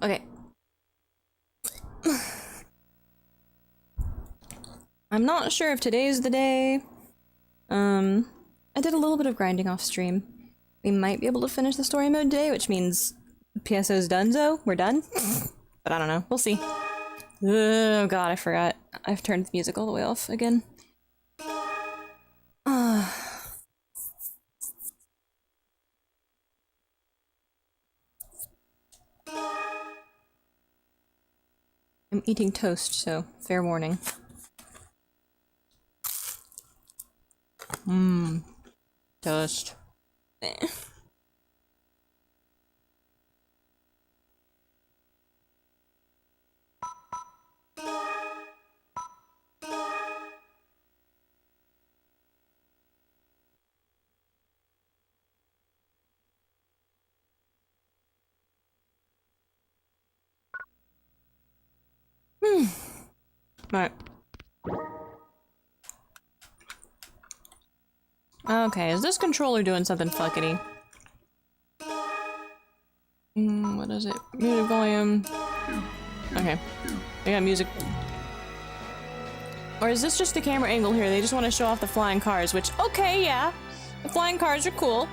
Okay. I'm not sure if today's the day. I did a little bit of grinding off stream. We might be able to finish the story mode today, which means PSO's donezo. We're done. But I don't know. We'll see. Oh god, I forgot. I've turned the music all the way off again. I'm eating toast, so fair warning. Toast. Right. Okay, is this controller doing something fuckity? What is it? Music volume. Okay. I got music. Or is this just the camera angle here? They just want to show off the flying cars, which, okay, yeah. The flying cars are cool.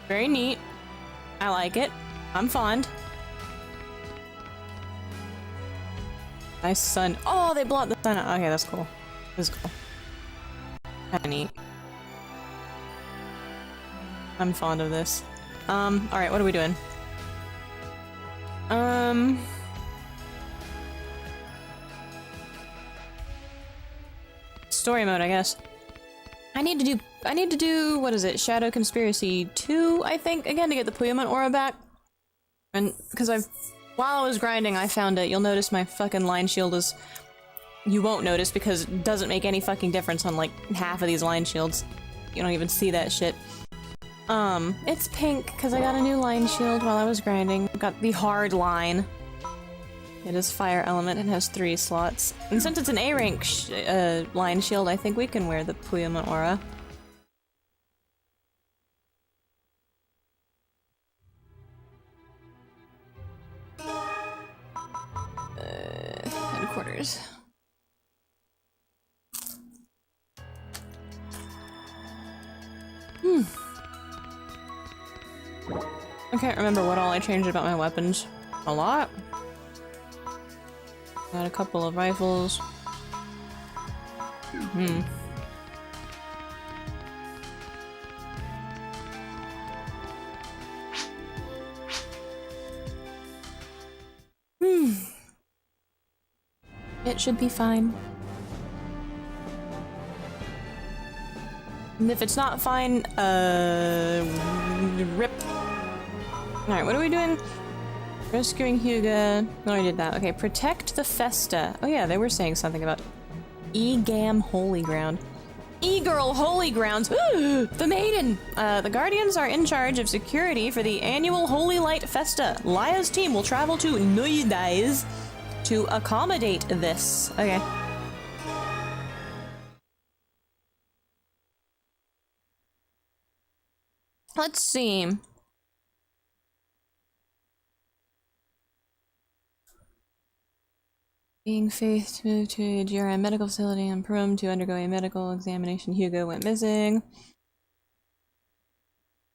Very neat. I like it. I'm fond. Nice sun. Oh, they blocked the sun out. Okay, that's cool. This is cool. Kinda neat. I'm fond of this. Alright, what are we doing? Story mode, I guess. I need to do, what is it? Shadow Conspiracy 2, I think, again, to get the Puyamon aura back. And, because while I was grinding, I found it. You'll notice my fucking line shield is... You won't notice because it doesn't make any fucking difference on, like, half of these line shields. You don't even see that shit. It's pink, because I got a new line shield while I was grinding. Got the hard line. It is fire element and has 3 slots. And since it's an A rank line shield, I think we can wear the Puyamon aura. Headquarters. I can't remember what all I changed about my weapons. A lot. Got a couple of rifles. It should be fine. And if it's not fine, rip. Alright, what are we doing? Rescuing Hyuga. No, I did that. Okay, protect the Festa. Oh yeah, they were saying something about E-Gam Holy Ground. E-Girl Holy Grounds! The Maiden! The Guardians are in charge of security for the annual Holy Light Festa. Lia's team will travel to Noyudais to accommodate this. Okay. Let's see. Being Faith moved to a GRM medical facility in Perum to undergo a medical examination. Hugo went missing.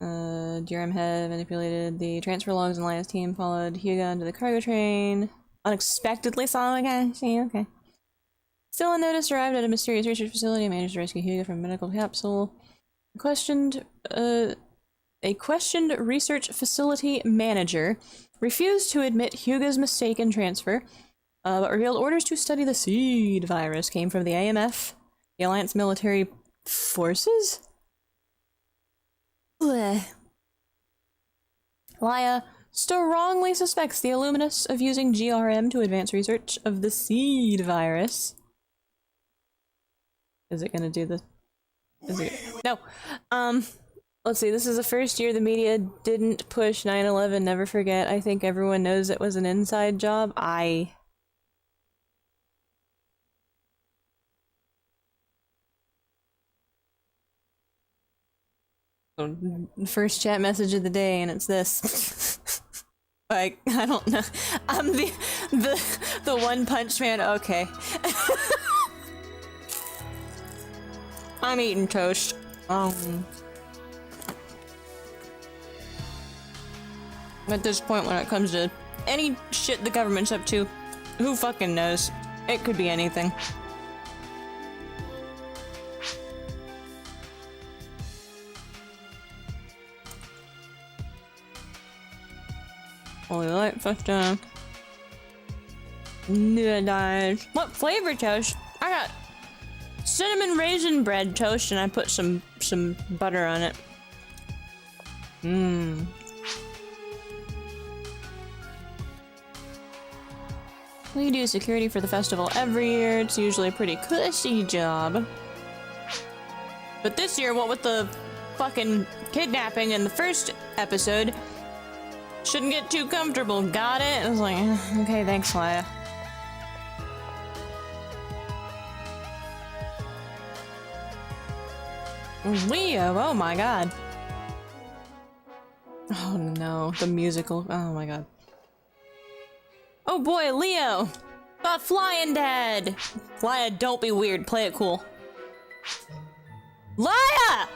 GRM had manipulated the transfer logs and Lia's team followed Hugo onto the cargo train. Unexpectedly saw him again. See, okay. Still unnoticed, arrived at a mysterious research facility and managed to rescue Hugo from a medical capsule. A questioned research facility manager refused to admit Hugo's mistaken transfer. But revealed orders to study the seed virus came from the AMF, the Alliance Military Forces? Blech. Lia strongly suspects the Illumius of using GRM to advance research of the seed virus. Is it gonna do the... Is it... No! Let's see, this is the first year the media didn't push 9/11, never forget. I think everyone knows it was an inside job. First chat message of the day, and it's this. Like, I don't know. I'm the One Punch Man. Okay. I'm eating toast. At this point, when it comes to any shit the government's up to, who fucking knows? It could be anything. Holy light, fucked up. What flavor toast? I got cinnamon raisin bread toast and I put some butter on it. Mmm. We do security for the festival every year. It's usually a pretty cushy job. But this year, what with the fucking kidnapping in the first episode, shouldn't get too comfortable. Got it? I was like, okay, thanks, Laya. Leo, oh my god. Oh no, the musical, oh my god. Oh boy, Leo! Got Flying Dad! Laya, don't be weird, play it cool. Laya!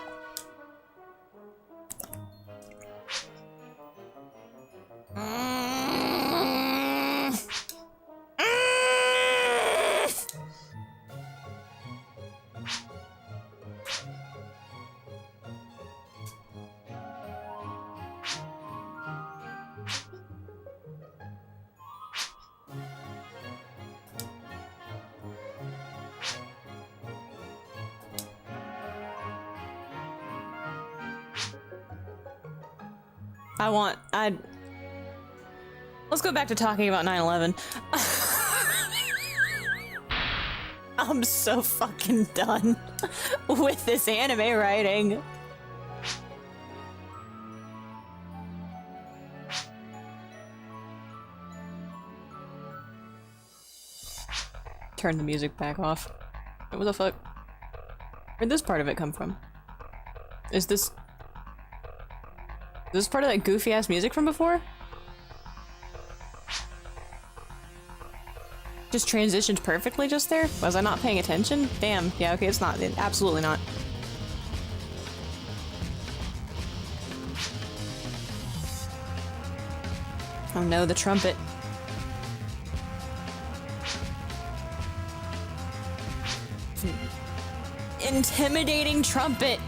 Let's go back to talking about 9/11. I'm so fucking done with this anime writing. Turn the music back off. What the fuck? Where'd this part of it come from? Is this part of that goofy ass music from before? Just transitioned perfectly just there? Was I not paying attention? Damn. Yeah, okay, it's not. Absolutely not. Oh no, the trumpet. Intimidating trumpet!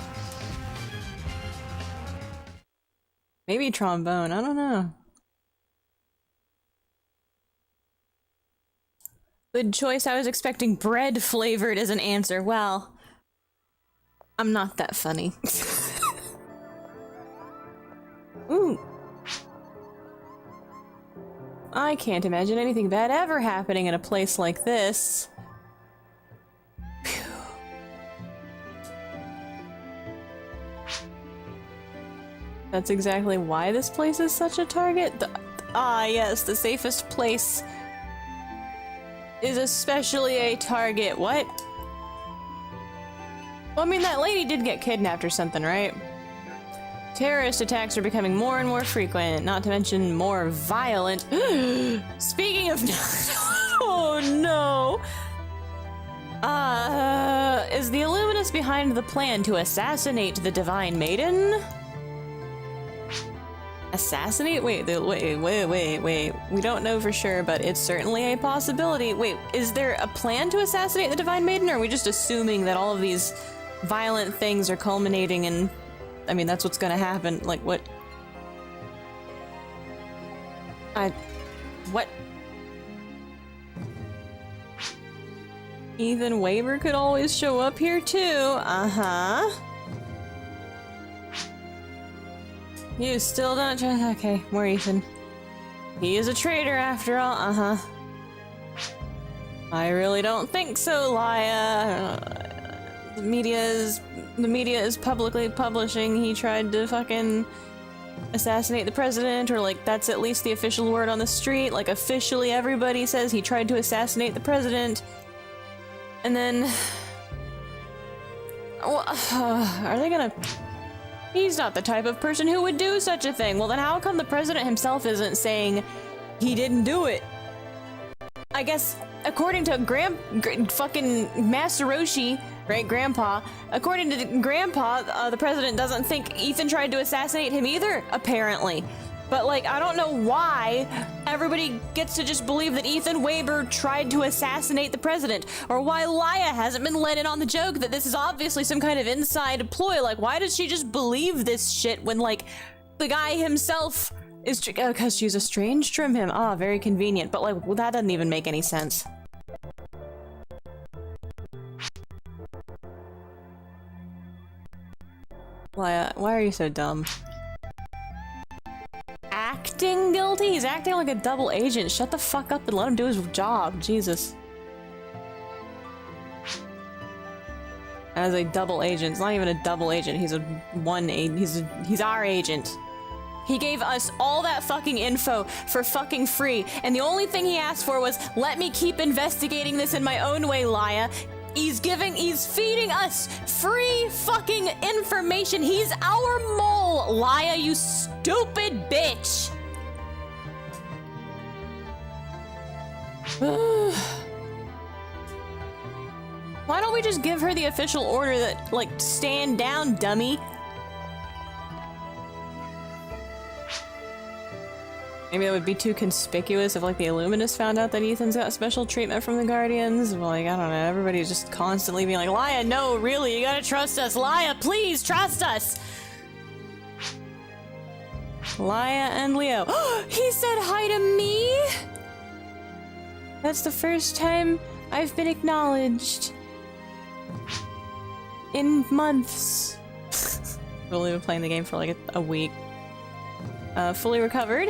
Maybe trombone, I don't know. Good choice, I was expecting bread flavored as an answer. Well, I'm not that funny. Ooh. I can't imagine anything bad ever happening in a place like this. Phew. That's exactly why this place is such a target? Yes, the safest place is especially a target. What? Well, I mean, that lady did get kidnapped or something, right? Terrorist attacks are becoming more and more frequent, not to mention more violent. Speaking of... oh no! Is the Illumius behind the plan to assassinate the Divine Maiden? Assassinate? Wait. We don't know for sure, but it's certainly a possibility. Wait, is there a plan to assassinate the Divine Maiden, or are we just assuming that all of these violent things are culminating in... I mean, that's what's gonna happen. Like, what? What? Ethan Weaver could always show up here too. Uh-huh. You still don't trust? Okay, more Ethan. He is a traitor after all. Uh-huh. I really don't think so, Laya. The media is publicly publishing he tried to fucking assassinate the president, or like that's at least the official word on the street. Like officially everybody says he tried to assassinate the president. And then are they gonna He's not the type of person who would do such a thing. Well, then how come the president himself isn't saying he didn't do it? I guess, according to fucking Master Roshi, right, Grandpa, according to Grandpa, the president doesn't think Ethan tried to assassinate him either, apparently. But, like, I don't know why everybody gets to just believe that Ethan Weber tried to assassinate the president, or why Laya hasn't been let in on the joke that this is obviously some kind of inside ploy. Like, why does she just believe this shit when, like, the guy himself is because she's estranged from him? Ah, very convenient, but, like, well, that doesn't even make any sense. Laya, why are you so dumb? Acting guilty? He's acting like a double agent. Shut the fuck up and let him do his job. Jesus. As a double agent. It's not even a double agent. He's he's our agent. He gave us all that fucking info for fucking free, and the only thing he asked for was, let me keep investigating this in my own way, Laya. He's feeding us free fucking information. He's our mole, Laya, you stupid bitch. Why don't we just give her the official order that, like, stand down, dummy? Maybe that would be too conspicuous if, like, the Illumius found out that Ethan's got special treatment from the Guardians. But, like, I don't know, everybody's just constantly being like, Laya, no, really, you gotta trust us. Laya, please, trust us! Laya and Leo. He said hi to me? That's the first time I've been acknowledged. In months. I've only been playing the game for, like, a week. Fully recovered.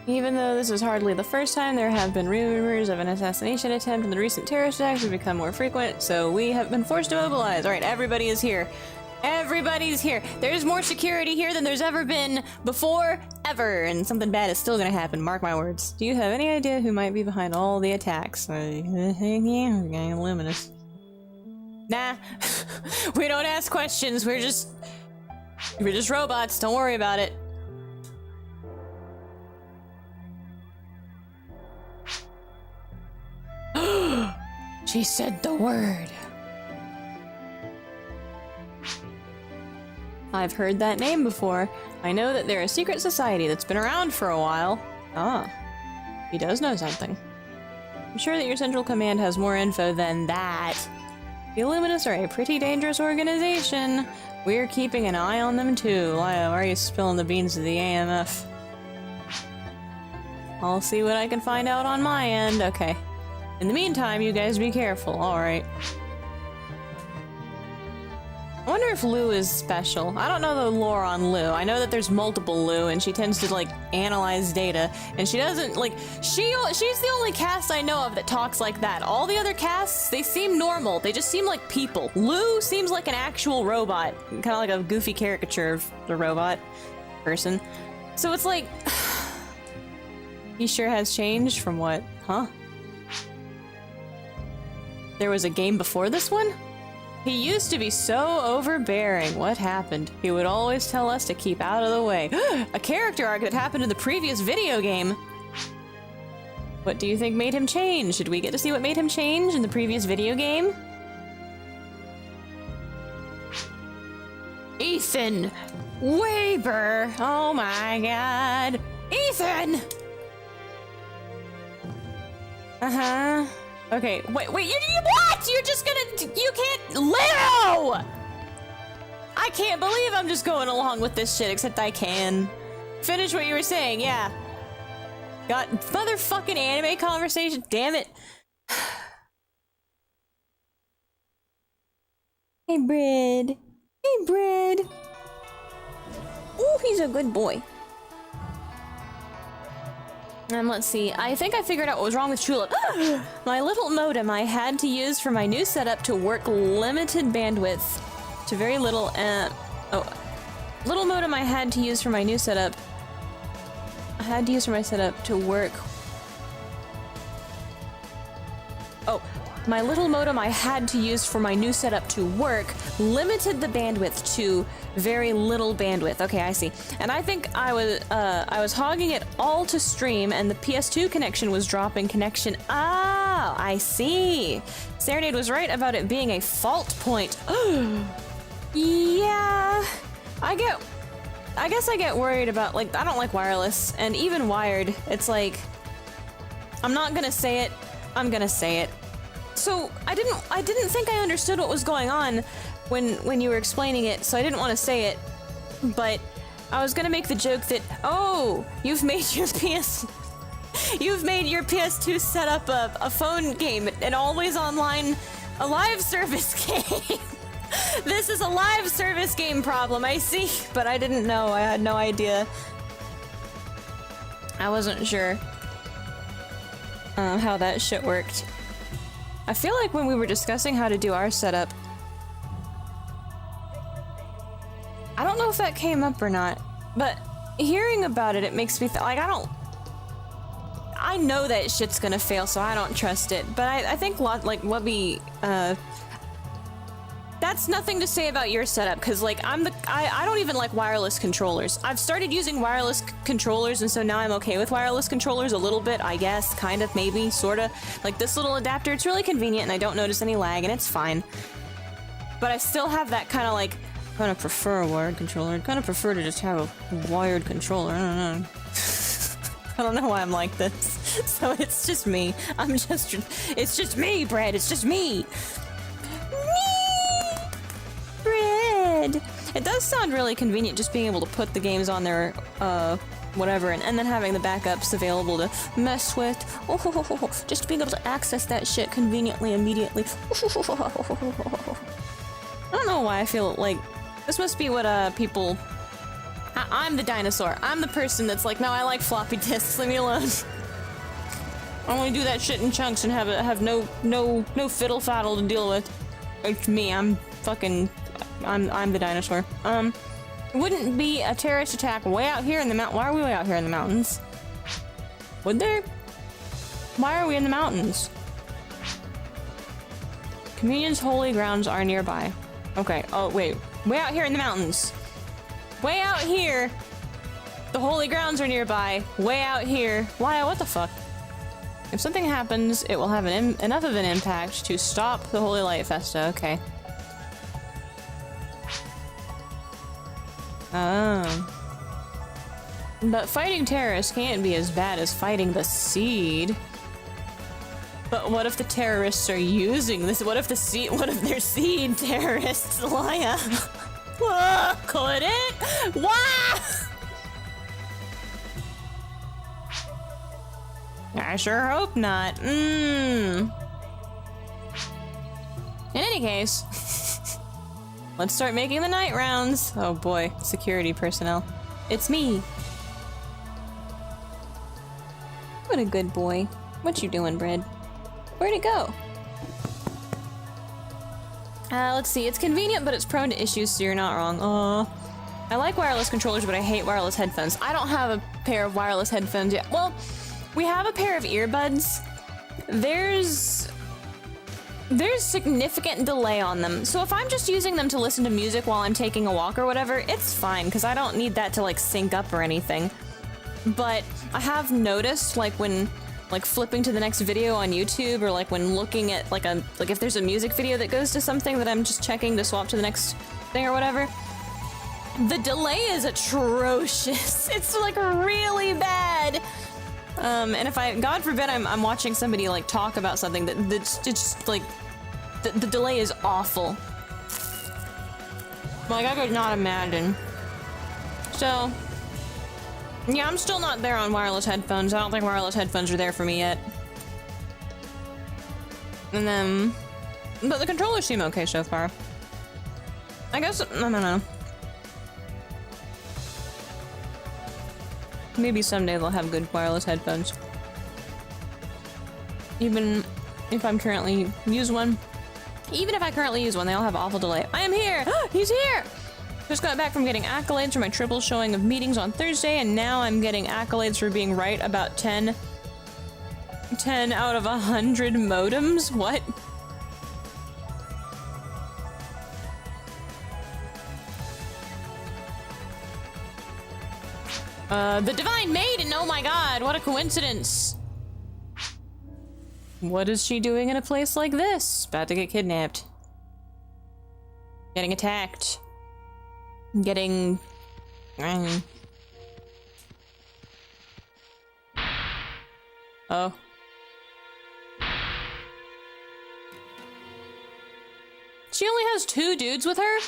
Even though this is hardly the first time, there have been rumors of an assassination attempt and the recent terrorist attacks have become more frequent, so we have been forced to mobilize. Alright, everybody is here. Everybody's here. There's more security here than there's ever been before, ever, and something bad is still gonna happen, mark my words. Do you have any idea who might be behind all the attacks? Illumius. Nah. We don't ask questions, we're just robots, don't worry about it. She said the word. I've heard that name before. I know that they're a secret society that's been around for a while. Ah, he does know something. I'm sure that your central command has more info than that. The Illumius are a pretty dangerous organization. We're keeping an eye on them too. Laya, why are you spilling the beans to the AMF? I'll see what I can find out on my end. Okay. In the meantime, you guys be careful, alright. I wonder if Lou is special. I don't know the lore on Lou. I know that there's multiple Lou, and she tends to, like, analyze data. And she doesn't, like, she's the only cast I know of that talks like that. All the other casts, they seem normal. They just seem like people. Lou seems like an actual robot. Kind of like a goofy caricature of the robot person. So it's like... he sure has changed from what? Huh? There was a game before this one? He used to be so overbearing. What happened? He would always tell us to keep out of the way. A character arc that happened in the previous video game. What do you think made him change? Did we get to see what made him change in the previous video game? Ethan Weber! Oh my god. Ethan! Uh-huh. Okay, wait, you what? You're just gonna, you can't, Leo! I can't believe I'm just going along with this shit, except I can. Finish what you were saying, yeah. Got motherfucking anime conversation, damn it. Hey, Bread. Hey, Bread. He's a good boy. And let's see, I think I figured out what was wrong with Tulip. My little modem I had to use for my new setup to work limited bandwidth to very little, little modem I had to use for my new setup. I had to use for my setup to work. Oh, my little modem I had to use for my new setup to work limited the bandwidth to very little bandwidth. Okay, I see. And I think I was hogging it all to stream, and the PS2 connection was dropping connection. Oh, I see. Serenade was right about it being a fault point. Yeah, I guess I get worried about, like, I don't like wireless, and even wired, it's like, I'm not gonna say it, I'm gonna say it. So I didn't think I understood what was going on when you were explaining it, so I didn't want to say it, but I was gonna make the joke that, oh, you've made your PS2 set up a phone game, an always online, a live service game. This is a live service game problem, I see, but I didn't know, I had no idea. I wasn't sure how that shit worked. I feel like when we were discussing how to do our setup, I don't know if that came up or not, but hearing about it, it makes me like, I know that shit's gonna fail, so I don't trust it, but I think what we, that's nothing to say about your setup, because like I don't even like wireless controllers. I've started using wireless controllers, and so now I'm okay with wireless controllers a little bit, I guess, kind of, maybe, sorta. Like this little adapter, it's really convenient and I don't notice any lag and it's fine. But I still have that kind of like, kind of prefer a wired controller. I'd kind of prefer to just have a wired controller, I don't know. I don't know why I'm like this. So it's just me. It's just me, Brad, it's just me. Bread. It does sound really convenient just being able to put the games on there, whatever, and then having the backups available to mess with. Just being able to access that shit conveniently, immediately. I don't know why I feel like this must be what people. I'm the dinosaur. I'm the person that's like, no, I like floppy disks. Leave me alone. I only do that shit in chunks and have no fiddle faddle to deal with. It's me. I'm the dinosaur. Wouldn't be a terrorist attack way out here in the mountain. Why are we way out here in the mountains? Would there? Why are we in the mountains? Communion's holy grounds are nearby. Okay. Oh wait. Way out here in the mountains. Way out here. The holy grounds are nearby. Way out here. Why? What the fuck? If something happens, it will have enough of an impact to stop the Holy Light Festa. Okay. But fighting terrorists can't be as bad as fighting the Seed. But what if the terrorists are using this? What if they're Seed terrorists, Laya? Could it? Why? I sure hope not. In any case, let's start making the night rounds. Oh boy, security personnel. It's me. What a good boy. What you doing, Bread? Where'd it go? Let's see. It's convenient, but it's prone to issues, so you're not wrong. I like wireless controllers, but I hate wireless headphones. I don't have a pair of wireless headphones yet. Well, we have a pair of earbuds. There's significant delay on them. So if I'm just using them to listen to music while I'm taking a walk or whatever, it's fine, because I don't need that to like sync up or anything. But I have noticed, like when like flipping to the next video on YouTube, or like when looking at like if there's a music video that goes to something that I'm just checking to swap to the next thing or whatever, the delay is atrocious. It's like really bad. And if God forbid, I'm watching somebody like talk about something that's just like the delay is awful. Like I could not imagine. So yeah, I'm still not there on wireless headphones. I don't think wireless headphones are there for me yet. And then, but the controllers seem okay so far. I guess, I don't know. Maybe someday they'll have good wireless headphones. Even if I'm currently use one. Even if I currently use one, they all have awful delay. I am here! He's here! Just got back from getting accolades for my triple showing of meetings on Thursday, and now I'm getting accolades for being right about 10 out of 100 modems? What? The Divine Maiden! Oh my god, what a coincidence! What is she doing in a place like this? About to get kidnapped. Getting attacked. Getting... Oh. She only has 2 dudes with her?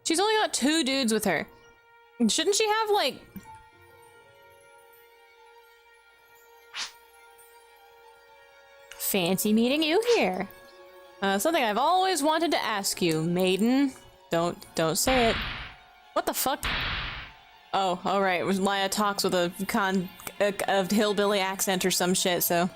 She's only got 2 dudes with her. Shouldn't she have, like... Fancy meeting you here. Something I've always wanted to ask you, maiden. Don't say it. What the fuck? Oh, alright. Laya talks with a hillbilly accent or some shit, so...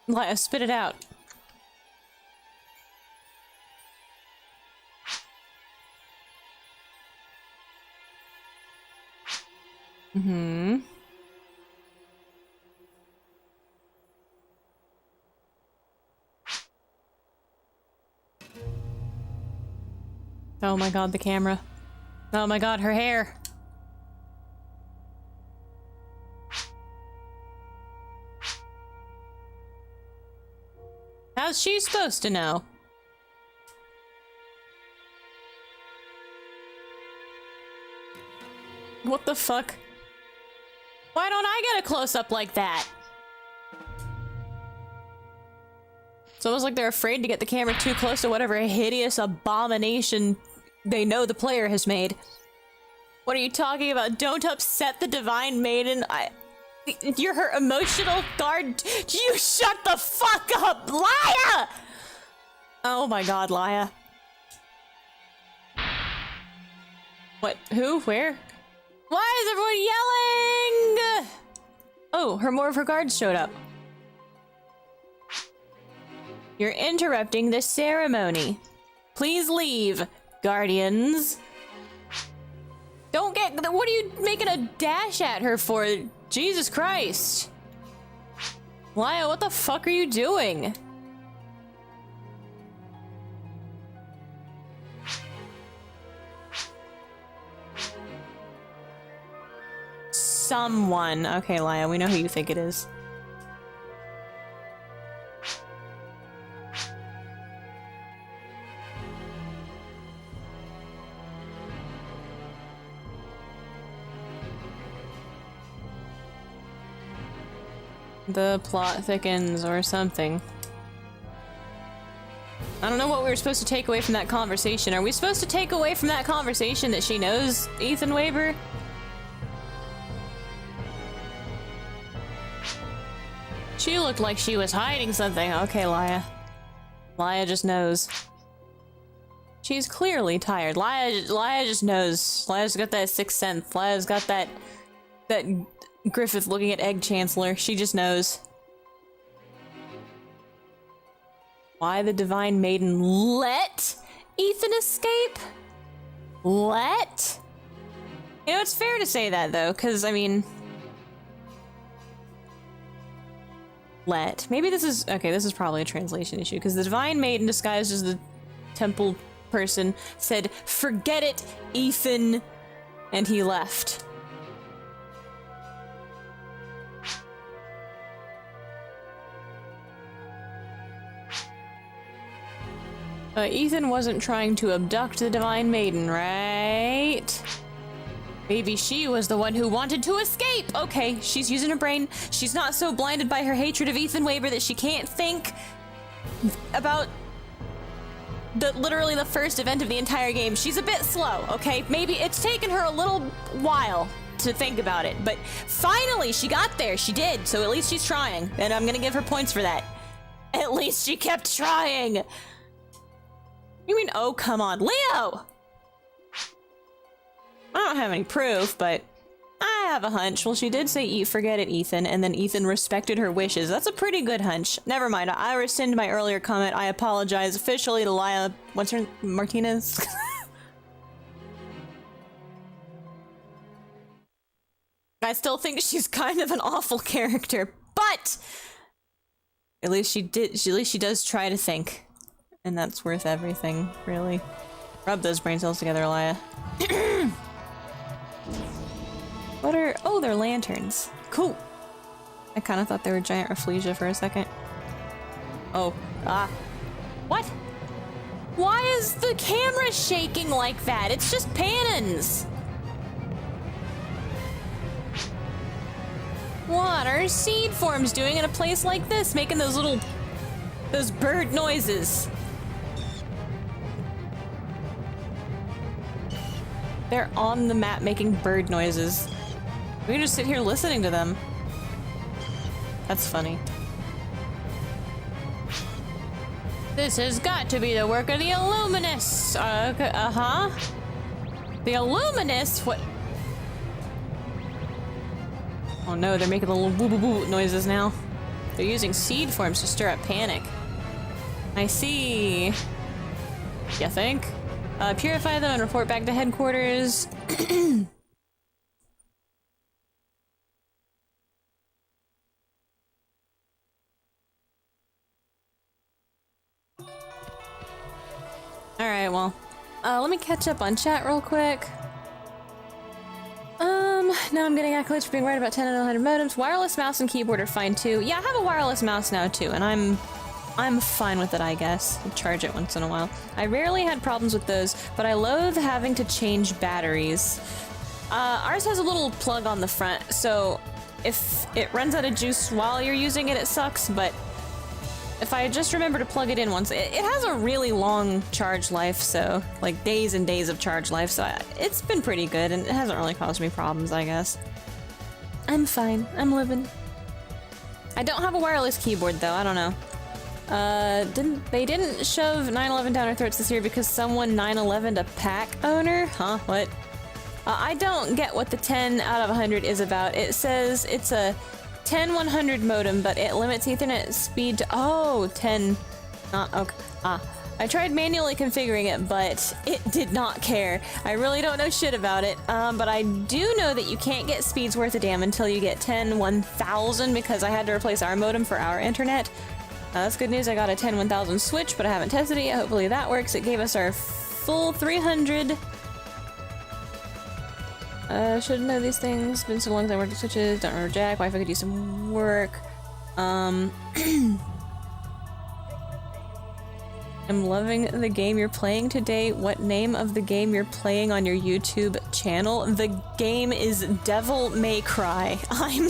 Laya, spit it out. Mm-hmm. Oh my god, the camera. Oh my god, her hair. How's she supposed to know? What the fuck? Why don't I get a close-up like that? It's almost like they're afraid to get the camera too close to whatever hideous abomination they know the player has made. What are you talking about? Don't upset the Divine Maiden. You're her emotional guard. You shut the fuck up, Laya! Oh my god, Laya. What? Who? Where? Why is everyone yelling? Oh, more of her guards showed up. You're interrupting the ceremony. Please leave, guardians. Don't get... What are you making a dash at her for? Jesus Christ. Laya, what the fuck are you doing? Someone. Okay, Laya, we know who you think it is. The plot thickens or something. I don't know what we were supposed to take away from that conversation. Are we supposed to take away from that conversation that she knows Ethan Weber? She looked like she was hiding something. Okay, Laya. Laya just knows. She's clearly tired. Laya just knows. Laya's got that sixth sense. Laya's got that Griffith looking at Egg Chancellor. She just knows. Why the Divine Maiden let Ethan escape? Let? You know, it's fair to say that, though, because, I mean... Let. Maybe this is... Okay, this is probably a translation issue, because the Divine Maiden, disguised as the temple person, said, "Forget it, Ethan," and he left. Ethan wasn't trying to abduct the Divine Maiden, right? Maybe she was the one who wanted to escape! Okay, she's using her brain. She's not so blinded by her hatred of Ethan Weber that she can't think about literally the first event of the entire game. She's a bit slow, okay? Maybe it's taken her a little while to think about it, but finally she got there. She did, so at least she's trying, and I'm gonna give her points for that. At least she kept trying! You mean, oh, come on. Leo! I don't have any proof, but I have a hunch. Well, she did say forget it, Ethan, and then Ethan respected her wishes. That's a pretty good hunch. Never mind, I rescind my earlier comment. I apologize officially to Lila. What's her Martinez? I still think she's kind of an awful character, but at least she does try to think. And that's worth everything, really. Rub those brain cells together, Elia. What are... oh, they're lanterns. Cool. I kind of thought they were giant Rafflesia for a second. Oh. Ah. What? Why is the camera shaking like that? It's just pannons. What are seed forms doing in a place like this? Making those little... those bird noises. They're on the map making bird noises. We can just sit here listening to them. That's funny. This has got to be the work of the Illumius! Uh-huh. The Illumius? What? Oh no, they're making the little boo-boo-boo noises now. They're using seed forms to stir up panic. I see. You think? Purify them and report back to headquarters. Alright, well. Let me catch up on chat real quick. Now I'm getting accolades for being right about 10 out of 100 modems. Wireless mouse and keyboard are fine too. Yeah, I have a wireless mouse now too, and I'm fine with it, I guess. I charge it once in a while. I rarely had problems with those, but I loathe having to change batteries. Ours has a little plug on the front, so if it runs out of juice while you're using it, it sucks, but if I just remember to plug it in once, it has a really long charge life, so like days and days of charge life, so it's been pretty good, and it hasn't really caused me problems, I guess. I'm fine. I'm living. I don't have a wireless keyboard, though. I don't know. They didn't shove 9/11 down our throats this year because someone 9/11'd a pack owner? Huh? What? I don't get what the 10 out of 100 is about. It says it's a 10/100 modem, but it limits Ethernet speed to— oh, 10. Not okay. I tried manually configuring it, but it did not care. I really don't know shit about it, but I do know that you can't get speeds worth a damn until you get 10/1000 because I had to replace our modem for our internet. That's good news. I got a 10/1000 switch, but I haven't tested it yet. Hopefully that works. It gave us our full 300. Should know these things. Been so long as I worked with switches. Don't remember jack. Wi-Fi could do some work. I'm loving the game you're playing today. What name of the game you're playing on your YouTube channel? The game is Devil May Cry. I'm...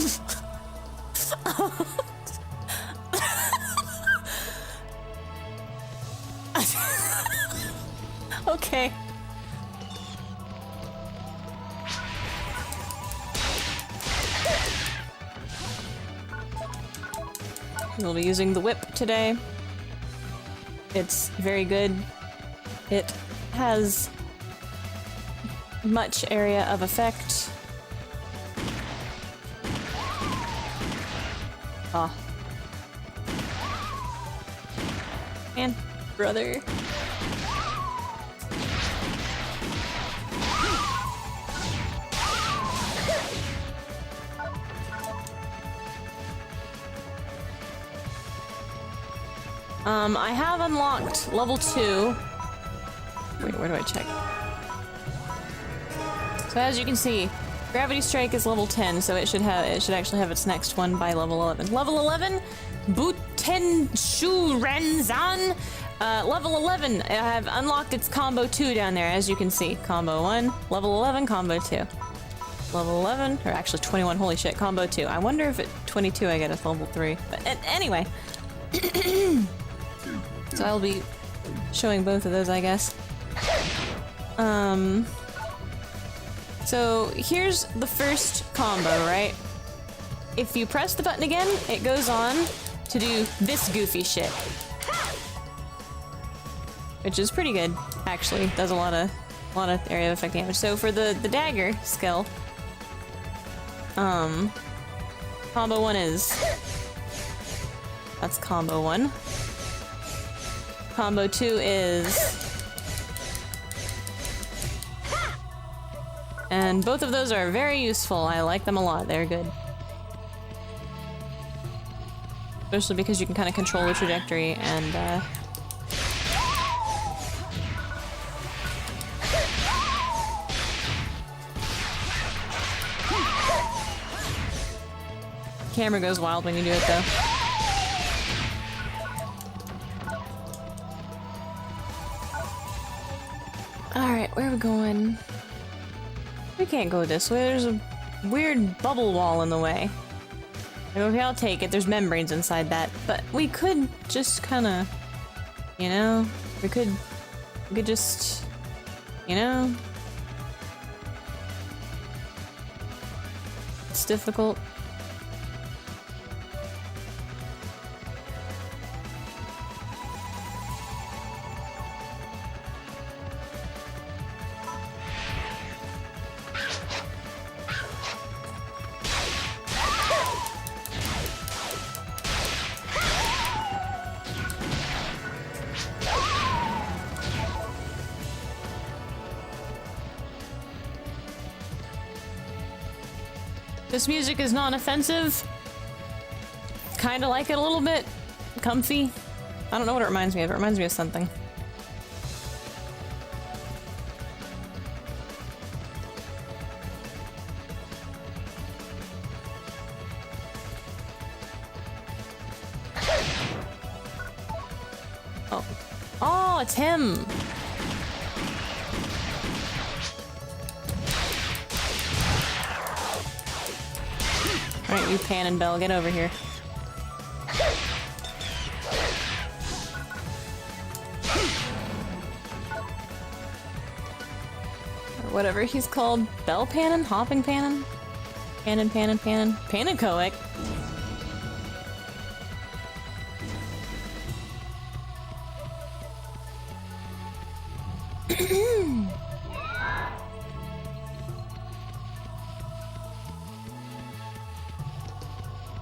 Okay. We'll be using the whip today. It's very good. It has much area of effect. Ah. Man, brother. I have unlocked level 2. Wait, where do I check? So as you can see, Gravity Strike is level 10, so it should actually have its next one by level 11. Level 11, Buten Shu Renzan. Level 11, I have unlocked its combo 2 down there, as you can see. Combo 1, level 11, combo 2. Level 11, or actually 21, holy shit, combo 2. I wonder if at 22 I get a level 3. But anyway. So I'll be showing both of those, I guess. So here's the first combo, right? If you press the button again, it goes on to do this goofy shit. Which is pretty good, actually. Does a lot of area of effect damage. So for the dagger skill, combo 1 is... That's combo 1. Combo 2 is... And both of those are very useful. I like them a lot. They're good. Especially because you can kind of control the trajectory and, camera goes wild when you do it, though. Alright, where are we going? We can't go this way. There's a weird bubble wall in the way. Okay, I'll take it. There's membranes inside that. But we could just kind of... You know? We could just... You know? It's difficult. This music is non-offensive. Kinda like it a little bit. Comfy. I don't know what it reminds me of. It reminds me of something. Oh. Oh, it's him! Alright, you Pan and Bell, get over here. Or whatever he's called. Bell Pannon? Hopping Pannon? Pannon, Pannon, Pannon. Panoncoic.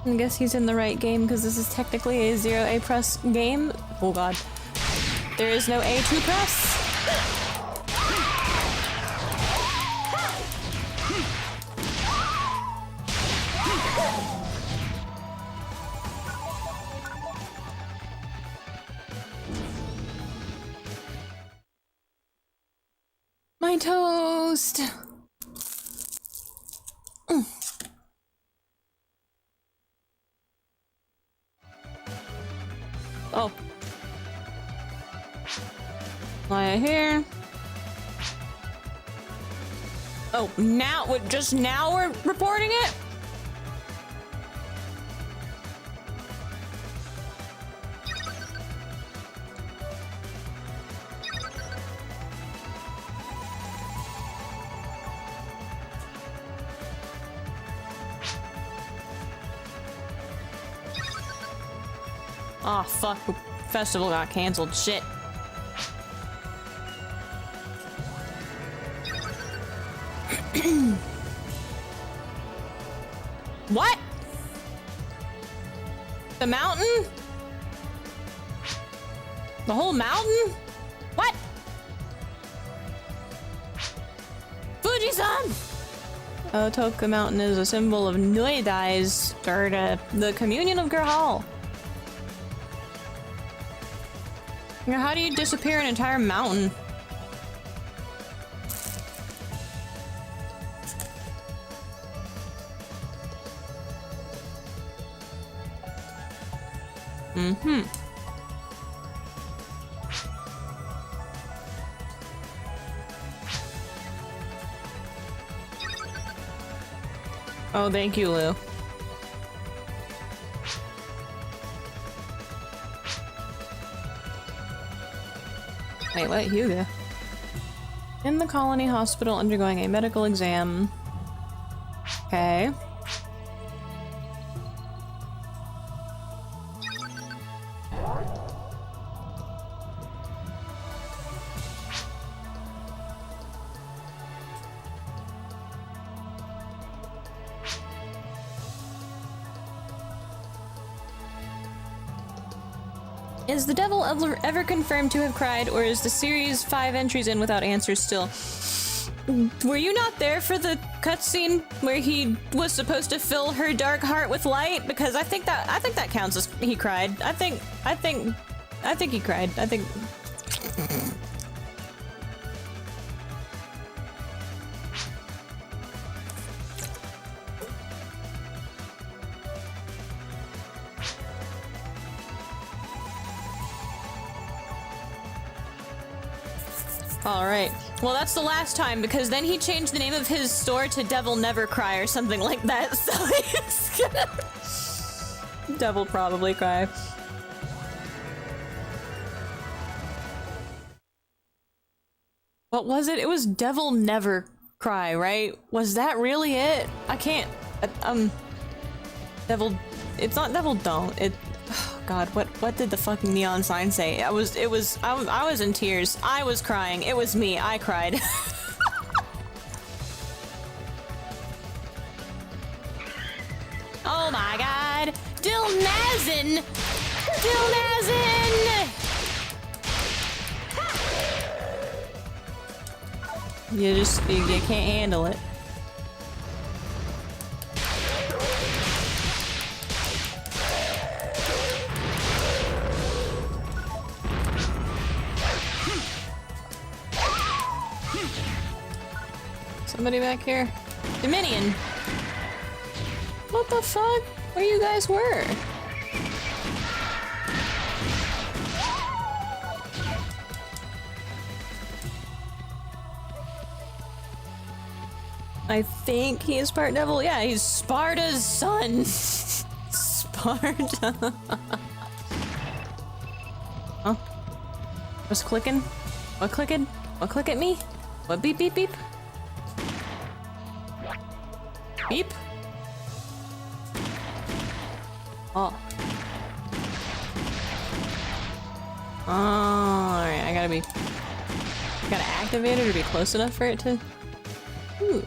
I guess he's in the right game because this is technically a 0A press game. Oh god. There is no A2 press! My toast! Oh. Fly here. Oh, now, what, just now we're reporting it? Oh fuck, festival got cancelled, shit. What? The mountain? The whole mountain? What? Fuji-san! Otoka Mountain is a symbol of Noidai's, or the communion of Gerhal. You know, how do you disappear an entire mountain? Mm-hmm. Oh, thank you, Lou. Wait, what? Hugo? In the colony hospital undergoing a medical exam. Okay. Is the devil ever confirmed to have cried, or is the series 5 entries in without answers still? Were you not there for the cutscene where he was supposed to fill her dark heart with light? Because I think that counts as he cried. I think he cried. I think. Alright. Well, that's the last time, because then he changed the name of his store to Devil Never Cry or something like that, so he's gonna... Devil probably cry. What was it? It was Devil Never Cry, right? Was that really it? I can't... Devil... It's not Devil Don't. It... Oh God, what did the fucking neon sign say? I was in tears. I was crying. It was me. I cried. Oh my God! Dilnazin! Dilnazin! You can't handle it. Somebody back here? Dominion! What the fuck? Where you guys were? I think he is part devil. Yeah, he's Sparta's son. Sparta. Huh? What's clicking? What clicking? What click at me? What beep beep beep? Beep. Oh. Oh, alright, I gotta activate it or be close enough for it to... Ooh.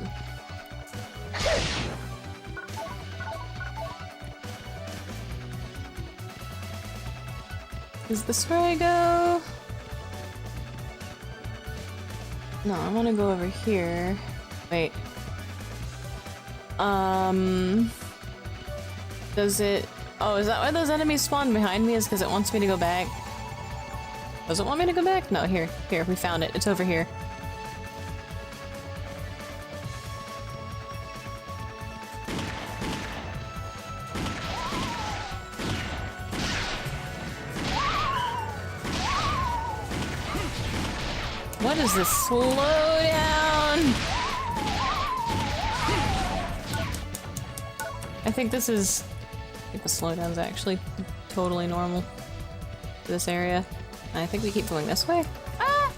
Is this where I go? No, I wanna go over here. Wait. Does it... Oh, is that why those enemies spawn behind me? Is because it wants me to go back? Does it want me to go back? No, here, we found it. It's over here. What is this? Slow down! I think this is... I think the slowdown's actually totally normal for this area. And I think we keep going this way. Ah!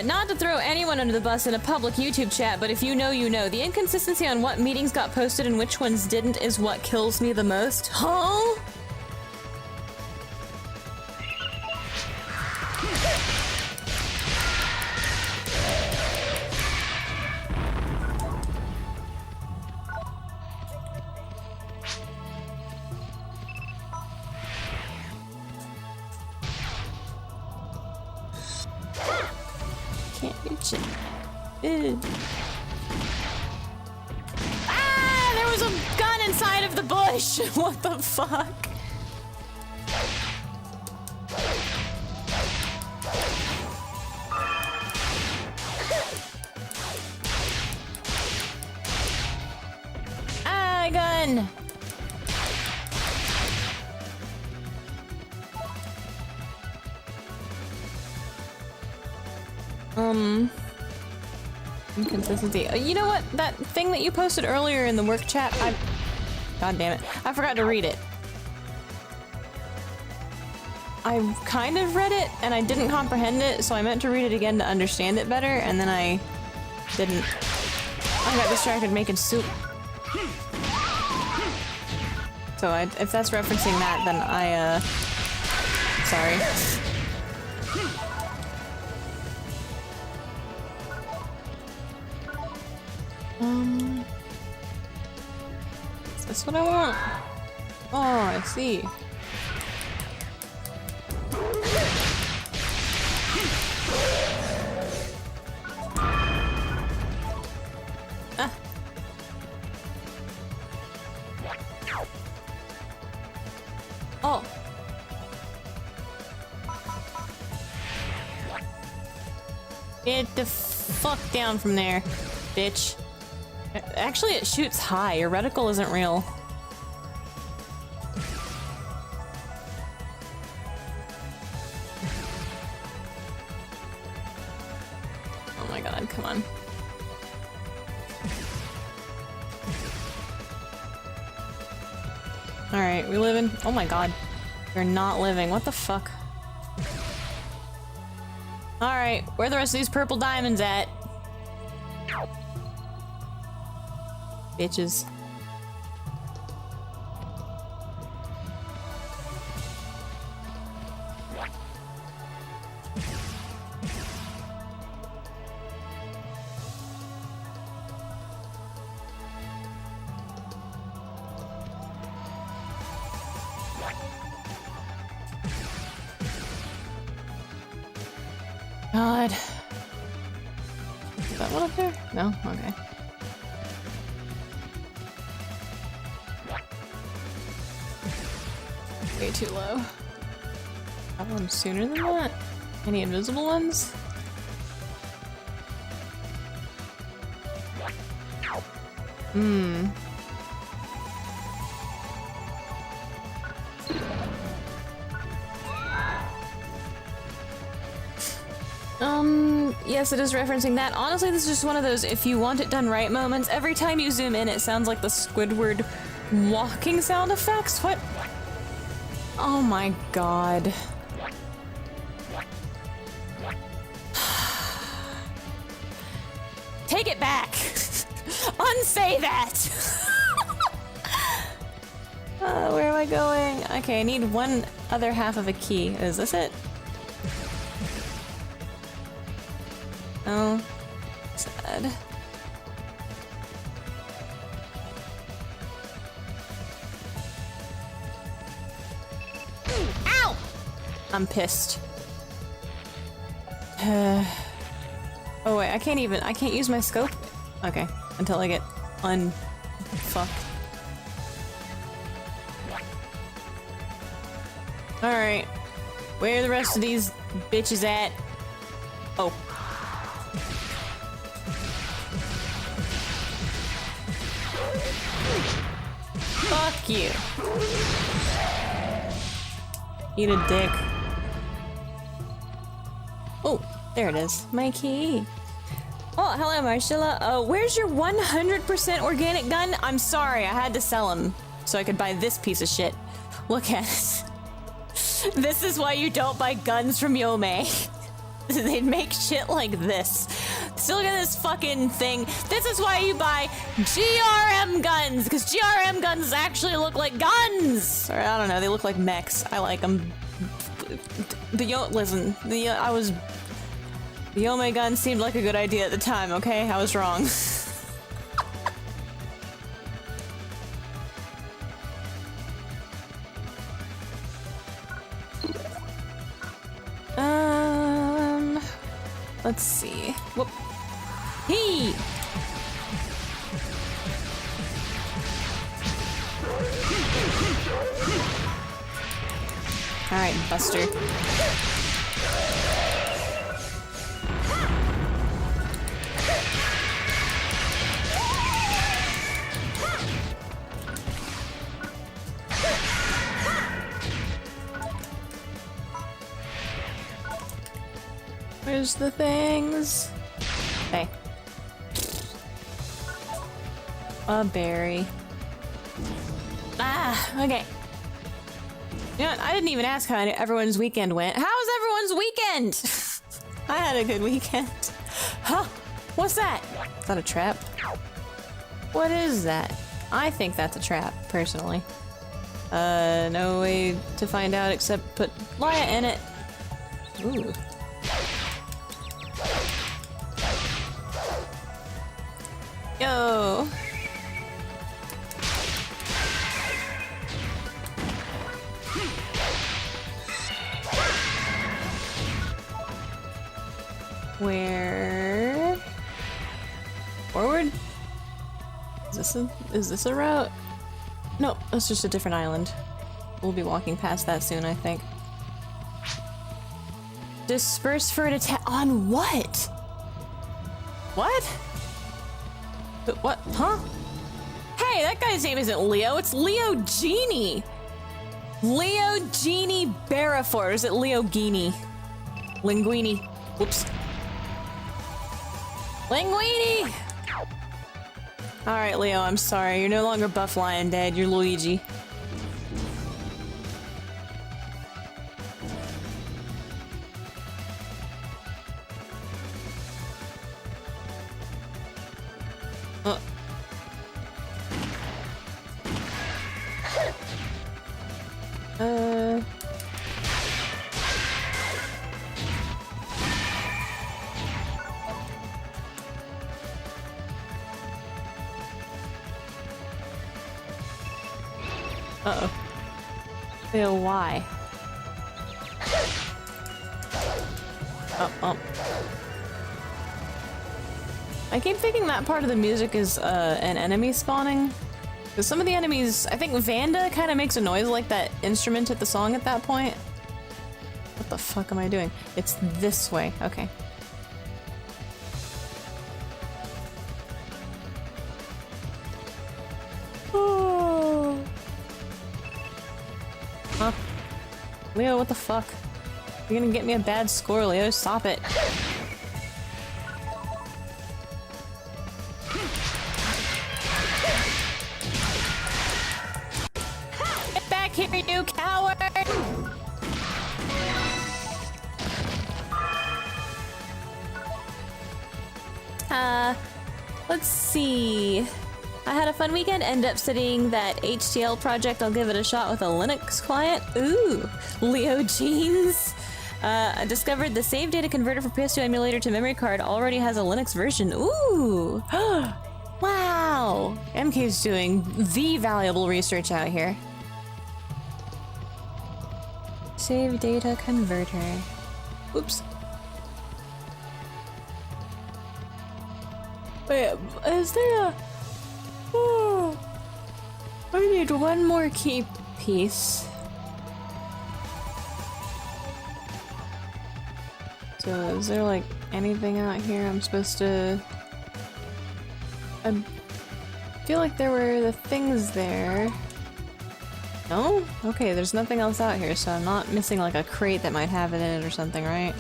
Not to throw anyone under the bus in a public YouTube chat, but if you know, you know. The inconsistency on what meetings got posted and which ones didn't is what kills me the most. Huh? Ah! There was a gun inside of the bush! What the fuck? my gun! Inconsistency. You know what? That thing that you posted earlier in the work chat, God damn it. I forgot to read it. I kind of read it, and I didn't comprehend it, so I meant to read it again to understand it better, and then I didn't. I got distracted making soup. So if that's referencing that, then sorry. Is this what I want? Oh, I see. Ah. Oh. Get the fuck down from there, bitch. Actually, it shoots high. Your reticle isn't real. Oh my god, come on. Alright, we living? Oh my god. You're not living. What the fuck? Alright, where are the rest of these purple diamonds at? Bitches. God. Is that one up there? No? Okay. Way too low. Have one sooner than that? Any invisible ones? Yes, it is referencing that. Honestly, this is just one of those if you want it done right moments. Every time you zoom in, it sounds like the Squidward walking sound effects. What? Oh my god. Take it back! Unsay that! Where am I going? Okay, I need one other half of a key. Is this it? Oh. Sad. Ow! I'm pissed. Oh wait, I can't use my scope? Okay, until I get unfucked. Alright. Where are the rest of these bitches at? Oh. Fuck you. Eat a dick. Oh, there it is. My key. Oh, hello, Marcella. Where's your 100% organic gun? I'm sorry, I had to sell him so I could buy this piece of shit. Look at it. This is why you don't buy guns from Yomei. They'd make shit like this. Still look at this fucking thing. This is why you buy GRM guns, because GRM guns actually look like guns! Or I don't know, they look like mechs. I like them. The Yomei gun seemed like a good idea at the time, okay? I was wrong. Let's see. Whoop. Hey! Alright, Buster. Where's the things? Hey. A berry. Ah, okay. You know what? I didn't even ask how everyone's weekend went. How's everyone's weekend? I had a good weekend. Huh? What's that? Is that a trap? What is that? I think that's a trap, personally. No way to find out except put Laya in it. Ooh. Yo! Where? Forward? Is this a route? No, that's just a different island. We'll be walking past that soon, I think. Disperse for an attack on what? What? What? Huh? Hey, that guy's name isn't Leo, it's Leo Genie! Leo Genie Barrafor, is it Leo Genie? Linguini. Whoops. Linguini! Alright, Leo, I'm sorry. You're no longer Buff Lion Dad, you're Luigi. Uh-oh. Leo, why? Oh. I keep thinking that part of the music is an enemy spawning. Because some of the enemies, I think Vanda kind of makes a noise like that instrument at the song at that point. What the fuck am I doing? It's this way. Okay. Oh. Huh? Leo, what the fuck? You're gonna get me a bad score, Leo. Stop it. Get back here, you coward! Let's see. I had a fun weekend, ended up studying that HTL project. I'll give it a shot with a Linux client. Ooh, Leo Jeans. I discovered the save data converter for PS2 emulator to memory card already has a Linux version. Ooh. Wow. MK's doing the valuable research out here. Save data converter. Oops. Wait, is there a... Oh, I need one more key piece. So is there like anything out here I'm supposed to... I feel like there were the things there. No? Okay, there's nothing else out here, so I'm not missing like a crate that might have it in it or something, right?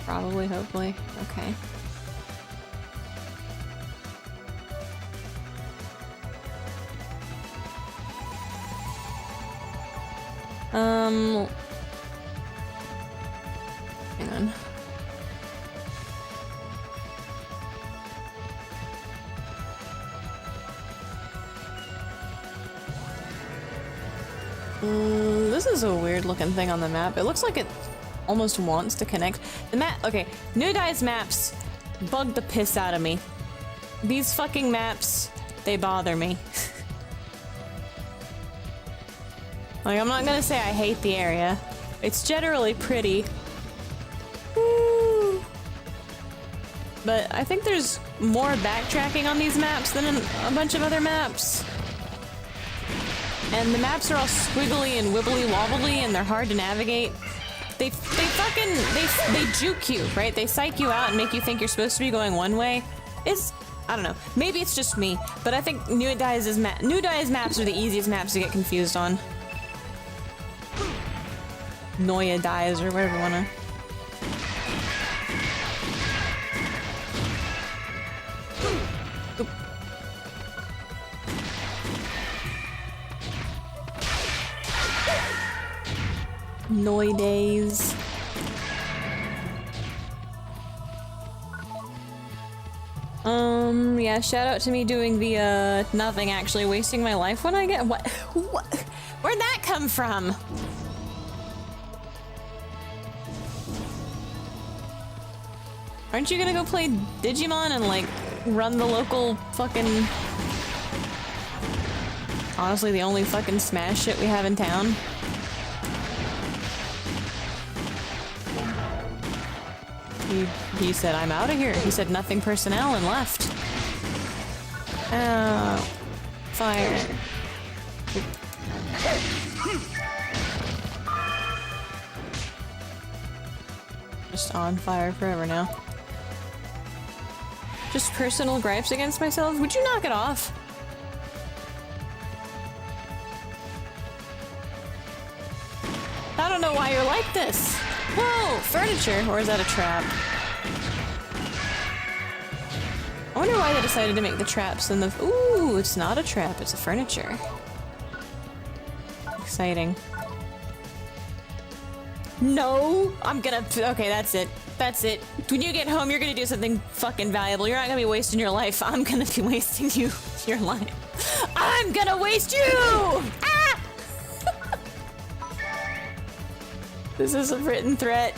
Probably, hopefully. Okay. Hang on. This is a weird looking thing on the map. It looks like it almost wants to connect. The map, okay, New Dye's maps bug the piss out of me. These fucking maps, they bother me. Like, I'm not gonna say I hate the area. It's generally pretty. Woo. But I think there's more backtracking on these maps than in a bunch of other maps. And the maps are all squiggly and wibbly wobbly and they're hard to navigate. They juke you, right? They psych you out and make you think you're supposed to be going one way. I don't know. Maybe it's just me, but I think New Dye's maps are the easiest maps to get confused on. Noya Dyes or whatever you wanna Noidays. Yeah, shout out to me doing the, nothing actually, wasting my life when I get- what? Where'd that come from? Aren't you gonna go play Digimon and, like, run the local fucking... Honestly, the only fucking Smash shit we have in town? He said, I'm out of here. He said nothing personnel and left. Oh. Fire. Just on fire forever now. Just personal gripes against myself? Would you knock it off? I don't know why you're like this. Whoa! Furniture! Or is that a trap? I wonder why they decided to make the traps in the- Ooh, it's not a trap, it's a furniture. Exciting. No! I'm gonna- okay, that's it. That's it. When you get home, you're gonna do something fucking valuable. You're not gonna be wasting your life. I'm gonna be wasting your life. I'm gonna waste you! Ah! This is a written threat.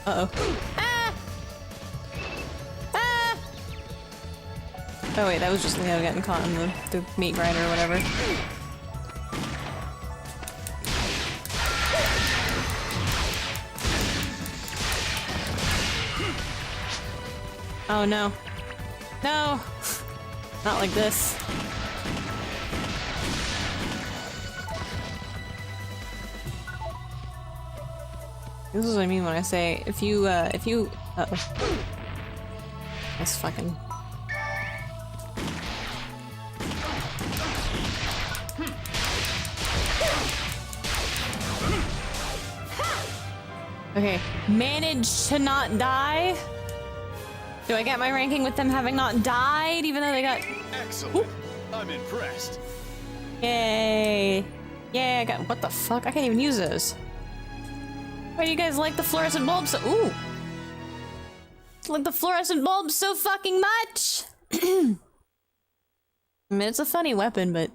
Uh-oh. Ah! Ah! Oh wait, that was just Leo getting caught in the meat grinder or whatever. Oh no. No! Not like this. This is what I mean when I say, if you, uh-oh. That's fucking... Okay, managed to not die? Do I get my ranking with them having not died, even though they got... Excellent! I'm impressed. Yay! Yeah, I got... What the fuck? I can't even use those. Why do you guys like the fluorescent bulbs so... Ooh! Like the fluorescent bulbs so fucking much! I mean, it's a funny weapon, but...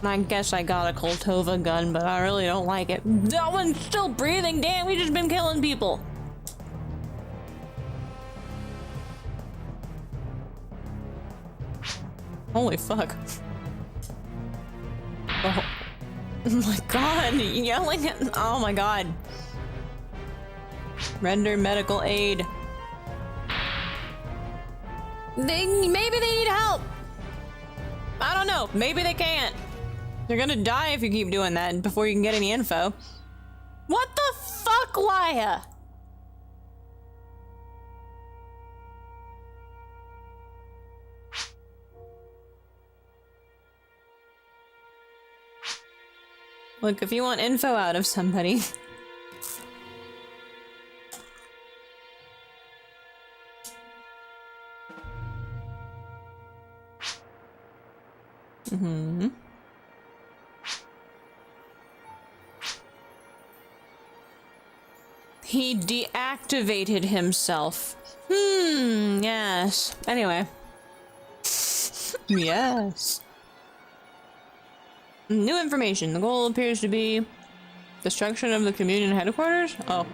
I guess I got a Koltova gun, but I really don't like it. That one's still breathing! Damn, we just been killing people! Holy fuck. Oh. Oh my god, yelling at- oh my god. Render medical aid. Maybe they need help! I don't know, maybe they can't. You're gonna die if you keep doing that before you can get any info. What the fuck, Laya? Look, if you want info out of somebody... Mm-hmm. He deactivated himself. Yes. Anyway. Yes. New information. The goal appears to be destruction of the communion headquarters? Oh.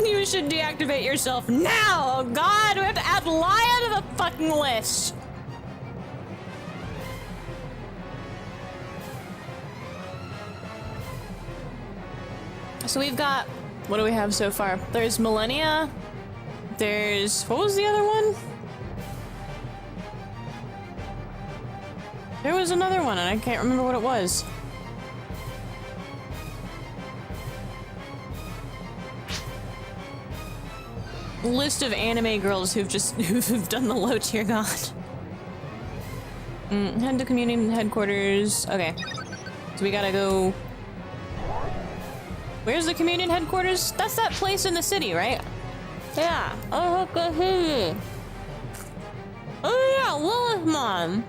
You should deactivate yourself now! Oh god, we have to add Laya to the fucking list! So we've got... What do we have so far? There's Millennia. There's... What was the other one? There was another one and I can't remember what it was. List of anime girls who've just who've done the low tier god. Head to community headquarters. Okay. So we gotta go... Where's the communion headquarters? That's that place in the city, right? Yeah. Oh, okay. Oh yeah, Lilith Mom.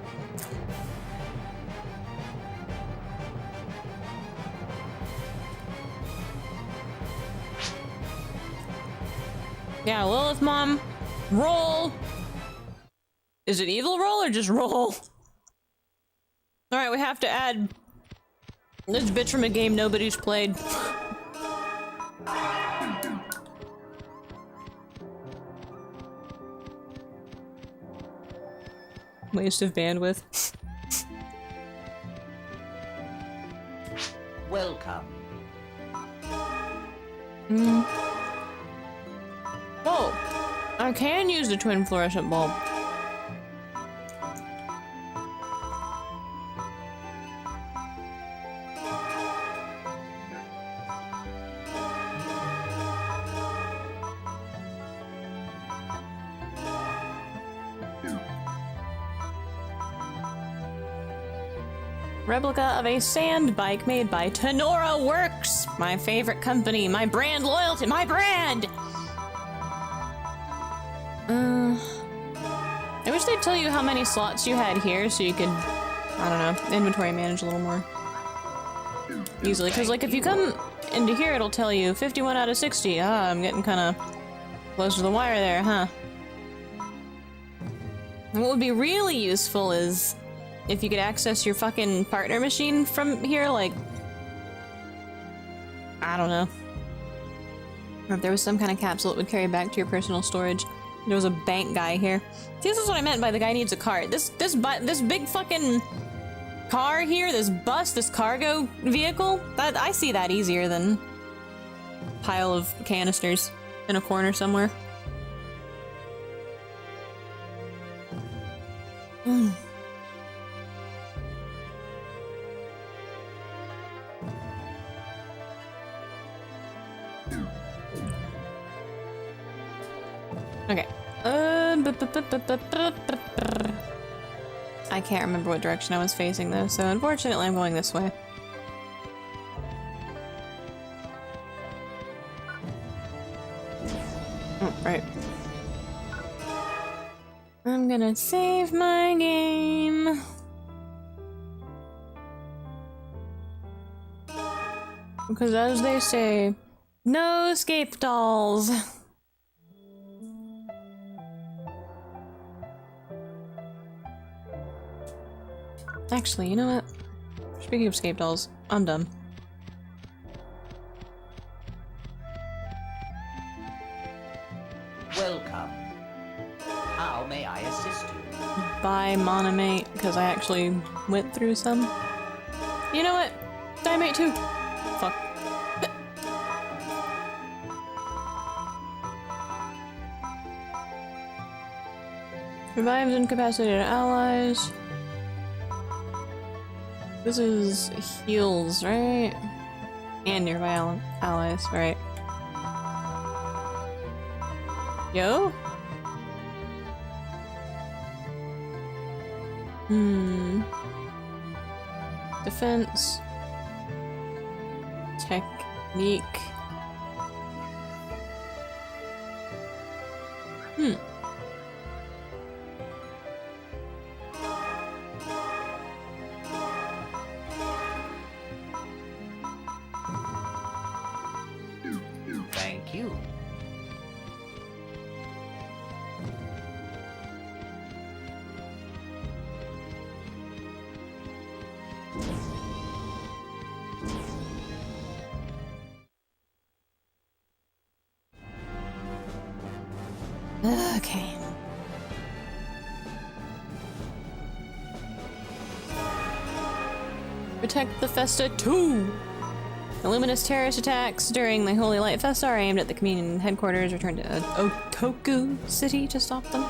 Yeah, Lilith Mom. Roll. Is it evil roll or just roll? Alright, we have to add this bitch from a game nobody's played. Waste of bandwidth. Welcome. Oh! I can use the twin fluorescent bulb. Replica of a sand bike made by Tenora Works! My favorite company, my brand loyalty, my brand! I wish they'd tell you how many slots you had here so you could, I don't know, inventory manage a little more easily. Because, like, if you come into here, it'll tell you 51 out of 60. Ah, I'm getting kind of close to the wire there, huh? And what would be really useful is if you could access your fucking partner machine from here, like, I don't know. Or if there was some kind of capsule it would carry back to your personal storage. There was a bank guy here. See, this is what I meant by the guy needs a cart. This big fucking car here, this bus, this cargo vehicle, that I see that easier than a pile of canisters in a corner somewhere. Okay. I can't remember what direction I was facing though, so unfortunately I'm going this way. Oh, right. I'm gonna save my game. Because as they say, no escape dolls. Actually, you know what? Speaking of escape dolls, I'm done. Welcome. How may I assist you? Bye, Monomate, because I actually went through some. You know what? Diamate too. Fuck. Revives incapacitated allies. This is heals, right? And nearby allies, right? Yo? Defense. Technique. Thank you. Okay. Protect the Festa 2! Illuminous terrorist attacks during the Holy Light Festa are aimed at the communion headquarters. Return to Otoku City to stop them.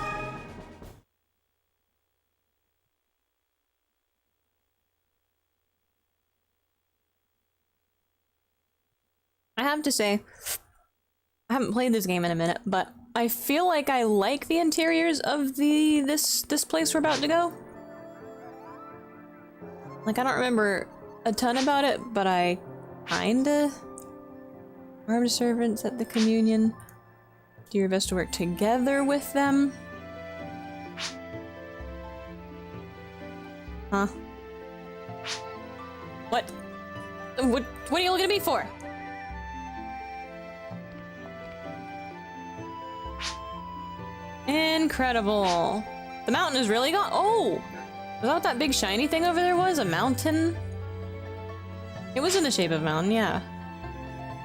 I have to say, I haven't played this game in a minute, but I feel like I like the interiors of this place we're about to go. Like, I don't remember a ton about it, but I kinda Armed servants at the communion. Do your best to work together with them. Huh? What? What are you looking at me for? Incredible. The mountain is really gone. Oh! Was that what that big shiny thing over there was? A mountain? It was in the shape of a mountain, yeah.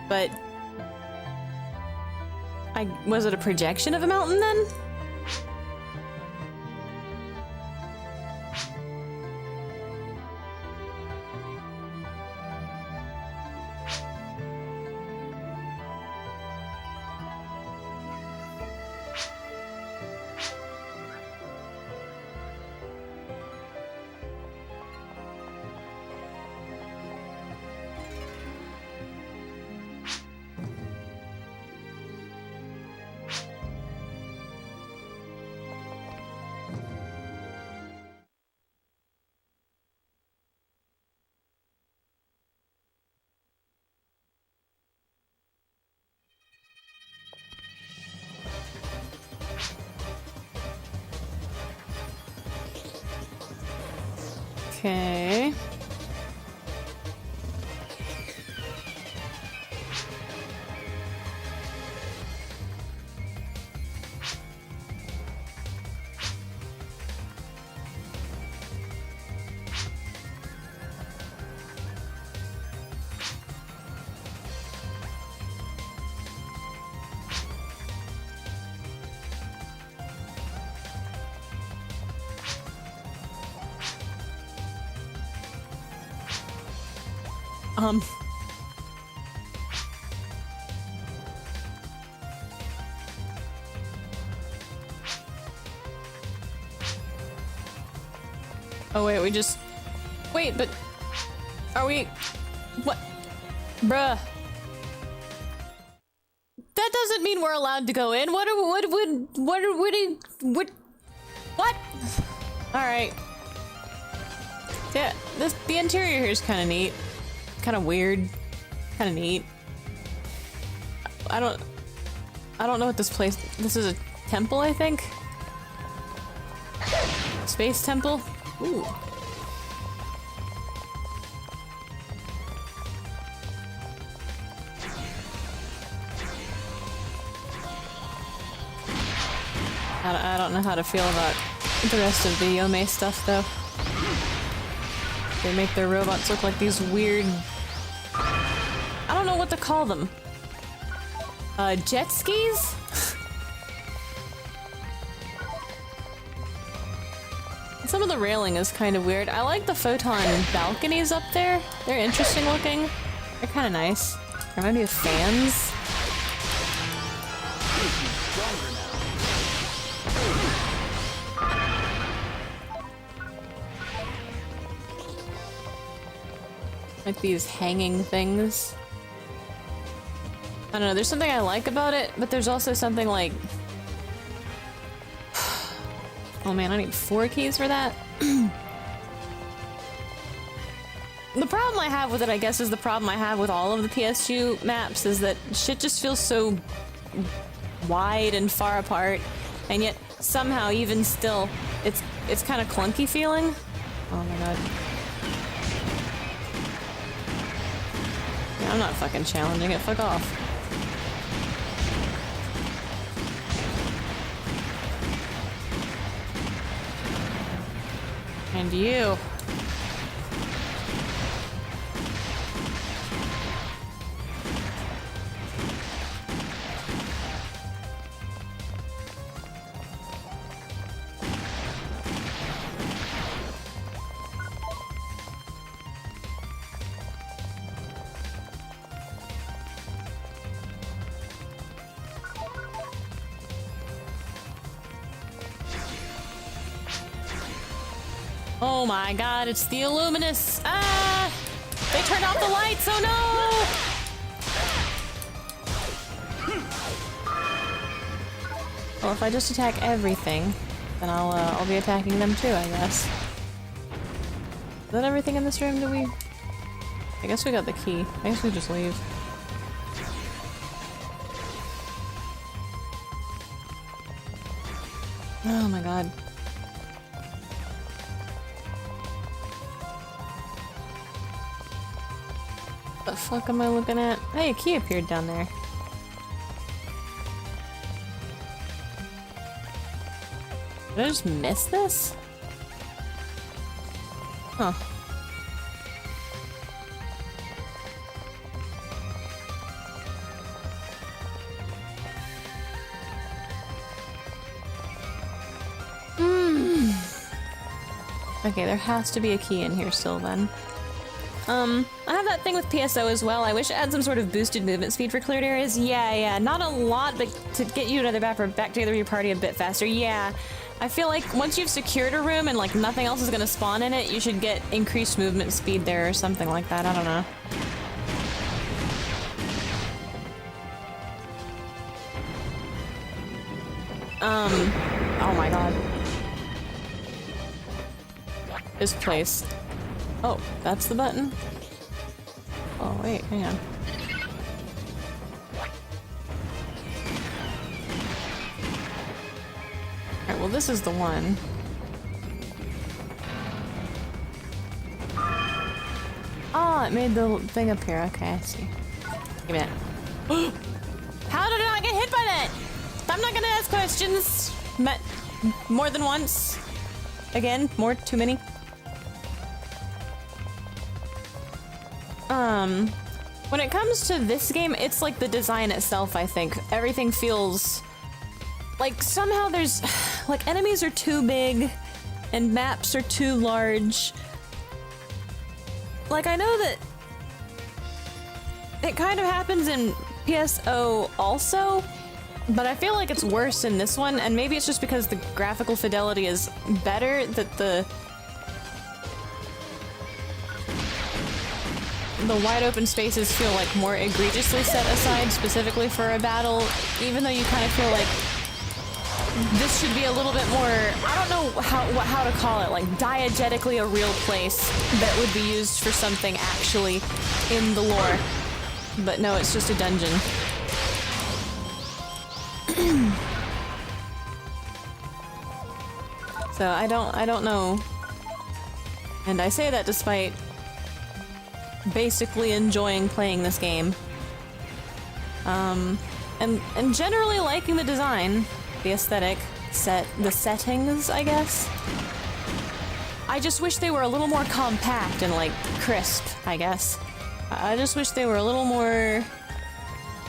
But... was it a projection of a mountain then? Okay. Oh wait, we just... Wait, but... Are we... What? Bruh. That doesn't mean we're allowed to go in. What? Alright. Yeah, the interior here is kind of neat. Kind of weird. Kind of neat. I don't know what this place... This is a temple, I think? Space temple? Ooh. I don't know how to feel about the rest of the Yome stuff, though. They make their robots look like these weird... I don't know what to call them. Jet skis? Some of the railing is kind of weird. I like the photon balconies up there. They're interesting looking. They're kind of nice. Remind me of fans. Like these hanging things. I don't know, there's something I like about it, but there's also something like... Oh man, I need 4 keys for that. The problem I have with it, I guess, is the problem I have with all of the PSU maps, is that shit just feels so wide and far apart, and yet somehow, even still, it's kind of clunky feeling. Oh my god. Yeah, I'm not fucking challenging it, fuck off. And you. Oh my god, it's the Illumius! Ah! They turned off the lights, oh no! Well, if I just attack everything, then I'll be attacking them too, I guess. Is that everything in this room? I guess we got the key. I guess we just leave. Oh my god. What the fuck am I looking at? Hey, a key appeared down there. Did I just miss this? Huh. Okay, there has to be a key in here still then. I have that thing with PSO as well. I wish it had some sort of boosted movement speed for cleared areas. Yeah, not a lot, but to get you another back together with your party a bit faster. Yeah, I feel like once you've secured a room and like nothing else is gonna spawn in it, you should get increased movement speed there or something like that. I don't know. Oh my god. This place. Oh, that's the button? Oh, wait, hang on. Alright, well this is the one. Oh, it made the thing appear. Okay, I see. Give me that. How did I not get hit by that? I'm not gonna ask questions. More than once. Again, too many. When it comes to this game, it's like the design itself, I think. Everything feels like somehow there's like enemies are too big and maps are too large. Like I know that it kind of happens in PSO also, but I feel like it's worse in this one, and maybe it's just because the graphical fidelity is better that the wide open spaces feel like more egregiously set aside specifically for a battle, even though you kind of feel like this should be a little bit more, I don't know how to call it, like diegetically a real place that would be used for something actually in the lore. But no, it's just a dungeon. So I don't know. And I say that despite basically enjoying playing this game. And generally liking the design, the aesthetic, the settings, I guess. I just wish they were a little more compact and like crisp, I guess. I just wish they were a little more,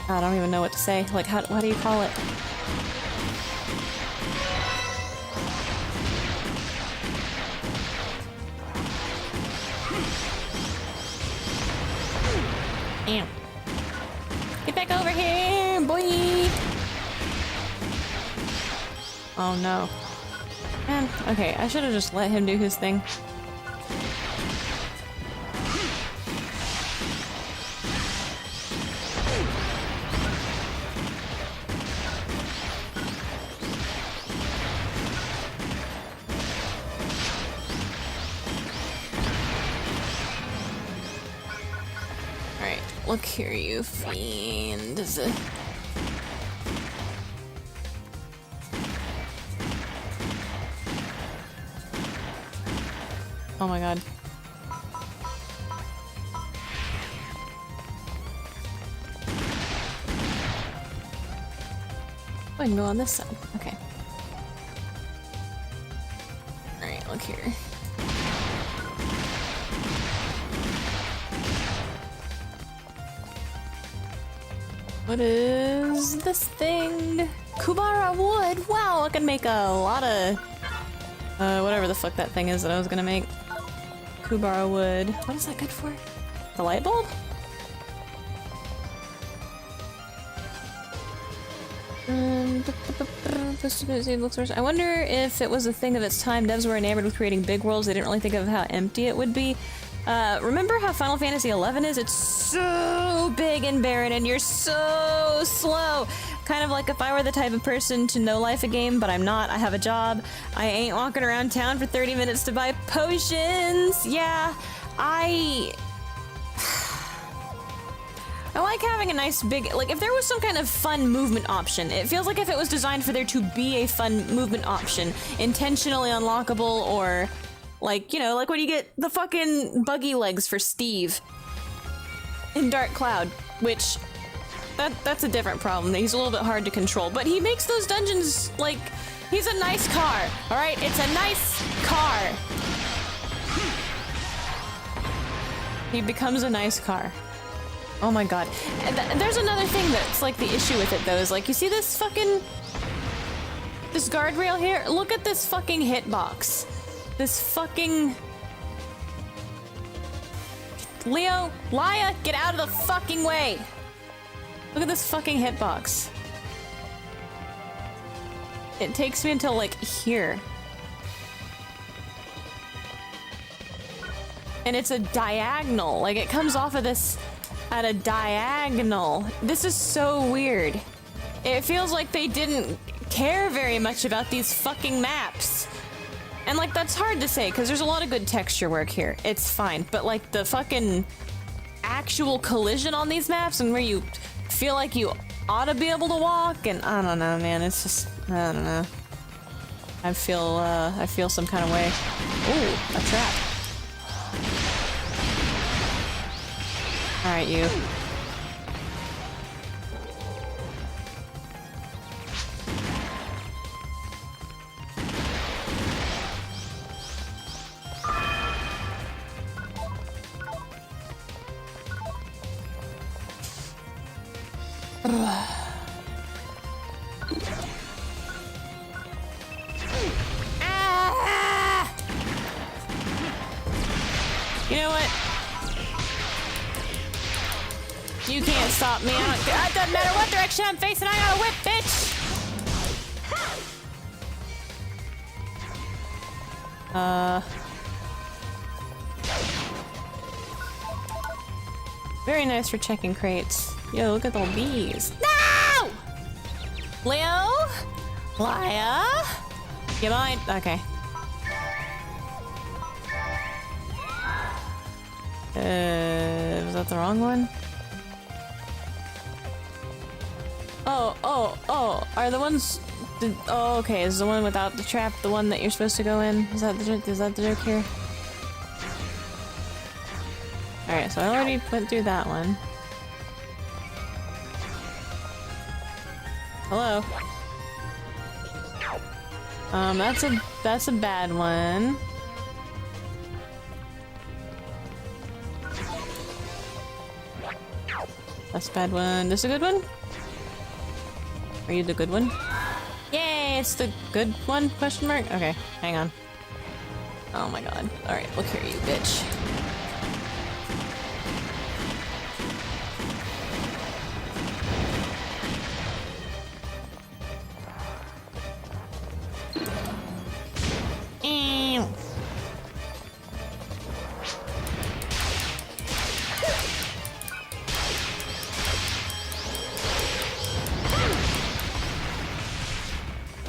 I don't even know what to say. Like what do you call it? Damn. Get back over here, boy! Oh no. Man, okay, I should have just let him do his thing. Look here, you fiend. Oh my god. I can go on this side. Okay. Alright, look here. What is this thing? Kubara wood! Wow, I can make a lot of whatever the fuck that thing is that I was gonna make. Kubara wood. What is that good for? The light bulb? I wonder if it was a thing of its time. Devs were enamored with creating big worlds. They didn't really think of how empty it would be. Remember how Final Fantasy XI is? It's so big and barren and you're so slow. Kind of like if I were the type of person to know life a game, but I'm not. I have a job. I ain't walking around town for 30 minutes to buy potions. Yeah, I like having a nice big, like, if there was some kind of fun movement option, it feels like if it was designed for there to be a fun movement option, intentionally unlockable, or, like, you know, like when you get the fucking buggy legs for Steve in Dark Cloud, which, that's a different problem. He's a little bit hard to control, but he makes those dungeons, like, he's a nice car, alright? It's a nice car. He becomes a nice car. Oh my god. And there's another thing that's like the issue with it though, is like, you see this fucking... this guardrail here? Look at this fucking hitbox. This fucking... Leo, Laya, get out of the fucking way! Look at this fucking hitbox. It takes me until like here. And it's a diagonal, like it comes off of this at a diagonal. This is so weird. It feels like they didn't care very much about these fucking maps. And like, that's hard to say, because there's a lot of good texture work here. It's fine, but like the fucking actual collision on these maps and where you feel like you ought to be able to walk, and I don't know, man, it's just, I don't know. I feel some kind of way. Ooh, a trap. Alright, you. Ah! You know what? You can't stop me. It doesn't matter what direction I'm facing, I got a whip, bitch! Very nice for checking crates. Yo, look at the bees. No! Leo? Laya? You mind? Okay. Was that the wrong one? Oh, are the ones... oh, okay, is the one without the trap the one that you're supposed to go in? Is that the joke here? Alright, so I already went through that one. Hello? That's a bad one. That's a bad one. This a good one? Are you the good one? Yay, it's the good one? Question mark? Okay, hang on. Oh my god. Alright, look here, you bitch.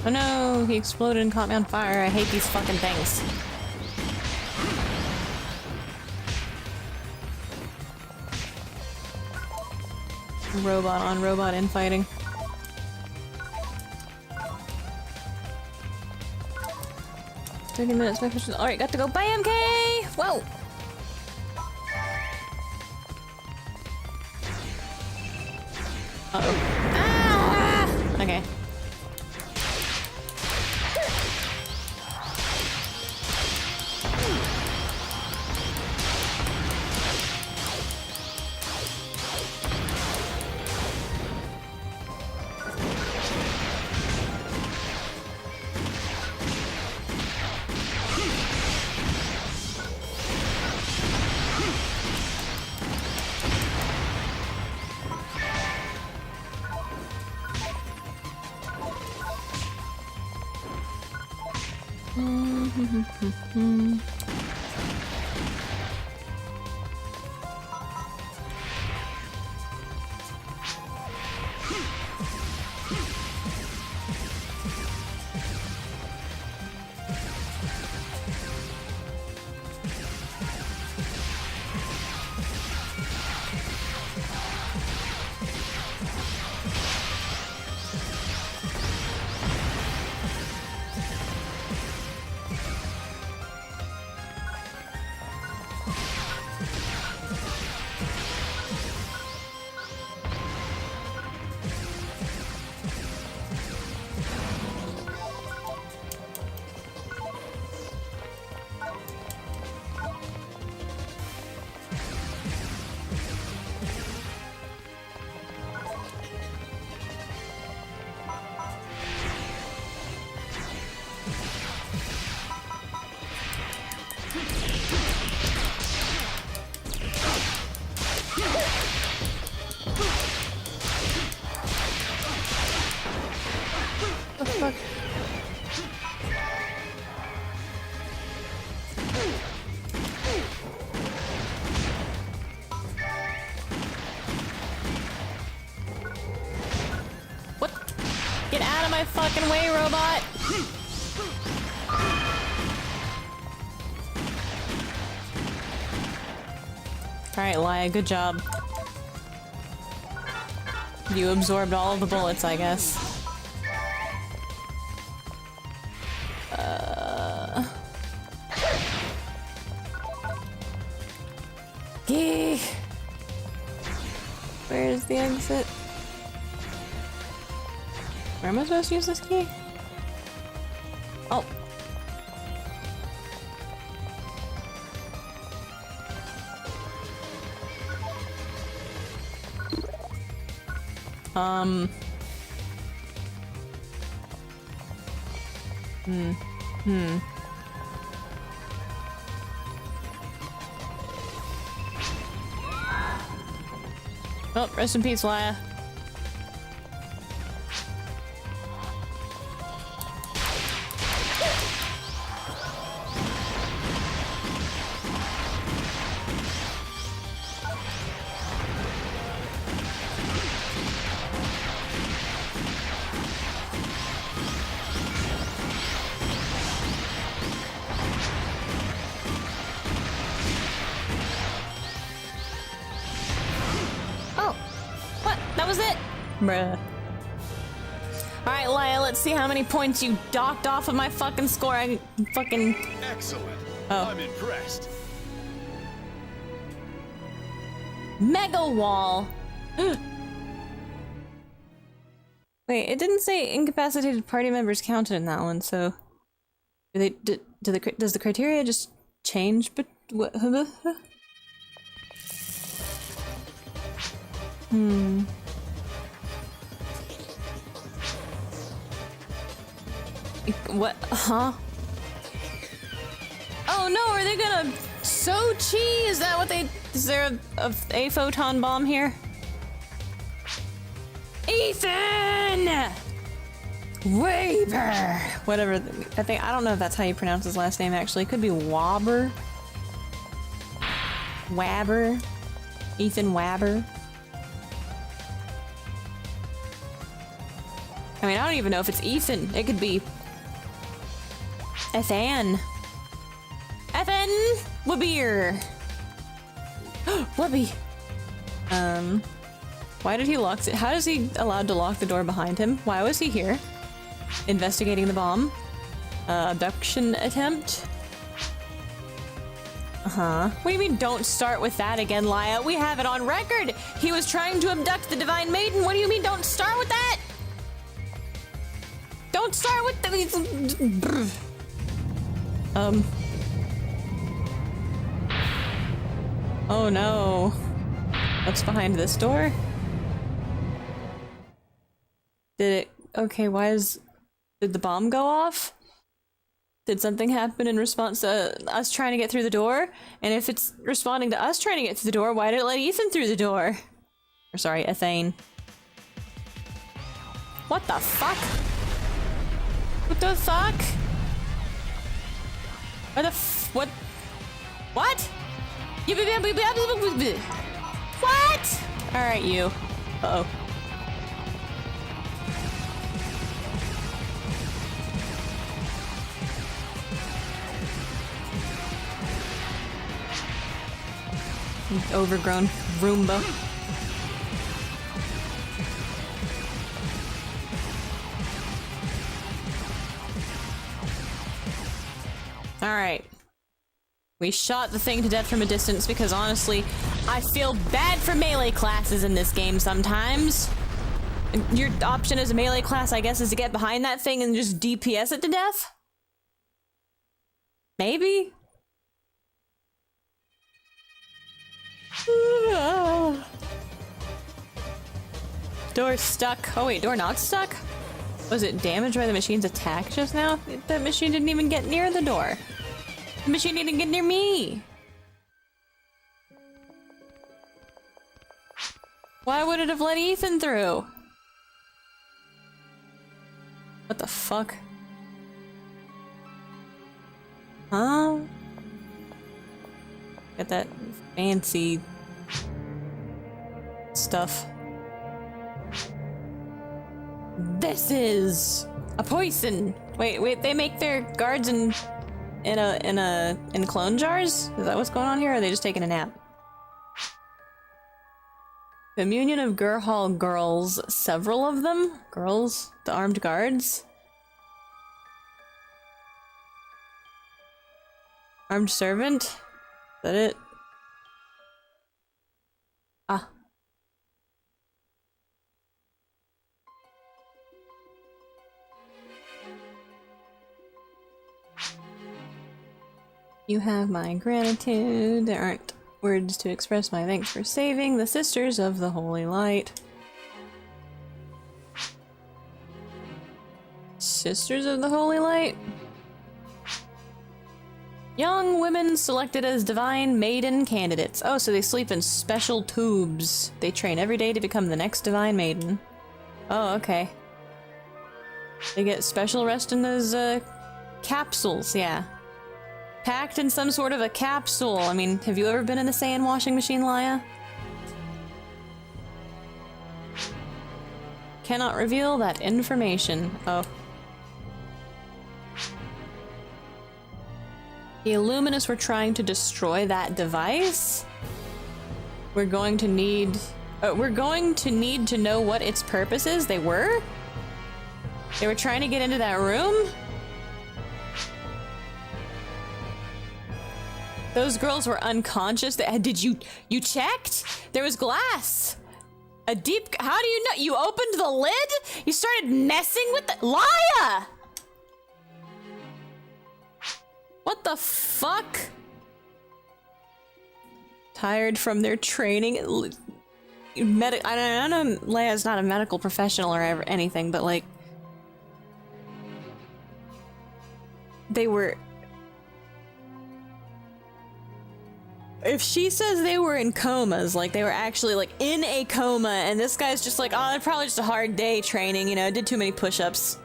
Oh no, he exploded and caught me on fire. I hate these fucking things. Robot on robot infighting. 30 minutes, my question. Alright, got to go. Bye, MK! Whoa! Uh-oh. Ah! Okay. Look. What? Get out of my fucking way, robot! Alright, Laia, good job. You absorbed all of the bullets, I guess. Gee. Where's the exit? Where am I supposed to use this key? Oh. Oh, rest in peace, Laia. Bruh. Alright, Laia, let's see how many points you docked off of my fucking score. I fucking... Excellent. Oh. I'm impressed. Mega wall! Wait, it didn't say incapacitated party members counted in that one, so... does the criteria just change? But what? What? Huh? Oh no, are they gonna sew chi? Is that what they... Is there a photon bomb here? Ethan! Waber! Whatever, I don't know if that's how you pronounce his last name actually. It could be Wabber. Wabber. Ethan Wabber. I mean, I don't even know if it's Ethan. It could be... Ethan. Ethan! Wabir! Wubby! Why did he lock it? How is he allowed to lock the door behind him? Why was he here? Investigating the bomb? Abduction attempt? Uh-huh. What do you mean don't start with that again, Laia? We have it on record! He was trying to abduct the Divine Maiden! What do you mean don't start with that? Don't start with the... Oh no. What's behind this door? Did it... Okay, did the bomb go off? Did something happen in response to us trying to get through the door? And if it's responding to us trying to get through the door, why did it let Ethan through the door? Or sorry, Ethane. What the fuck? What the fuck? Where the what? What? What? Alright, you. Uh-oh. Overgrown Roomba. Alright. We shot the thing to death from a distance because honestly, I feel bad for melee classes in this game sometimes. Your option as a melee class, I guess, is to get behind that thing and just DPS it to death? Maybe? Door stuck. Oh wait, door not stuck? Was it damaged by the machine's attack just now? The machine didn't even get near the door. The machine didn't get near me. Why would it have let Ethan through? What the fuck? Huh? Got that fancy stuff. This is a poison. Wait, they make their guards in clone jars? Is that what's going on here, or are they just taking a nap? Communion of Gurhal girls, several of them? Girls? The armed guards? Armed servant? Is that it? Ah. You have my gratitude. There aren't words to express my thanks for saving the Sisters of the Holy Light. Sisters of the Holy Light? Young women selected as divine maiden candidates. Oh, so they sleep in special tubes. They train every day to become the next divine maiden. Oh, okay. They get special rest in those, capsules, yeah. Packed in some sort of a capsule. I mean, have you ever been in the sand washing machine, Laya? Cannot reveal that information. Oh. The Illumius were trying to destroy that device? We're going to need to know what its purpose is. They were? They were trying to get into that room? Those girls were unconscious. Did you checked? There was glass. A deep, how do you know? You opened the lid? You started messing with the, Laya! What the fuck? Tired from their training. I know Leia's not a medical professional or anything, but like, they were. If she says they were in comas, like they were actually like in a coma, and this guy's just like, oh, it's probably just a hard day training, you know, did too many push-ups.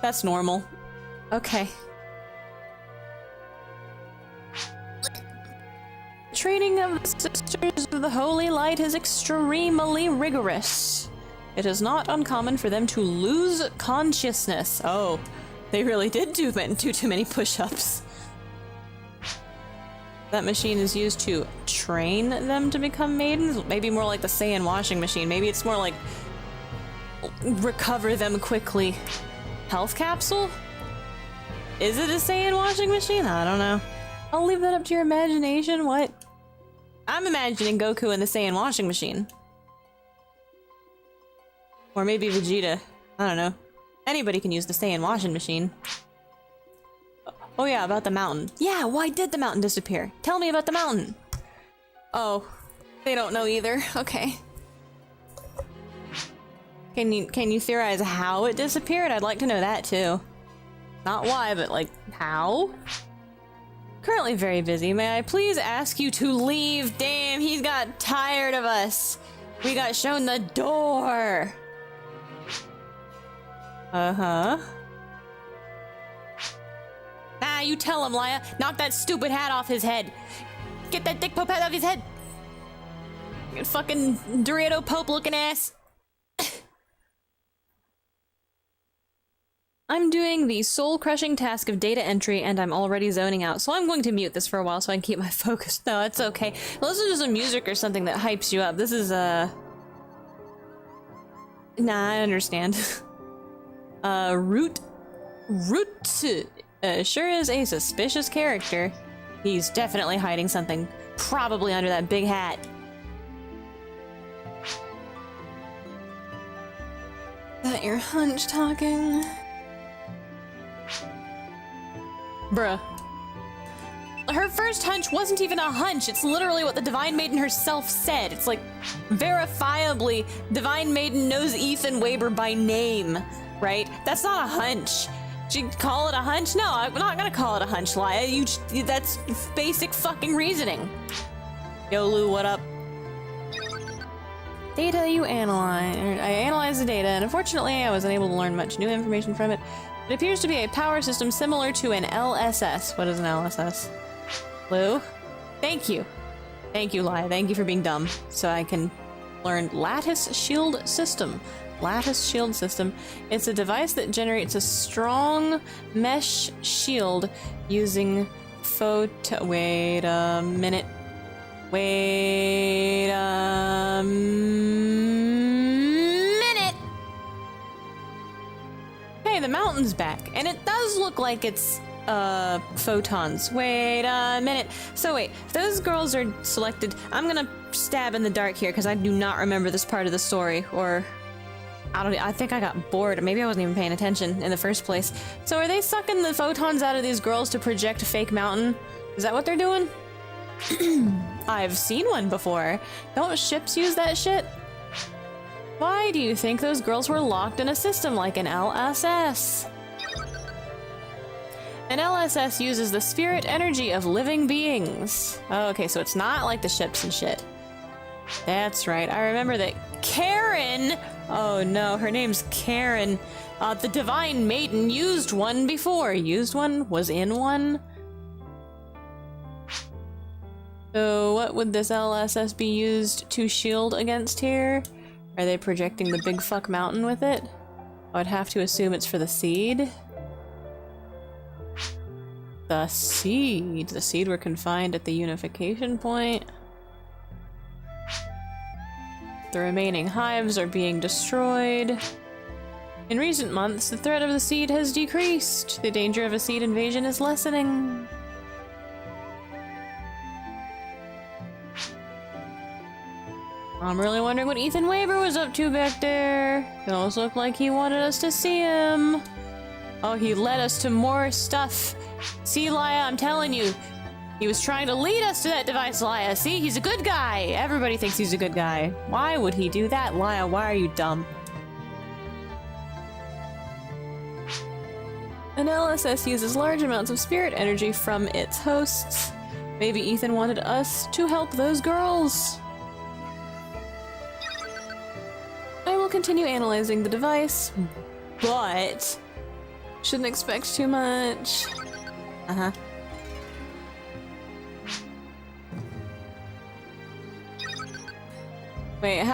That's normal. Okay. Training of the Sisters of the Holy Light is extremely rigorous. It is not uncommon for them to lose consciousness. Oh, they really did do too many push-ups. That machine is used to train them to become maidens? Maybe more like the sand washing machine. Maybe it's more like recover them quickly. Health capsule? Is it a sand washing machine? I don't know. I'll leave that up to your imagination. What? I'm imagining Goku in the sand washing machine. Or maybe Vegeta. I don't know. Anybody can use the sand washing machine. Oh yeah, about the mountain. Yeah, why did the mountain disappear? Tell me about the mountain. Oh, they don't know either. Okay. Can you theorize how it disappeared? I'd like to know that too. Not why, but like how? Currently very busy. May I please ask you to leave? Damn, he's got tired of us. We got shown the door. Uh-huh. Nah, you tell him, Laya. Knock that stupid hat off his head. Get that Dick Pope hat off his head. You fucking Dorito Pope looking ass. I'm doing the soul-crushing task of data entry and I'm already zoning out, so I'm going to mute this for a while so I can keep my focus. No, it's okay. Listen to some music or something that hypes you up. This is, Nah, I understand. Root sure is a suspicious character. He's definitely hiding something, probably under that big hat. That your hunch talking? Bruh. Her first hunch wasn't even a hunch, it's literally what the Divine Maiden herself said. It's like, verifiably, Divine Maiden knows Ethan Weber by name, right? That's not a hunch. She'd call it a hunch? No, I'm not gonna call it a hunch, Laya. That's basic fucking reasoning. Yo, Lou, what up? Data you analyze. I analyze of data, and unfortunately I was unable to learn much new information from it. It appears to be a power system similar to an LSS. What is an LSS? Lou? Thank you. Thank you, Laia. Thank you for being dumb. So I can learn Lattice Shield System. Lattice Shield System. It's a device that generates a strong mesh shield using Wait a minute. Wait a minute! Hey, the mountain's back, and it does look like it's, photons. Wait a minute. So wait, if those girls are selected, I'm gonna stab in the dark here, because I do not remember this part of the story, or... I think I got bored. Maybe I wasn't even paying attention in the first place. So are they sucking the photons out of these girls to project a fake mountain? Is that what they're doing? I've seen one before. Don't ships use that shit? Why do you think those girls were locked in a system like an LSS? An LSS uses the spirit energy of living beings. Oh, okay, so it's not like the ships and shit. That's right. I remember that Karen... Oh no, her name's Karen. The Divine Maiden used one before. Used one? Was in one? So what would this LSS be used to shield against here? Are they projecting the big fuck mountain with it? I would have to assume it's for the seed. The seed. The seed were confined at the unification point. The remaining hives are being destroyed. In recent months, the threat of the seed has decreased. The danger of a seed invasion is lessening. I'm really wondering what Ethan Weber was up to back there. It almost looked like he wanted us to see him. Oh, he led us to more stuff. See, Laia, I'm telling you. He was trying to lead us to that device, Laia. See, he's a good guy. Everybody thinks he's a good guy. Why would he do that, Laia? Why are you dumb? An LSS uses large amounts of spirit energy from its hosts. Maybe Ethan wanted us to help those girls. I will continue analyzing the device, but shouldn't expect too much. Uh-huh. Wait,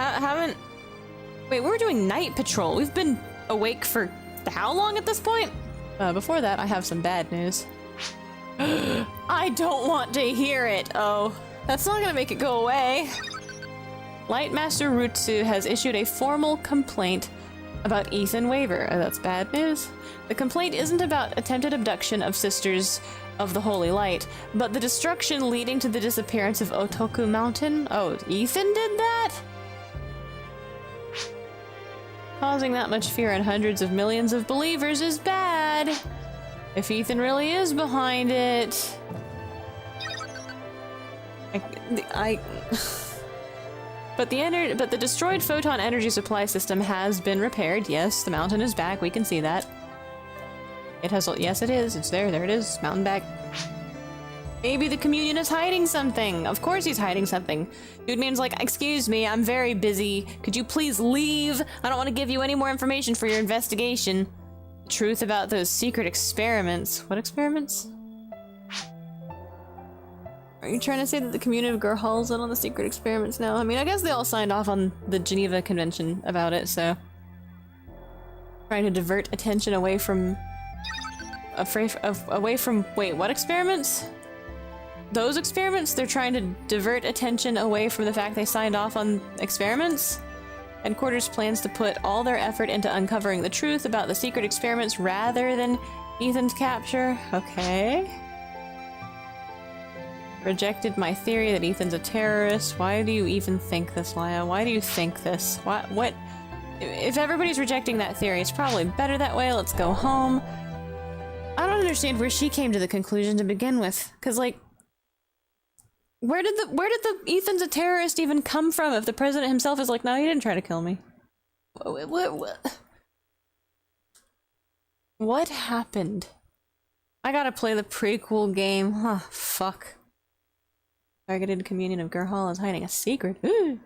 Wait, we were doing night patrol. We've been awake for how long at this point? Before that, I have some bad news. I don't want to hear it. Oh, that's not gonna make it go away. Lightmaster Rutsu has issued a formal complaint about Ethan Weber. Oh, that's bad news. The complaint isn't about attempted abduction of Sisters of the Holy Light, but the destruction leading to the disappearance of Otoku Mountain. Oh, Ethan did that? Causing that much fear in hundreds of millions of believers is bad. If Ethan really is behind it... But the destroyed photon energy supply system has been repaired. Yes, the mountain is back. We can see that. It has... Yes, it is. It's there. There it is. Mountain back. Maybe the communion is hiding something. Of course he's hiding something. Dude means like, excuse me, I'm very busy. Could you please leave? I don't want to give you any more information for your investigation. The truth about those secret experiments. What experiments? Are you trying to say that the community of Gurhal's in on the secret experiments now? I mean, I guess they all signed off on the Geneva Convention about it, so... Trying to divert attention away from... Wait, what experiments? Those experiments? They're trying to divert attention away from the fact they signed off on experiments? Headquarters plans to put all their effort into uncovering the truth about the secret experiments rather than Ethan's capture. Okay. Rejected my theory that Ethan's a terrorist. Why do you even think this, Laia? Why do you think this? What? If everybody's rejecting that theory, it's probably better that way. Let's go home. I don't understand where she came to the conclusion to begin with. Cause like, where did the Ethan's a terrorist even come from if the president himself is like, no, he didn't try to kill me? What happened? I gotta play the prequel game. Huh, fuck. Targeted communion of Gurhal is hiding a secret. Ooh.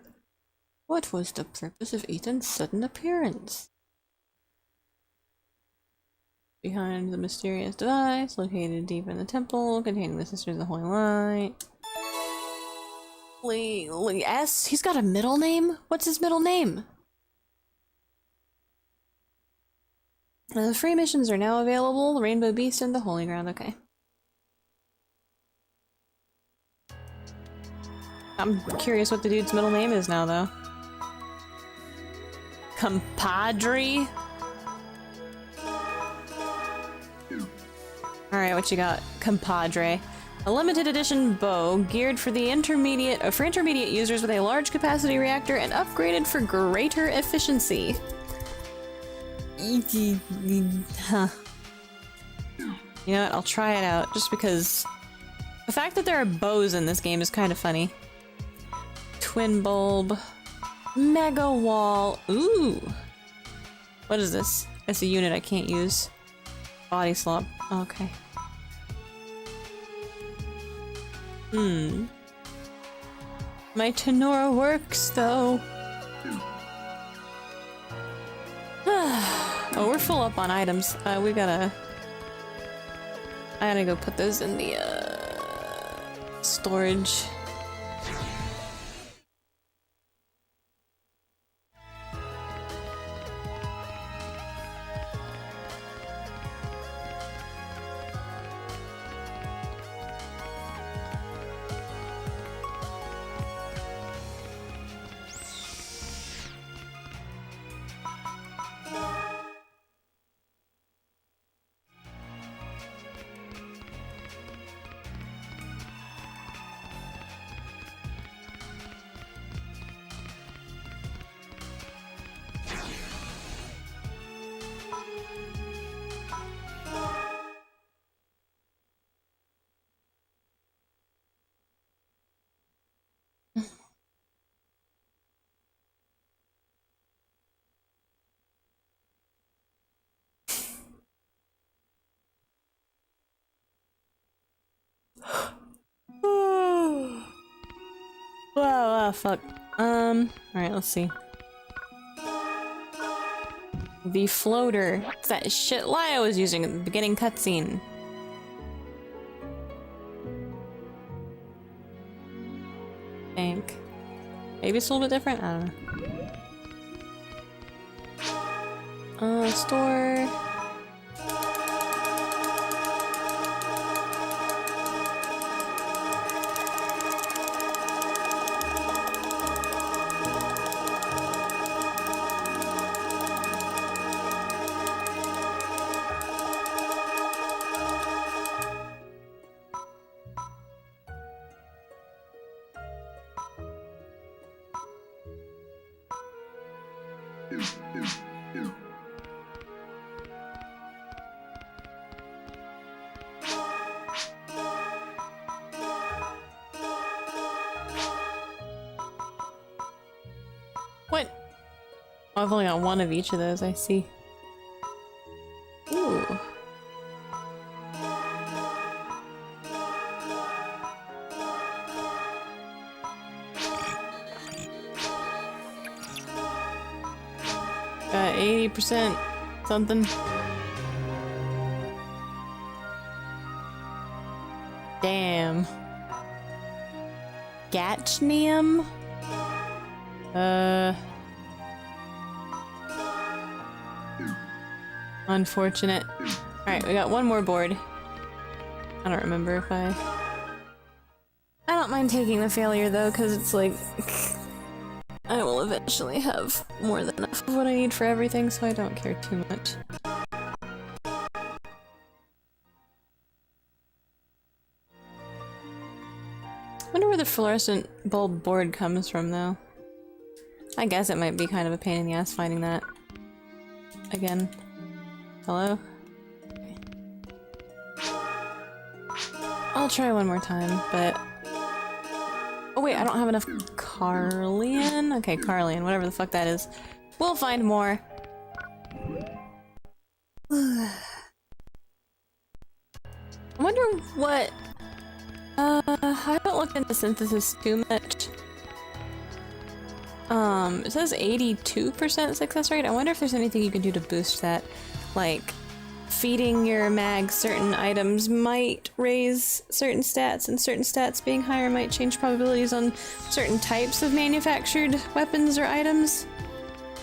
What was the purpose of Ethan's sudden appearance? Behind the mysterious device, located deep in the temple, containing the Sisters of the Holy Light. S? He's got a middle name? What's his middle name? The free missions are now available. The Rainbow Beast and the Holy Ground. Okay. I'm curious what the dude's middle name is now, though. Compadre? Alright, what you got? Compadre. A limited edition bow geared for the intermediate users with a large capacity reactor and upgraded for greater efficiency. Huh. You know what? I'll try it out just because the fact that there are bows in this game is kind of funny. Twin bulb. Mega wall. Ooh. What is this? It's a unit I can't use. Body slop. Okay. My Tenora works though. Oh, we're full up on items. I gotta go put those in the storage. Wow, fuck. Alright, let's see. The floater. It's that shit Laya was using at the beginning cutscene. Think. Maybe it's a little bit different? I don't know. Store. What? Oh, I've only got one of each of those, I see. Ooh. Got 80% something. Damn. Gatchnium? Unfortunate. Alright, we got one more board. I don't remember if I don't mind taking the failure though, because it's like I will eventually have more than enough of what I need for everything, so I don't care too much. I wonder where the fluorescent bulb board comes from though. I guess it might be kind of a pain in the ass finding that. Again. Hello? Okay. I'll try one more time, but... Oh wait, I don't have enough Carlian? Okay, Carlian, whatever the fuck that is. We'll find more. I wonder what... I haven't looked into synthesis too much. It says 82% success rate. I wonder if there's anything you can do to boost that. Like, feeding your mag certain items might raise certain stats, and certain stats being higher might change probabilities on certain types of manufactured weapons or items.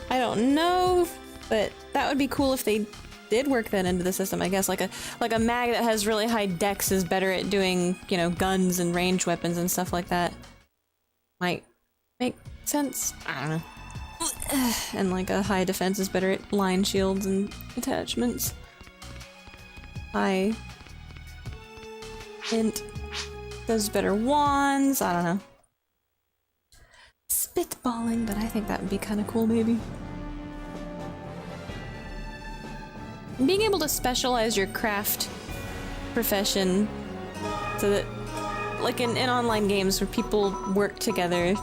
I don't know, but that would be cool if they did work that into the system, I guess. Like a mag that has really high dex is better at doing, you know, guns and ranged weapons and stuff like that. Might make sense? I don't know. And like a high defense is better at line shields and attachments. High int does better wands, I don't know. Spitballing, but I think that would be kind of cool, maybe. Being able to specialize your craft profession so that, like in online games where people work together,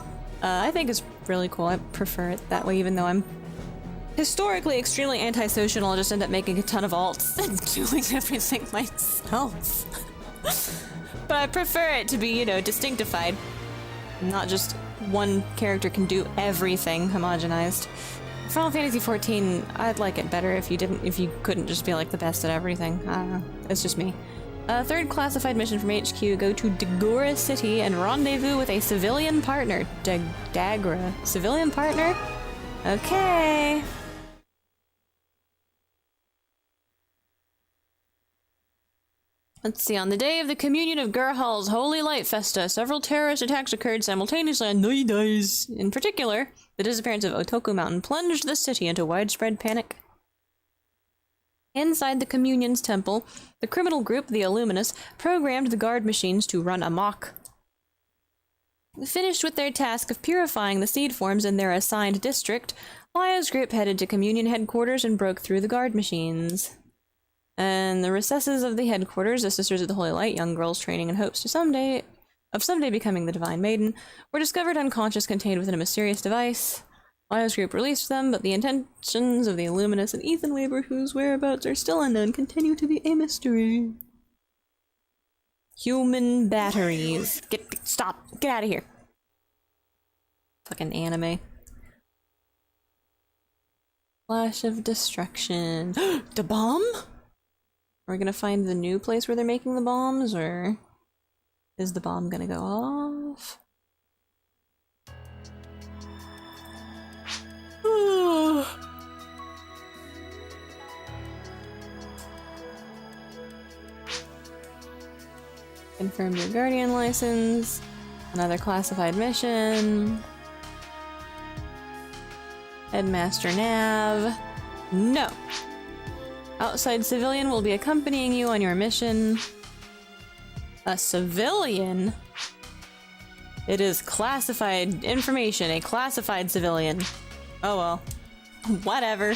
I think is really cool. I prefer it that way, even though I'm historically extremely antisocial. I'll just end up making a ton of alts and doing everything myself. But I prefer it to be, you know, distinctified. Not just one character can do everything homogenized. Final Fantasy XIV, I'd like it better if you couldn't just be like the best at everything. I don't know. It's just me. Third classified mission from HQ, go to Dagora City and rendezvous with a civilian partner. Dagra. Civilian partner? Okay. Let's see, on the day of the communion of Gurhal's Holy Light Festa, several terrorist attacks occurred simultaneously on Noidays. In particular, the disappearance of Otoku Mountain plunged the city into widespread panic. Inside the Communion's temple, the criminal group, the Illumius, programmed the guard machines to run amok. Finished with their task of purifying the seed forms in their assigned district, Laya's group headed to Communion headquarters and broke through the guard machines. And the recesses of the headquarters, the Sisters of the Holy Light, young girls training in hopes to someday becoming the Divine Maiden, were discovered unconscious, contained within a mysterious device. Laya's group released them, but the intentions of the Illuminus and Ethan Weber, whose whereabouts are still unknown, continue to be a mystery. Human batteries. Stop! Get out of here! Fucking anime. Flash of destruction. The bomb? Are we gonna find the new place where they're making the bombs, or is the bomb gonna go off? Confirm your Guardian license. Another classified mission. Headmaster Nav. No! Outside civilian will be accompanying you on your mission. A civilian? It is classified information, a classified civilian. Oh well. Whatever.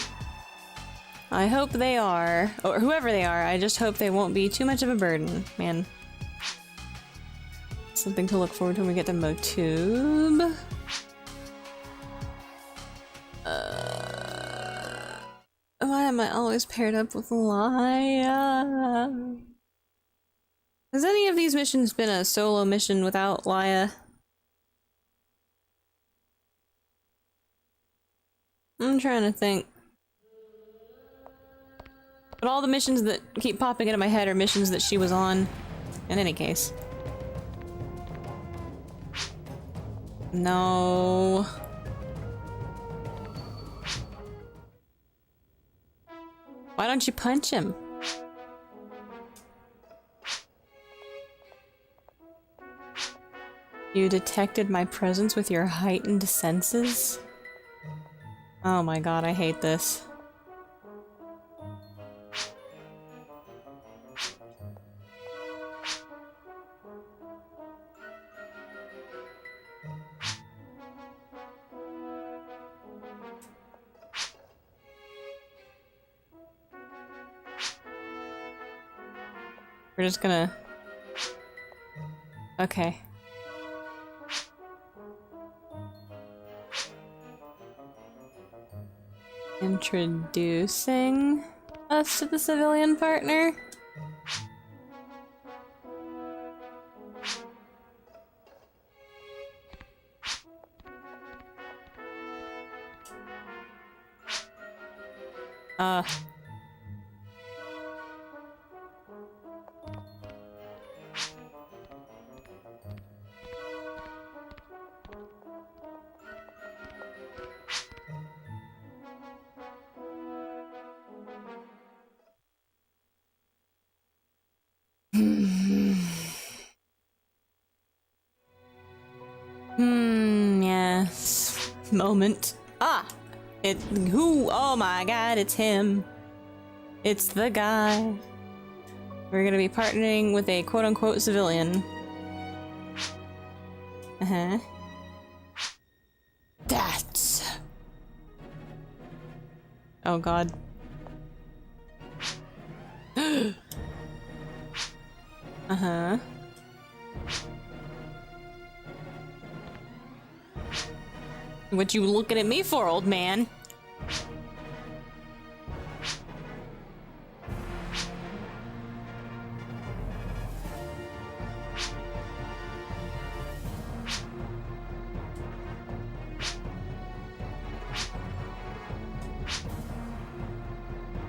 I hope they are, or whoever they are, I just hope they won't be too much of a burden, man. Something to look forward to when we get to Motub. Why am I always paired up with Laya? Has any of these missions been a solo mission without Laya? I'm trying to think. But all the missions that keep popping into my head are missions that she was on. In any case. No. Why don't you punch him? You detected my presence with your heightened senses? Oh my god, I hate this. We're just gonna... Okay. Introducing us to the civilian partner. Yes. Moment. Ah! Oh my god, it's him. It's the guy. We're gonna be partnering with a quote-unquote civilian. Uh-huh. That's... Oh god. Uh-huh. What you looking at me for, old man?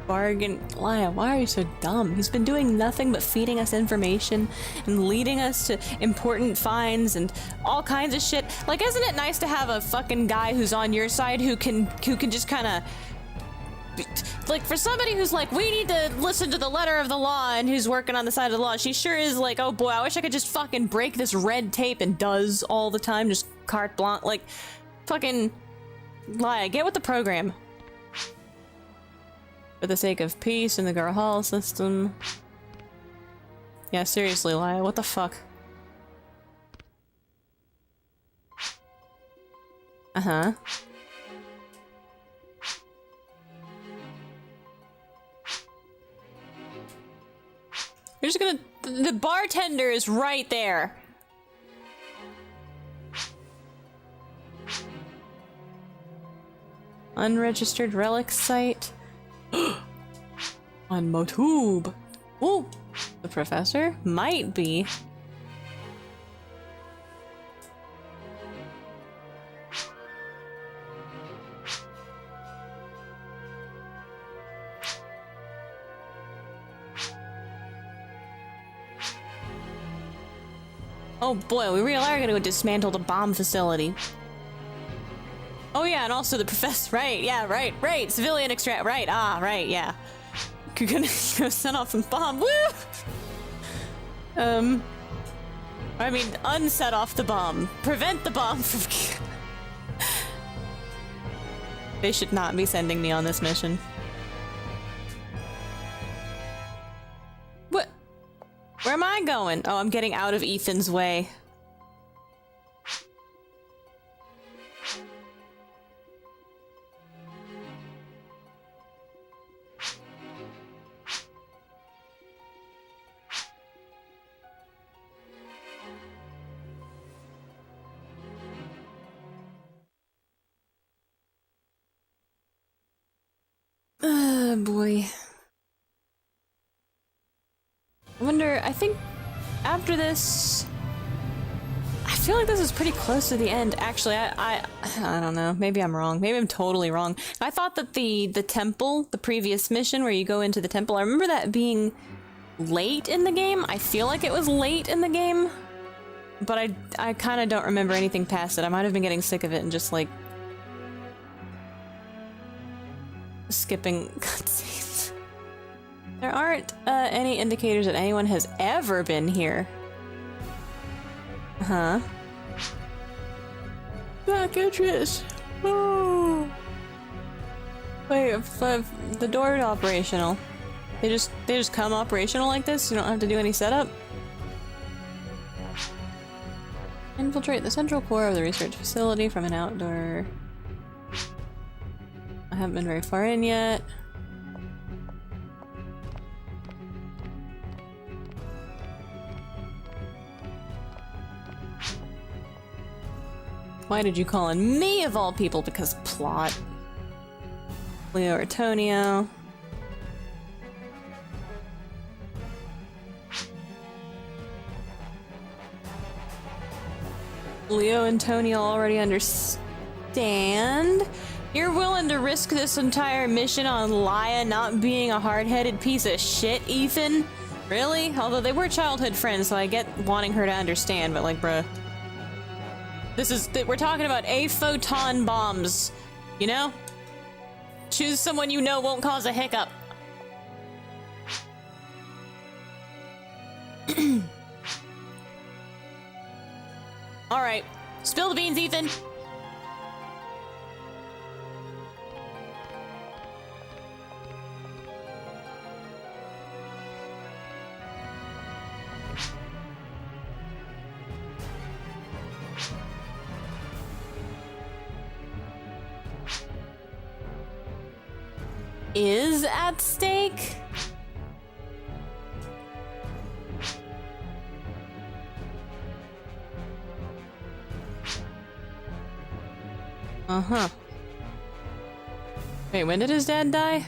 Bargain. Laya, why are you so dumb? He's been doing nothing but feeding us information and leading us to important finds and all kinds of shit. Like, isn't it nice to have a fucking guy who's on your side who can just kind of, like, for somebody who's like, we need to listen to the letter of the law, and who's working on the side of the law, she sure is like, oh boy, I wish I could just fucking break this red tape, and does all the time, just carte blanche. Like, fucking Laya, get with the program. For the sake of peace in the Garhal system. Yeah, seriously, Laya, what the fuck? Uh-huh. You're just gonna... The bartender is right there. Unregistered relic site. On Motoob. Ooh, the professor might be. Oh boy, we really are gonna go dismantle the bomb facility. Oh yeah, and also the professor, right, yeah, right, civilian extract, right, right, yeah. You're gonna go set off a bomb, woo! I mean, unset off the bomb. Prevent the bomb from... They should not be sending me on this mission. What? Where am I going? Oh, I'm getting out of Ethan's way. Boy. I wonder, I think after this... I feel like this is pretty close to the end. Actually, I don't know. Maybe I'm wrong. Maybe I'm totally wrong. I thought that the temple, the previous mission where you go into the temple, I remember that being late in the game. I feel like it was late in the game. But I kind of don't remember anything past it. I might have been getting sick of it and just like... skipping cutscenes. There aren't any indicators that anyone has ever been here. Uh-huh. Back entrance. Oh. Wait, if the door is operational. They just come operational like this? You don't have to do any setup? Infiltrate the central core of the research facility from an outdoor... I haven't been very far in yet. Why did you call on me of all people? Because plot. Leo Antonio. Leo Antonio already understand. You're willing to risk this entire mission on Laia not being a hard-headed piece of shit, Ethan? Really? Although they were childhood friends, so I get wanting her to understand, but like, bruh. We're talking about a-photon bombs, you know? Choose someone you know won't cause a hiccup. Alright, spill the beans, Ethan! Is at stake? Uh-huh. Wait, when did his dad die?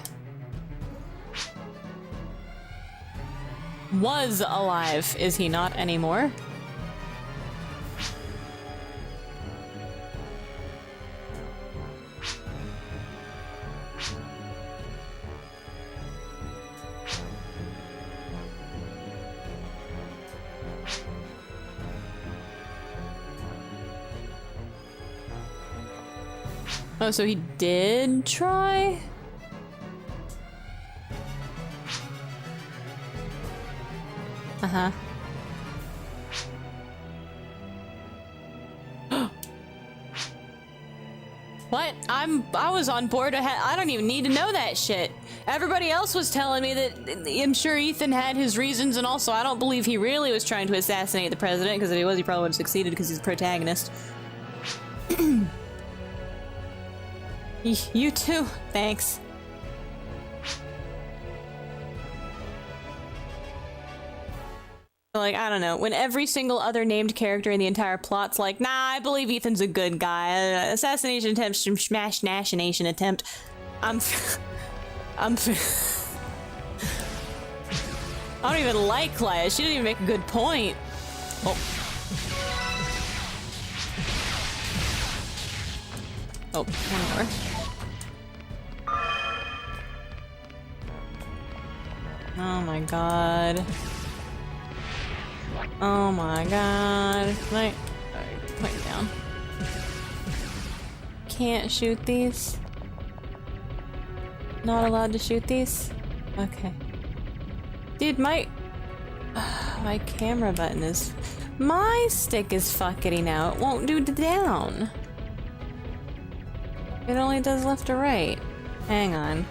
Was alive, is he not anymore? Oh, so he did try? Uh-huh. What? I was on board. I don't even need to know that shit. Everybody else was telling me that I'm sure Ethan had his reasons, and also I don't believe he really was trying to assassinate the president, because if he was, he probably would have succeeded because he's the protagonist. You too. Thanks. Like, I don't know, when every single other named character in the entire plot's like, nah, I believe Ethan's a good guy. Assassination attempt, smash nashination attempt. I don't even like Laia. She didn't even make a good point. Oh. Oh, one more. Oh my god. Oh my god. Alright, put it down. Can't shoot these. Not allowed to shoot these? Okay. Dude, my camera button is... My stick is fuckity now. It won't do the down. It only does left or right. Hang on.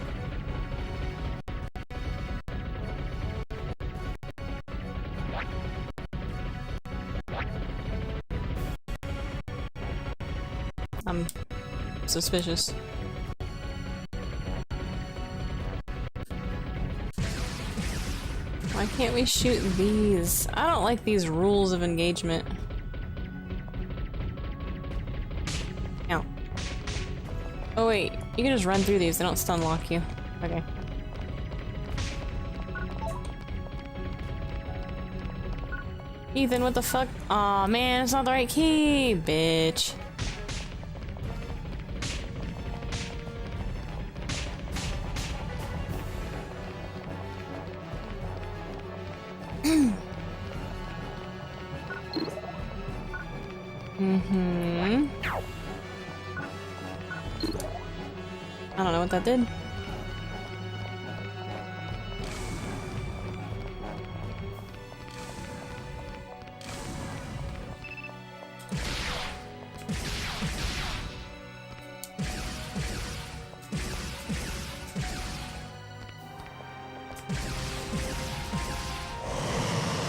I'm suspicious. Why can't we shoot these? I don't like these rules of engagement. Ow. Oh wait, you can just run through these, they don't stun lock you. Okay. Ethan, what the fuck? Aw, man, it's not the right key, bitch. I don't know what that did.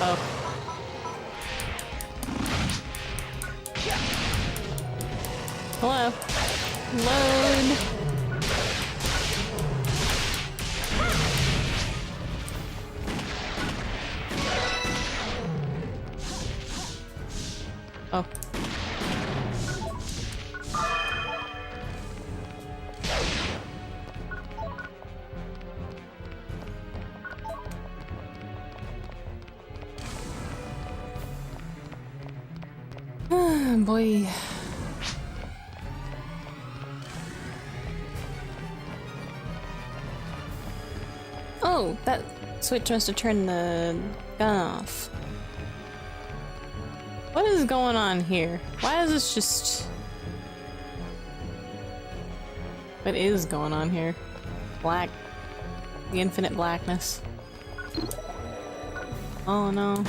Oh. Hello. Load. Oh. Boy. Oh, that switch must have turned the gun off. What is going on here? Why is this just... What is going on here? Black. The infinite blackness. Oh no.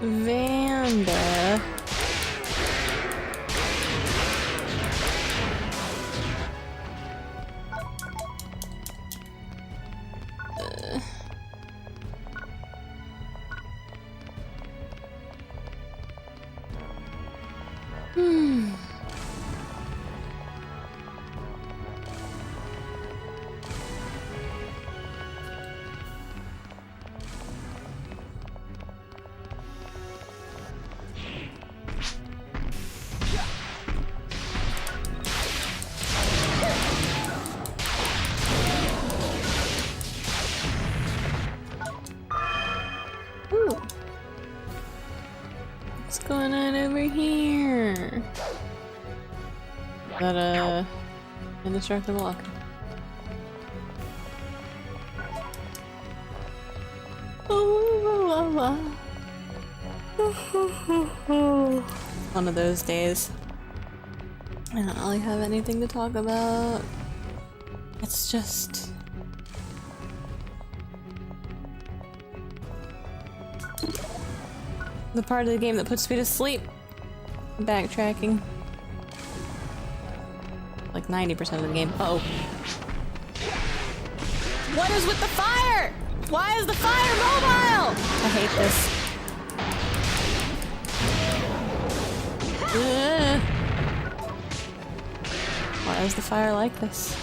Vanda. What's going on over here? Is that indestructible? Okay. One of those days. I don't really have anything to talk about. It's just... the part of the game that puts me to sleep. Backtracking. Like 90% of the game. Uh-oh. What is with the fire? Why is the fire mobile? I hate this. Ugh. Why is the fire like this?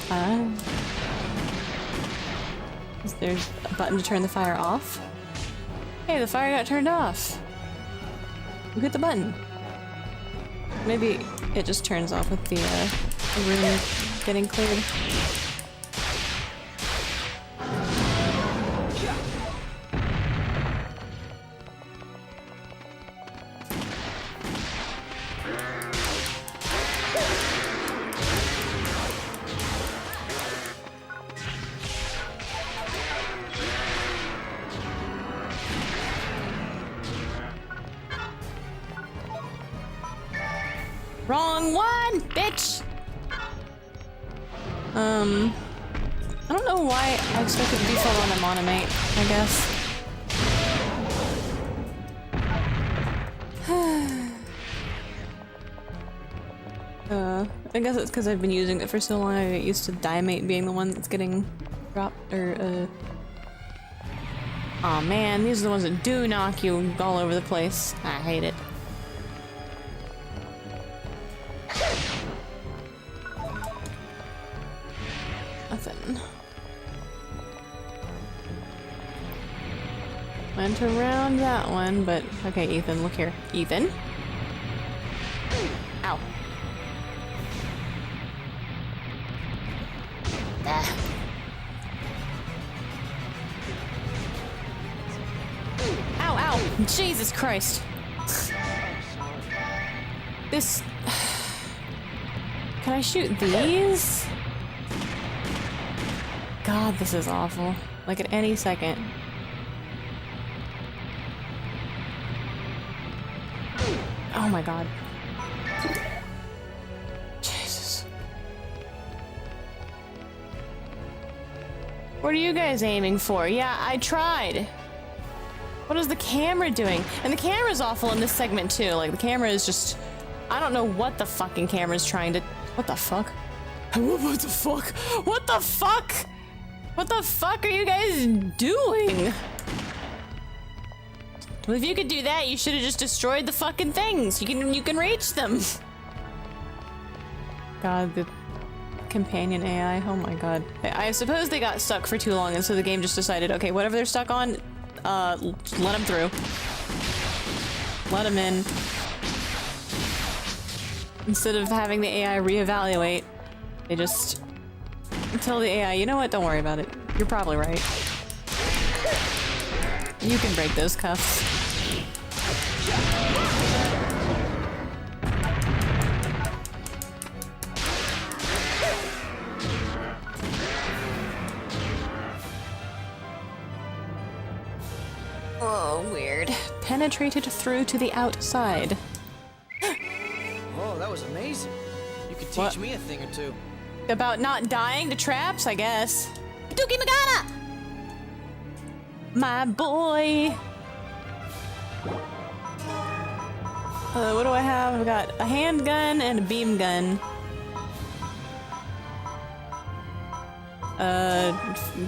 Is there a button to turn the fire off? Hey, the fire got turned off. Who hit the button? Maybe it just turns off with the room getting cleared. Wrong one, bitch! I don't know why I expected to default on the monomate, I guess. I guess it's because I've been using it for so long I get used to Diamate being the one that's getting dropped, or, Aw man, these are the ones that do knock you all over the place. I hate it. Nothing. Went around that one, but okay, Ethan, look here. Ethan? Ow. Ah. Ow, ow! Jesus Christ! This... Can I shoot these? God, this is awful. Like at any second. Oh my god. Jesus. What are you guys aiming for? Yeah, I tried. What is the camera doing? And the camera's awful in this segment too. Like the camera is just... I don't know what the fucking camera's trying to... What the fuck? What the fuck? What the fuck? What the fuck are you guys doing? Well, if you could do that, you should have just destroyed the fucking things. You can reach them. God, the companion AI. Oh my god. I suppose they got stuck for too long, and so the game just decided, okay, whatever they're stuck on, let them through. Let them in. Instead of having the AI reevaluate, they just tell the AI, you know what, don't worry about it. You're probably right. You can break those cuffs. Oh, weird. Penetrated through to the outside. Oh, that was amazing. You could teach me a thing or two. About not dying to traps, I guess. Dookie Magana! My boy! What do I have? I've got a handgun and a beam gun.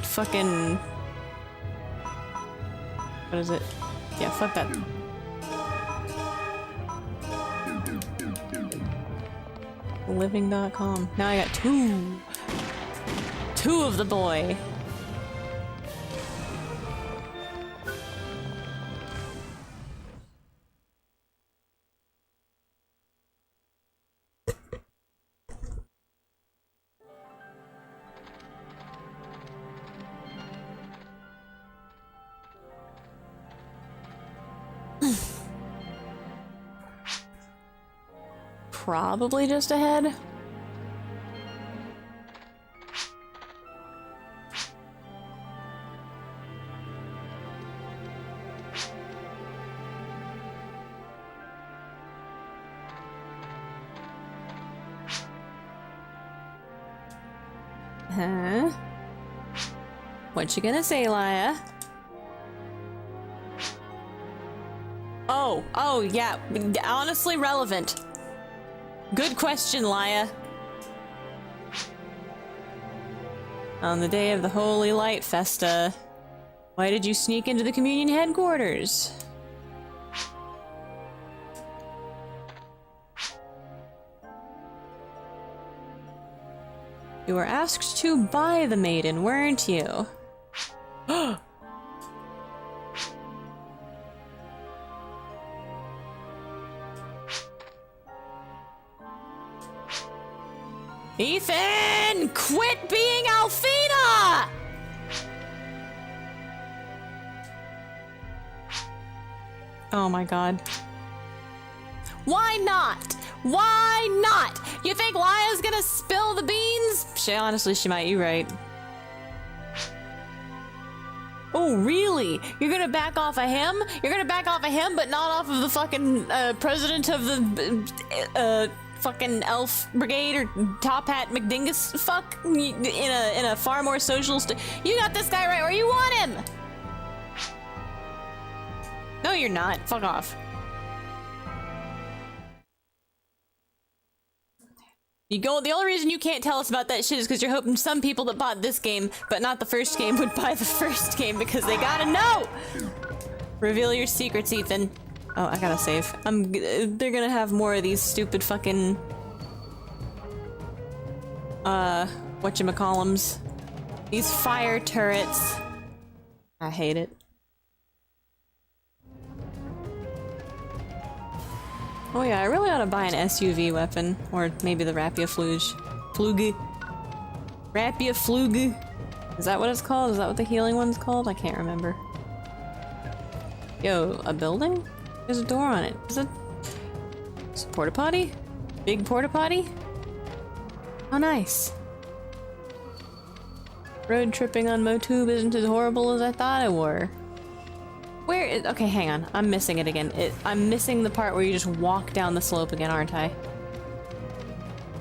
Fucking... What is it? Yeah, fuck that. Living.com. Now I got two of the boy. Probably just ahead. Huh? What you gonna say, Laya? Oh, yeah. Honestly relevant. Good question, Laya. On the day of the Holy Light Festa, why did you sneak into the Communion headquarters? You were asked to buy the maiden, weren't you? Ethan! Quit being Alfina! Oh my god. Why not? Why not? You think Laya's gonna spill the beans? Honestly, she might. You're right. Oh, really? You're gonna back off of him? You're gonna back off of him, but not off of the fucking president of the fucking elf brigade or top hat McDingus fuck in a far more socialist. You got this guy right where you want him. No, you're not. Fuck off. The only reason you can't tell us about that shit is because you're hoping some people that bought this game, but not the first game, would buy the first game because they gotta know! Reveal your secrets, Ethan. Oh, I gotta save. They're gonna have more of these stupid fucking... whatchamacallums. These fire turrets. I hate it. Oh yeah, I really ought to buy an SUV weapon. Or maybe the Rapia Fluge. Rapia Fluge. Is that what it's called? Is that what the healing one's called? I can't remember. Yo, a building? There's a door on it. Is it... It's a porta potty? Big porta potty? Oh, nice. Road tripping on MoTube isn't as horrible as I thought it were. Where is... Okay, hang on. I'm missing it again. I'm missing the part where you just walk down the slope again, aren't I?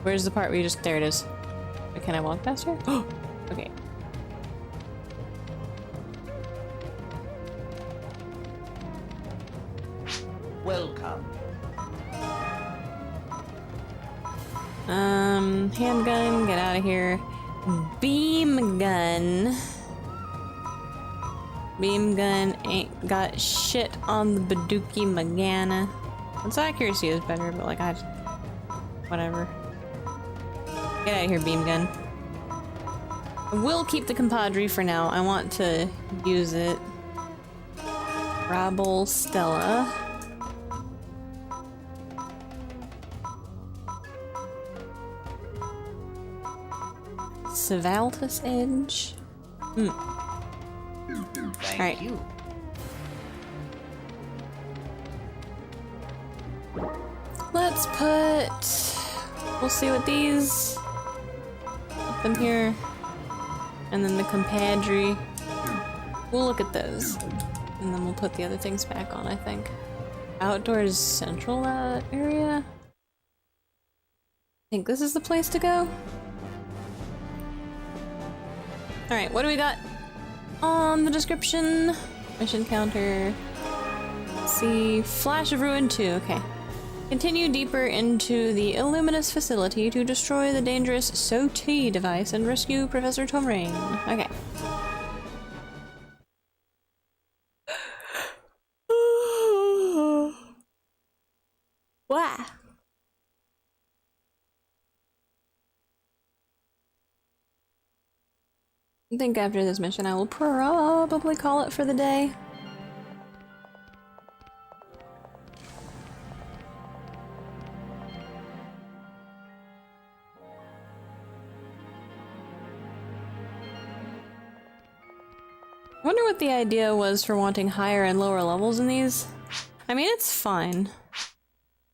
Where's the part where you just... There it is. Can I walk past here? Oh! Okay. Welcome. Handgun, get out of here. Beam gun. Beam gun ain't got shit on the Baduki Magana. Its accuracy is better, but like whatever. Get out of here, beam gun. I will keep the compadre for now. I want to use it. Rabble Stella. Savaltus Edge. Thank you. Let's put... We'll see what these... Put them here. And then the compadre. We'll look at those. And then we'll put the other things back on, I think. Outdoors central area? I think this is the place to go. Alright, what do we got on the description? Mission counter. Let's see. Flash of Ruin 2, okay. Continue deeper into the Illumius facility to destroy the dangerous SOT device and rescue Professor Tomrain. Okay. Wow. I think after this mission I will probably call it for the day. I wonder what the idea was for wanting higher and lower levels in these. I mean, it's fine.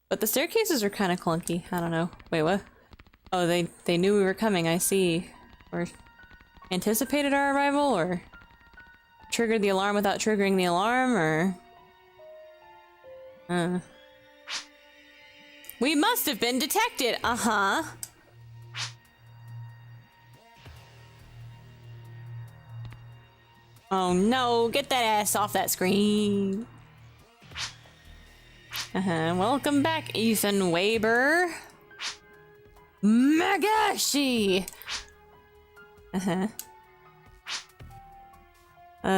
But the staircases are kind of clunky. I don't know. Wait, what? Oh, they knew we were coming, I see. Or anticipated our arrival, or triggered the alarm without triggering the alarm, or... We must have been detected! Uh-huh. Oh no, get that ass off that screen! Welcome back, Ethan Weber! Magashi!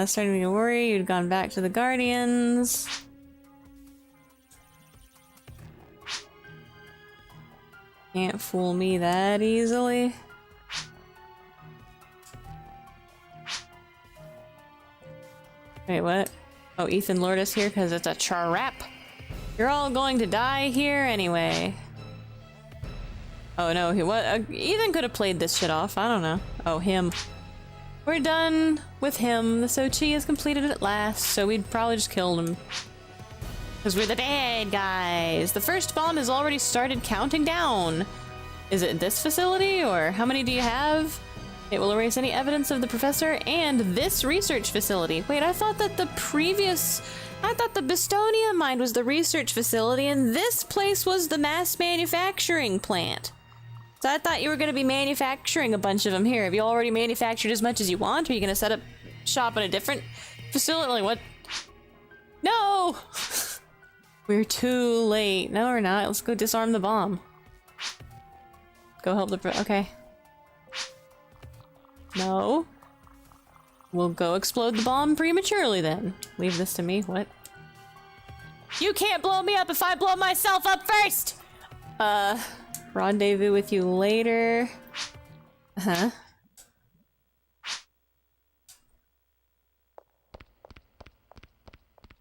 Starting to worry, you'd gone back to the Guardians. Can't fool me that easily. Wait, what? Oh, Ethan lured us here because it's a trap. You're all going to die here anyway. Oh no, Ethan could have played this shit off, I don't know. Oh, him. We're done with him. The Sochi is completed at last, so we'd probably just killed him. Because we're the bad guys. The first bomb has already started counting down. Is it this facility, or how many do you have? It will erase any evidence of the professor and this research facility. Wait, I thought that the Bestonia mine was the research facility and this place was the mass manufacturing plant. So I thought you were going to be manufacturing a bunch of them here. Have you already manufactured as much as you want? Or are you going to set up shop in a different facility? Like, what? No! We're too late. No, we're not. Let's go disarm the bomb. Go help the okay. No. We'll go explode the bomb prematurely then. Leave this to me. What? You can't blow me up if I blow myself up first! Rendezvous with you later. Uh-huh.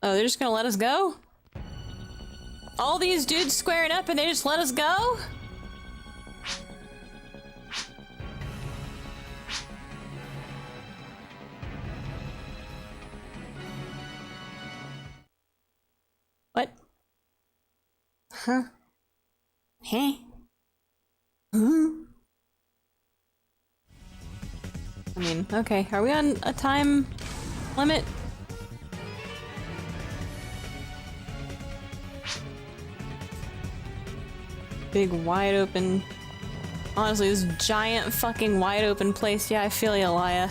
Oh, they're just gonna let us go? All these dudes squaring up and they just let us go? What? Huh? Hey? Huh? I mean, okay, are we on a time limit? Big wide open. Honestly, this giant fucking wide open place. Yeah, I feel you, Elia.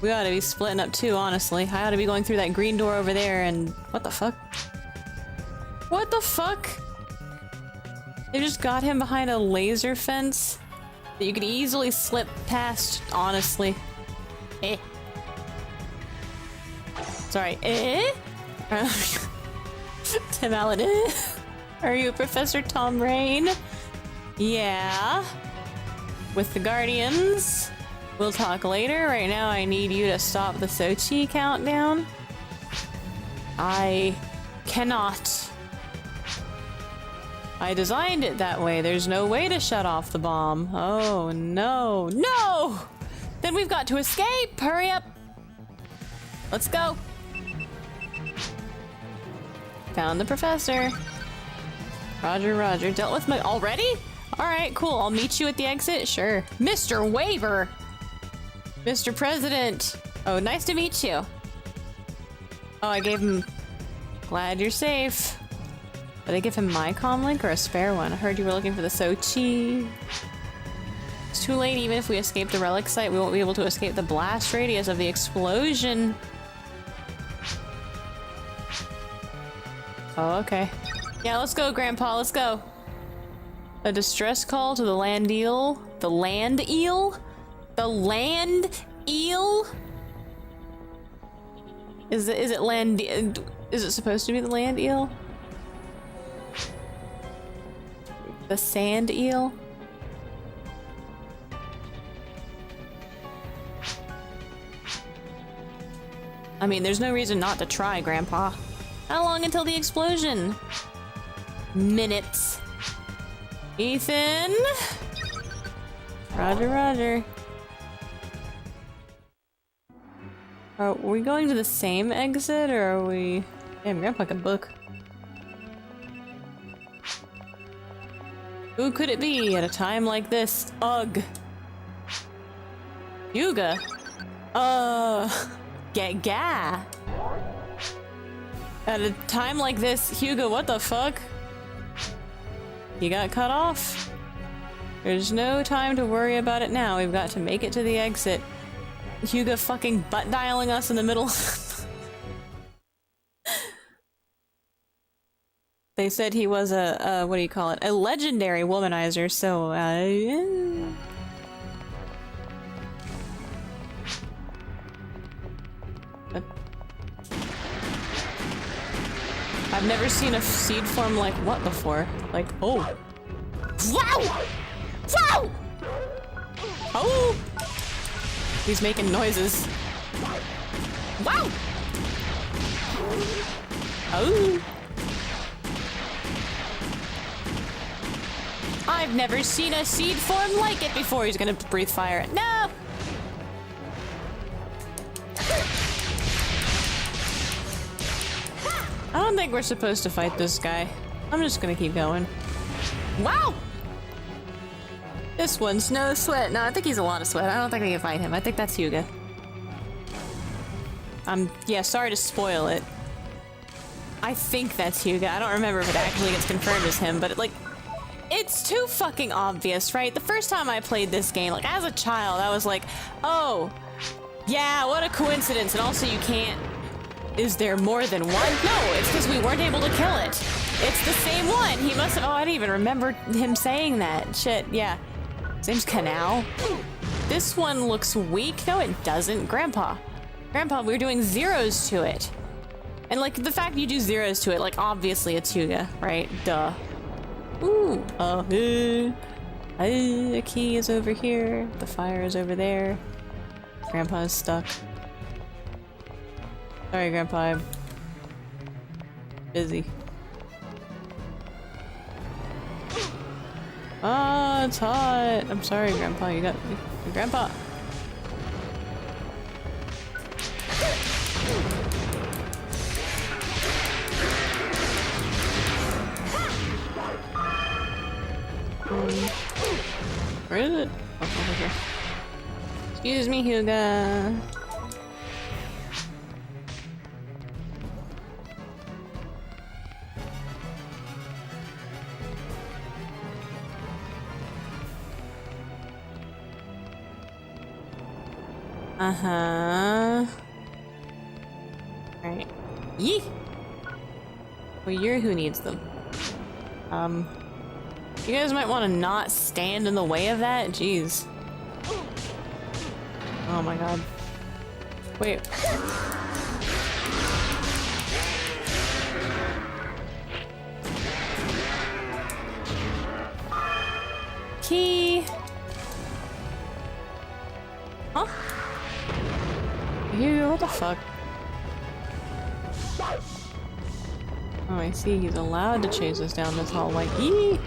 We ought to be splitting up too, honestly. I ought to be going through that green door over there and... What the fuck? What the fuck? They just got him behind a laser fence that you could easily slip past, honestly. Eh. Sorry. Tim Allen. Are you Professor Tom Rain? Yeah. With the Guardians. We'll talk later. Right now I need you to stop the Sochi countdown. I cannot. I designed it that way. There's no way to shut off the bomb. Oh no. No! Then we've got to escape! Hurry up! Let's go! Found the professor. Roger, roger. Dealt with my- already? Alright, cool. I'll meet you at the exit? Sure. Mr. Waiver! Mr. President! Oh, nice to meet you. Oh, I gave him... Glad you're safe. Did I give him my comm link or a spare one? I heard you were looking for the Sochi. It's too late. Even if we escape the relic site, we won't be able to escape the blast radius of the explosion. Oh, okay. Yeah, let's go, Grandpa. Let's go. A distress call to the land eel. The land eel? The land eel? Is it land? Is it supposed to be the land eel? The sand eel? I mean, there's no reason not to try, Grandpa. How long until the explosion? Minutes. Ethan? Roger, roger. Are we going to the same exit, or are we... Damn, Grandpa can book. Who could it be at a time like this? Ugh. Yuga? Ga. At a time like this, Hugo, what the fuck? You got cut off? There's no time to worry about it now. We've got to make it to the exit. Hugo fucking butt dialing us in the middle. They said he was a what do you call it? A legendary womanizer, so, yeah. I've never seen a seed form like what before? Like, oh. Wow! Wow! Oh! He's making noises. Wow! Oh! I've never seen a seed form like it before. He's gonna breathe fire. No! I don't think we're supposed to fight this guy. I'm just gonna keep going. Wow! This one's no sweat. No, I think he's a lot of sweat. I don't think we can fight him. I think that's Yuga. Yeah, sorry to spoil it. I think that's Yuga. I don't remember if it actually gets confirmed as him, but it's too fucking obvious, right? The first time I played this game, like, as a child, I was like, oh, yeah, what a coincidence. And also you can't... Is there more than one? No, it's because we weren't able to kill it. It's the same one. He must have... Oh, I didn't even remember him saying that. Shit, yeah. His name's Canal. This one looks weak. No, it doesn't. Grandpa, we're doing zeros to it. And, like, the fact you do zeros to it, like, obviously it's Yuga, right? Duh. Ooh. The key is over here. The fire is over there. Grandpa's stuck. Sorry, Grandpa, I'm busy. Oh, it's hot. I'm sorry, Grandpa. You got me. Grandpa. Where is it? Oh, over here. Excuse me, Huga. Uh-huh. Alright. Yee! Well, you're who needs them. You guys might want to not stand in the way of that? Jeez. Oh my god. Wait. What the fuck? Oh, I see. He's allowed to chase us down this hallway. Eee!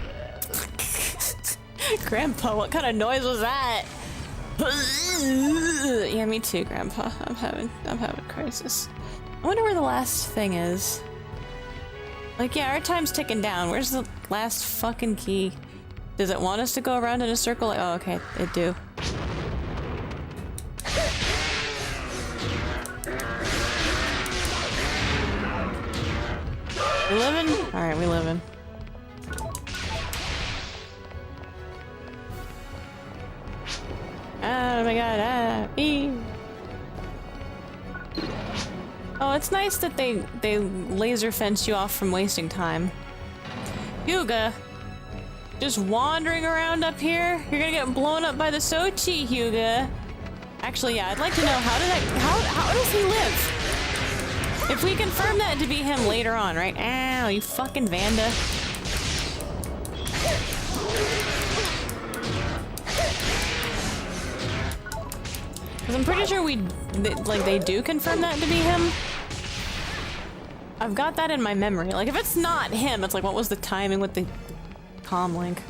Grandpa, what kind of noise was that? Yeah, me too, Grandpa. I'm having a crisis. I wonder where the last thing is. Like, yeah, our time's ticking down. Where's the last fucking key? Does it want us to go around in a circle? Oh, okay, it do. We living? Alright, we living. Oh my god, Oh, it's nice that they laser fence you off from wasting time. Hyuga! Just wandering around up here? You're gonna get blown up by the Sochi, Hyuga. Actually, yeah, I'd like to know how does he live? If we confirm that to be him later on, right? Ow, you fucking Vanda. Cause I'm pretty sure they do confirm that to be him. I've got that in my memory. Like, if it's not him, it's like, what was the timing with the comm link?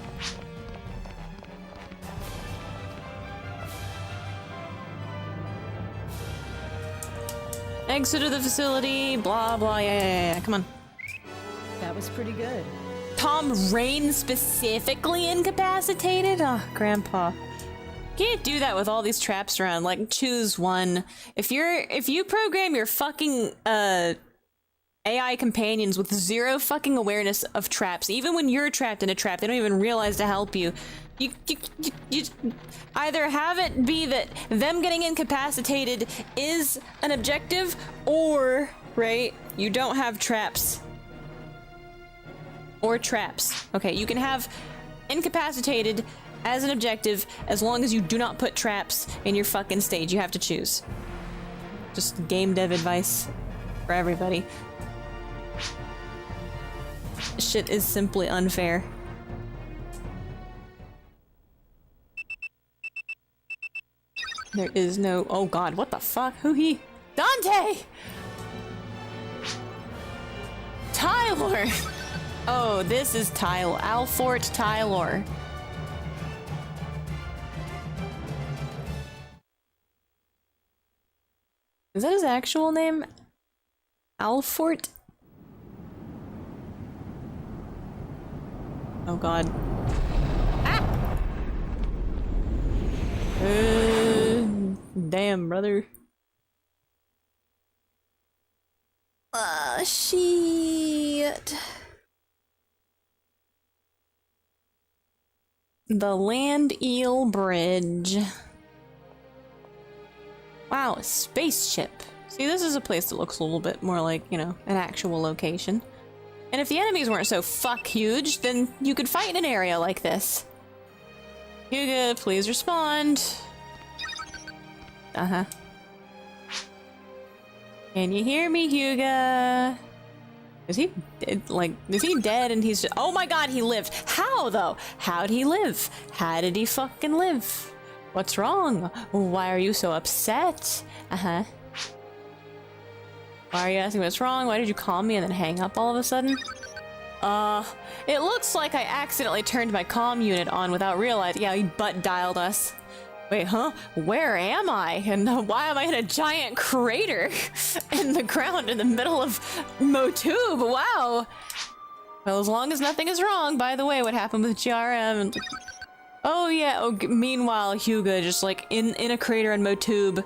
Exit of the facility, blah blah, yeah, come on. That was pretty good. Tom Rain specifically incapacitated? Oh, Grandpa. Can't do that with all these traps around. Like, choose one. If you program your fucking AI companions with zero fucking awareness of traps, even when you're trapped in a trap, they don't even realize to help you. You either have it be that them getting incapacitated is an objective, or, right, you don't have traps. Or traps. Okay, you can have incapacitated as an objective as long as you do not put traps in your fucking stage. You have to choose. Just game dev advice for everybody. Shit is simply unfair. There is no— oh god, what the fuck? Who he? Dante! Tylor! Oh, this is Tylor. Alfort Tylor. Is that his actual name? Alfort? Oh god. Ah! Damn, brother. Shit. The Land Eel Bridge. Wow, a spaceship. See, this is a place that looks a little bit more like, you know, an actual location. And if the enemies weren't so fuck huge, then you could fight in an area like this. Hyuga, please respond. Uh-huh. Can you hear me, Hyuga? Is he dead and he's just— oh my god, he lived! How, though? How'd he live? How did he fucking live? What's wrong? Why are you so upset? Uh-huh. Why are you asking what's wrong? Why did you call me and then hang up all of a sudden? It looks like I accidentally turned my comm unit on without realizing— yeah, he butt dialed us. Wait, huh? Where am I? And why am I in a giant crater in the ground in the middle of Motube? Wow! Well, as long as nothing is wrong. By the way, what happened with GRM? And oh yeah, oh, meanwhile, Hyuga just like in a crater in Motube.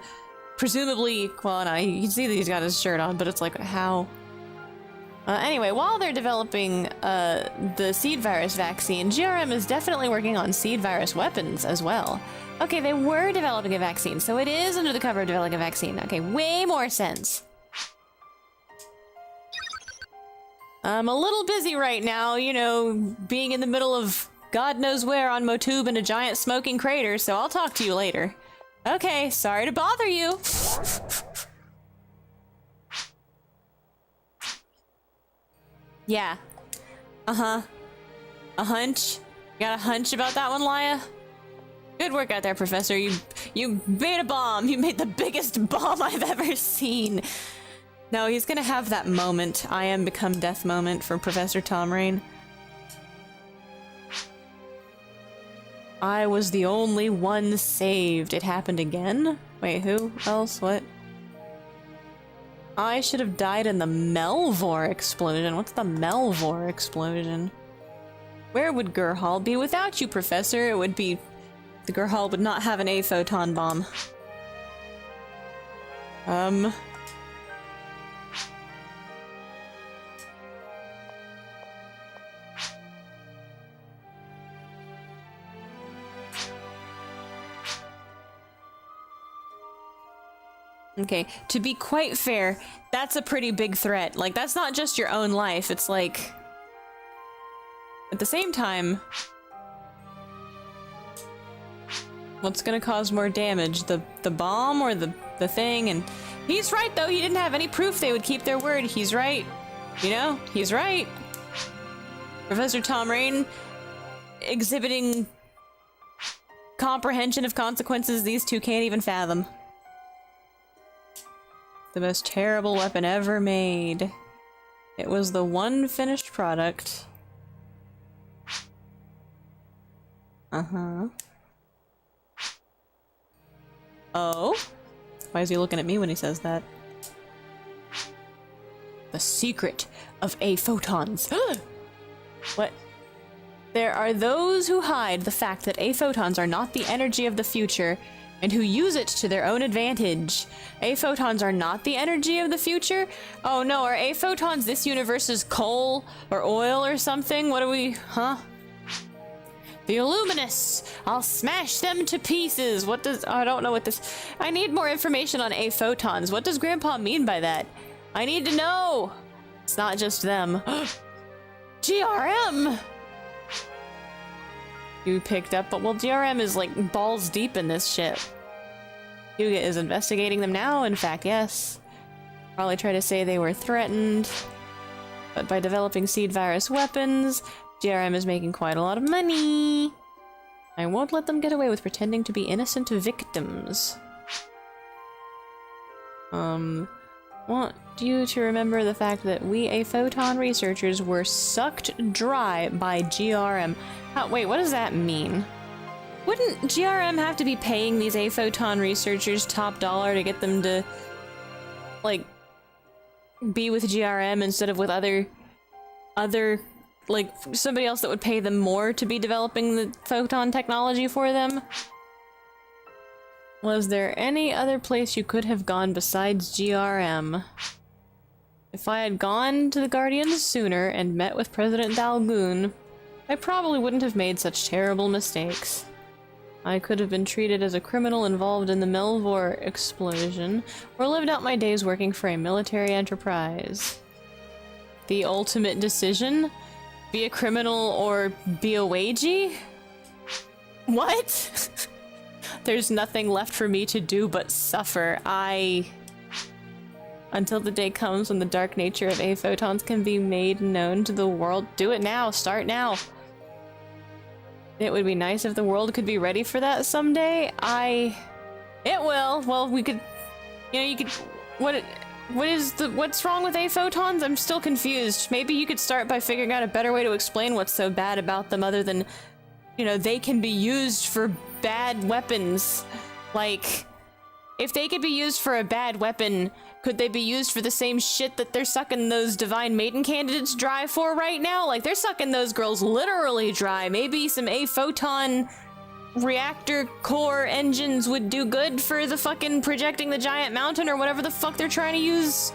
Presumably, well, no, you can see that he's got his shirt on, but it's like, how? Anyway, while they're developing the seed virus vaccine, GRM is definitely working on seed virus weapons as well. Okay, they were developing a vaccine, so it is under the cover of developing a vaccine. Okay, way more sense. I'm a little busy right now, you know, being in the middle of God knows where on Motube in a giant smoking crater, so I'll talk to you later. Okay, sorry to bother you. Yeah. Uh-huh. A hunch? You got a hunch about that one, Laya? Good work out there, Professor. You made a bomb. You made the biggest bomb I've ever seen. No, he's gonna have that moment. I am become death moment for Professor Tom Rain. I was the only one saved. It happened again? Wait, who else? What? I should have died in the Melvor explosion. What's the Melvor explosion? Where would Gerhal be without you, Professor? It would be... The Gerhal would not have an A-photon bomb. Okay, to be quite fair, that's a pretty big threat. Like, that's not just your own life, it's like... At the same time... What's gonna cause more damage? The bomb or the thing? And he's right, though, he didn't have any proof they would keep their word. He's right. You know? He's right. Professor Tom Rain exhibiting comprehension of consequences these two can't even fathom. The most terrible weapon ever made. It was the one finished product. Uh-huh. Oh? Why is he looking at me when he says that? The secret of A-photons. What? There are those who hide the fact that A-photons are not the energy of the future, and who use it to their own advantage. A-photons are not the energy of the future? Oh no, are A-photons this universe's coal or oil or something? What are we... huh? The Illumius! I'll smash them to pieces! What does... I don't know what this... I need more information on A-photons. What does Grandpa mean by that? I need to know! It's not just them. GRM! You picked up, but well, GRM is like balls deep in this shit. Yuga is investigating them now, in fact, yes. Probably try to say they were threatened, but by developing seed virus weapons, GRM is making quite a lot of money. I won't let them get away with pretending to be innocent victims. Want you to remember the fact that we A-photon researchers were sucked dry by GRM. Wait, what does that mean? Wouldn't GRM have to be paying these A-photon researchers top dollar to get them to, like, be with GRM instead of with other, like, somebody else that would pay them more to be developing the photon technology for them? Was there any other place you could have gone besides GRM? If I had gone to the Guardians sooner and met with President Dalgoon, I probably wouldn't have made such terrible mistakes. I could have been treated as a criminal involved in the Melvor explosion, or lived out my days working for a military enterprise. The ultimate decision? Be a criminal or be a wagey? What? There's nothing left for me to do but suffer. Until the day comes when the dark nature of A-photons can be made known to the world. Do it now. Start now. It would be nice if the world could be ready for that someday. It will. Well, we could... You know, you could... What's wrong with A-photons? I'm still confused. Maybe you could start by figuring out a better way to explain what's so bad about them other than, you know, they can be used for bad weapons. Like, if they could be used for a bad weapon, could they be used for the same shit that they're sucking those Divine Maiden candidates dry for right now? Like, they're sucking those girls literally dry. Maybe some A-photon reactor core engines would do good for the fucking projecting the giant mountain or whatever the fuck they're trying to use.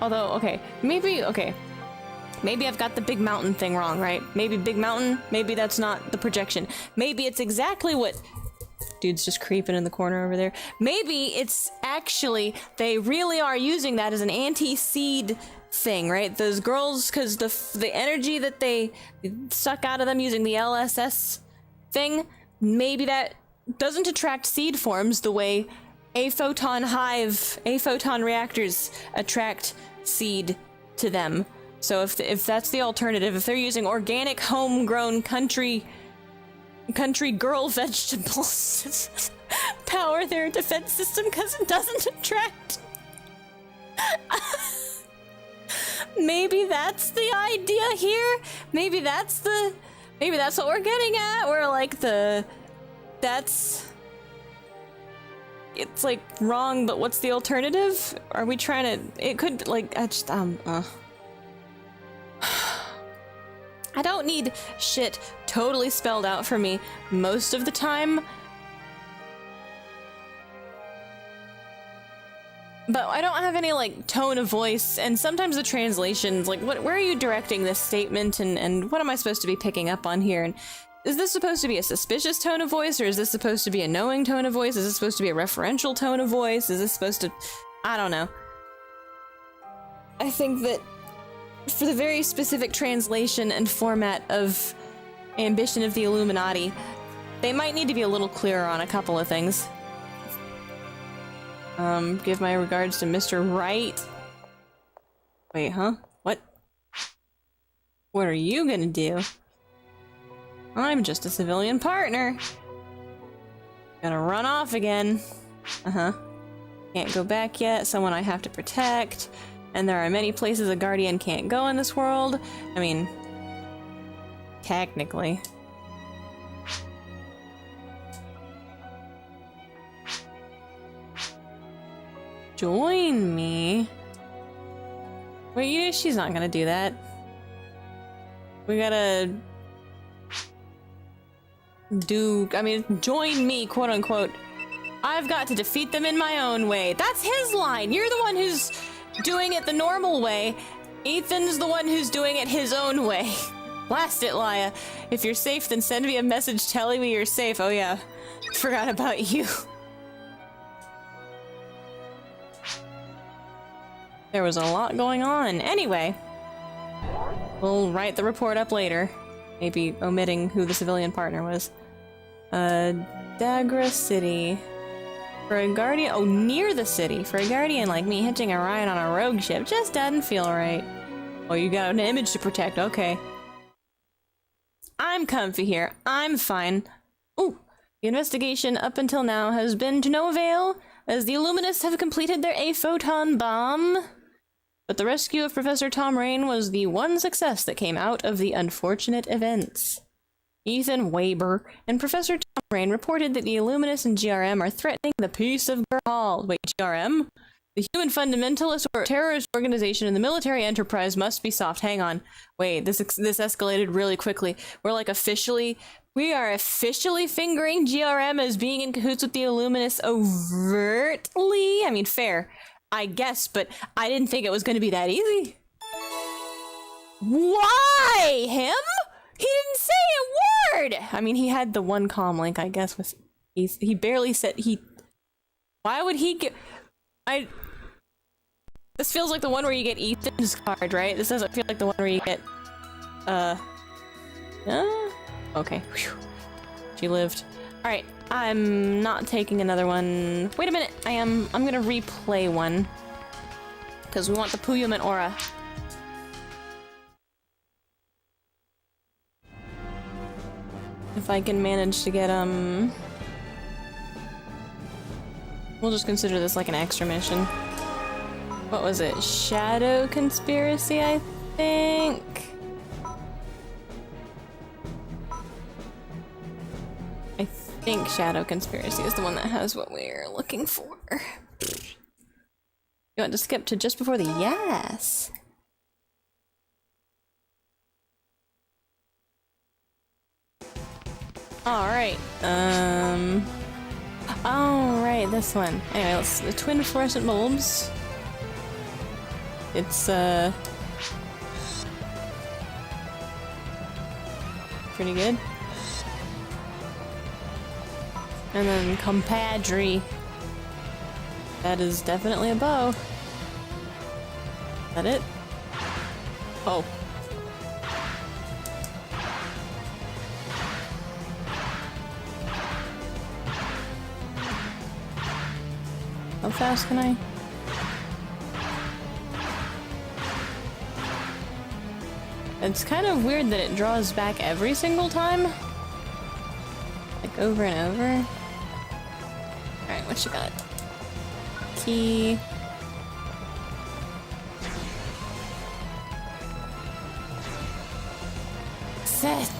Although, okay, maybe I've got the big mountain thing wrong, right? Maybe big mountain, maybe that's not the projection. Maybe it's exactly what... Dude's just creeping in the corner over there. Maybe it's actually, they really are using that as an anti-seed thing, right? Those girls, because the energy that they suck out of them using the LSS thing, maybe that doesn't attract seed forms the way A-photon reactors attract seed to them. So if that's the alternative, if they're using organic, homegrown, country country girl vegetables power their defense system because it doesn't attract. Maybe that's the idea here. Maybe that's what we're getting at. Where like it's like wrong, but what's the alternative? Are we trying to? It could like I don't need shit totally spelled out for me most of the time. But I don't have any, like, tone of voice, and sometimes the translations, like, where are you directing this statement, and what am I supposed to be picking up on here? And is this supposed to be a suspicious tone of voice, or is this supposed to be a knowing tone of voice? Is this supposed to be a referential tone of voice? Is this supposed to... I don't know. I think that for the very specific translation and format of Ambition of the Illuminati, they might need to be a little clearer on a couple of things. Give my regards to Mr. Wright. Wait, huh? What? What are you gonna do? I'm just a civilian partner. Gonna run off again. Uh-huh. Can't go back yet, someone I have to protect. And there are many places a guardian can't go in this world. I mean, technically. Join me? Wait, she's not gonna do that. We gotta join me, quote unquote. I've got to defeat them in my own way. That's his line. You're the one who's doing it the normal way. Ethan's the one who's doing it his own way. Blast it, Laya. If you're safe, then send me a message telling me you're safe. Oh yeah, forgot about you. There was a lot going on. Anyway, we'll write the report up later. Maybe omitting who the civilian partner was. Dagra City. For a guardian- oh, near the city. For a guardian like me, hitching a ride on a rogue ship just doesn't feel right. Oh, you got an image to protect, okay. I'm comfy here. I'm fine. Ooh, the investigation up until now has been to no avail, as the Illuminists have completed their A-photon bomb. But the rescue of Professor Tom Rain was the one success that came out of the unfortunate events. Ethan Weber and Professor Tom Rain reported that the Illuminists and GRM are threatening the peace of Gerhal. Wait, GRM? The human fundamentalist or terrorist organization in the military enterprise must be soft. Hang on. Wait, this escalated really quickly. We are officially fingering GRM as being in cahoots with the Illuminists overtly? I mean, fair, I guess, but I didn't think it was going to be that easy. Why him? He didn't say a word! I mean, he had the one comm link, I guess, with he barely said he... Why would he get... This feels like the one where you get Ethan's card, right? This doesn't feel like the one where you get... Okay. Whew. She lived. Alright, I'm not taking another one. Wait a minute, I'm gonna replay one. Because we want the Puyuman aura. If I can manage to get, we'll just consider this like an extra mission. What was it? Shadow Conspiracy, I think? I think Shadow Conspiracy is the one that has what we're looking for. You want to skip to just before the yes? Alright, oh, right, this one. Anyway, let's the twin fluorescent bulbs. It's, pretty good. And then compadre. That is definitely a bow. Is that it? Oh. How fast can I? It's kind of weird that it draws back every single time. Like over and over. Alright, what you got? Key. Seth!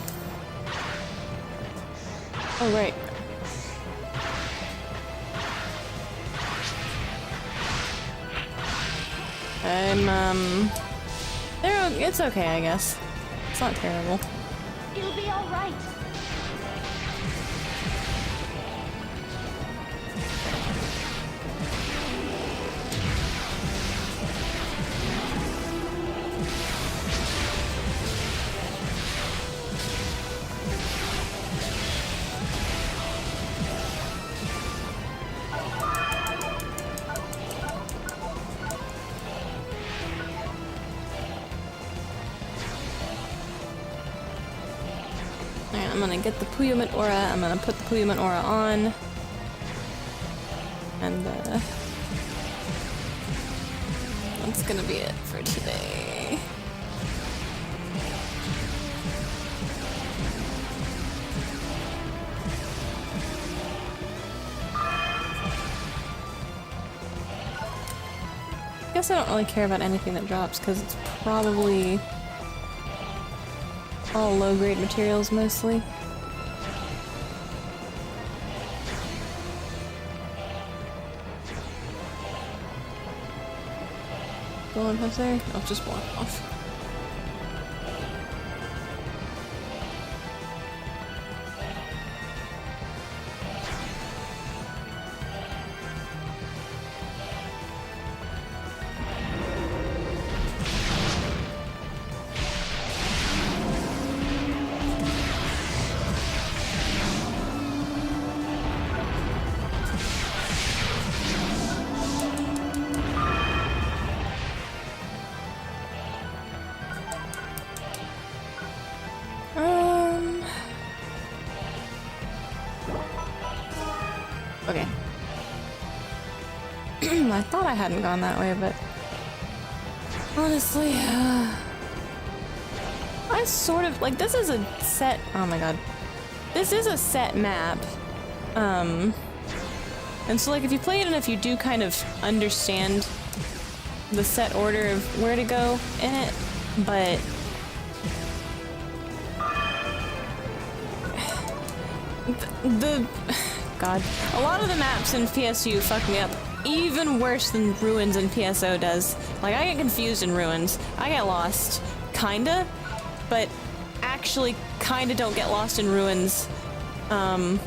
Oh, right. It's okay, I guess. It's not terrible. It'll be all right. Alright, I'm gonna get the Puyument Aura. I'm gonna put the Puyument Aura on. And, that's gonna be it for today. I guess I don't really care about anything that drops, because it's probably all low-grade materials, mostly. Go on, what's there? I'll just walk off. Okay. I thought I hadn't gone that way, but honestly, I sort of like this is a set. Oh my god, this is a set map, and so like if you play it enough, you do kind of understand the set order of where to go in it, but God, a lot of the maps in PSU fuck me up even worse than Ruins in PSO does. Like, I get confused in Ruins. I get lost, kinda, but actually kinda don't get lost in Ruins. Or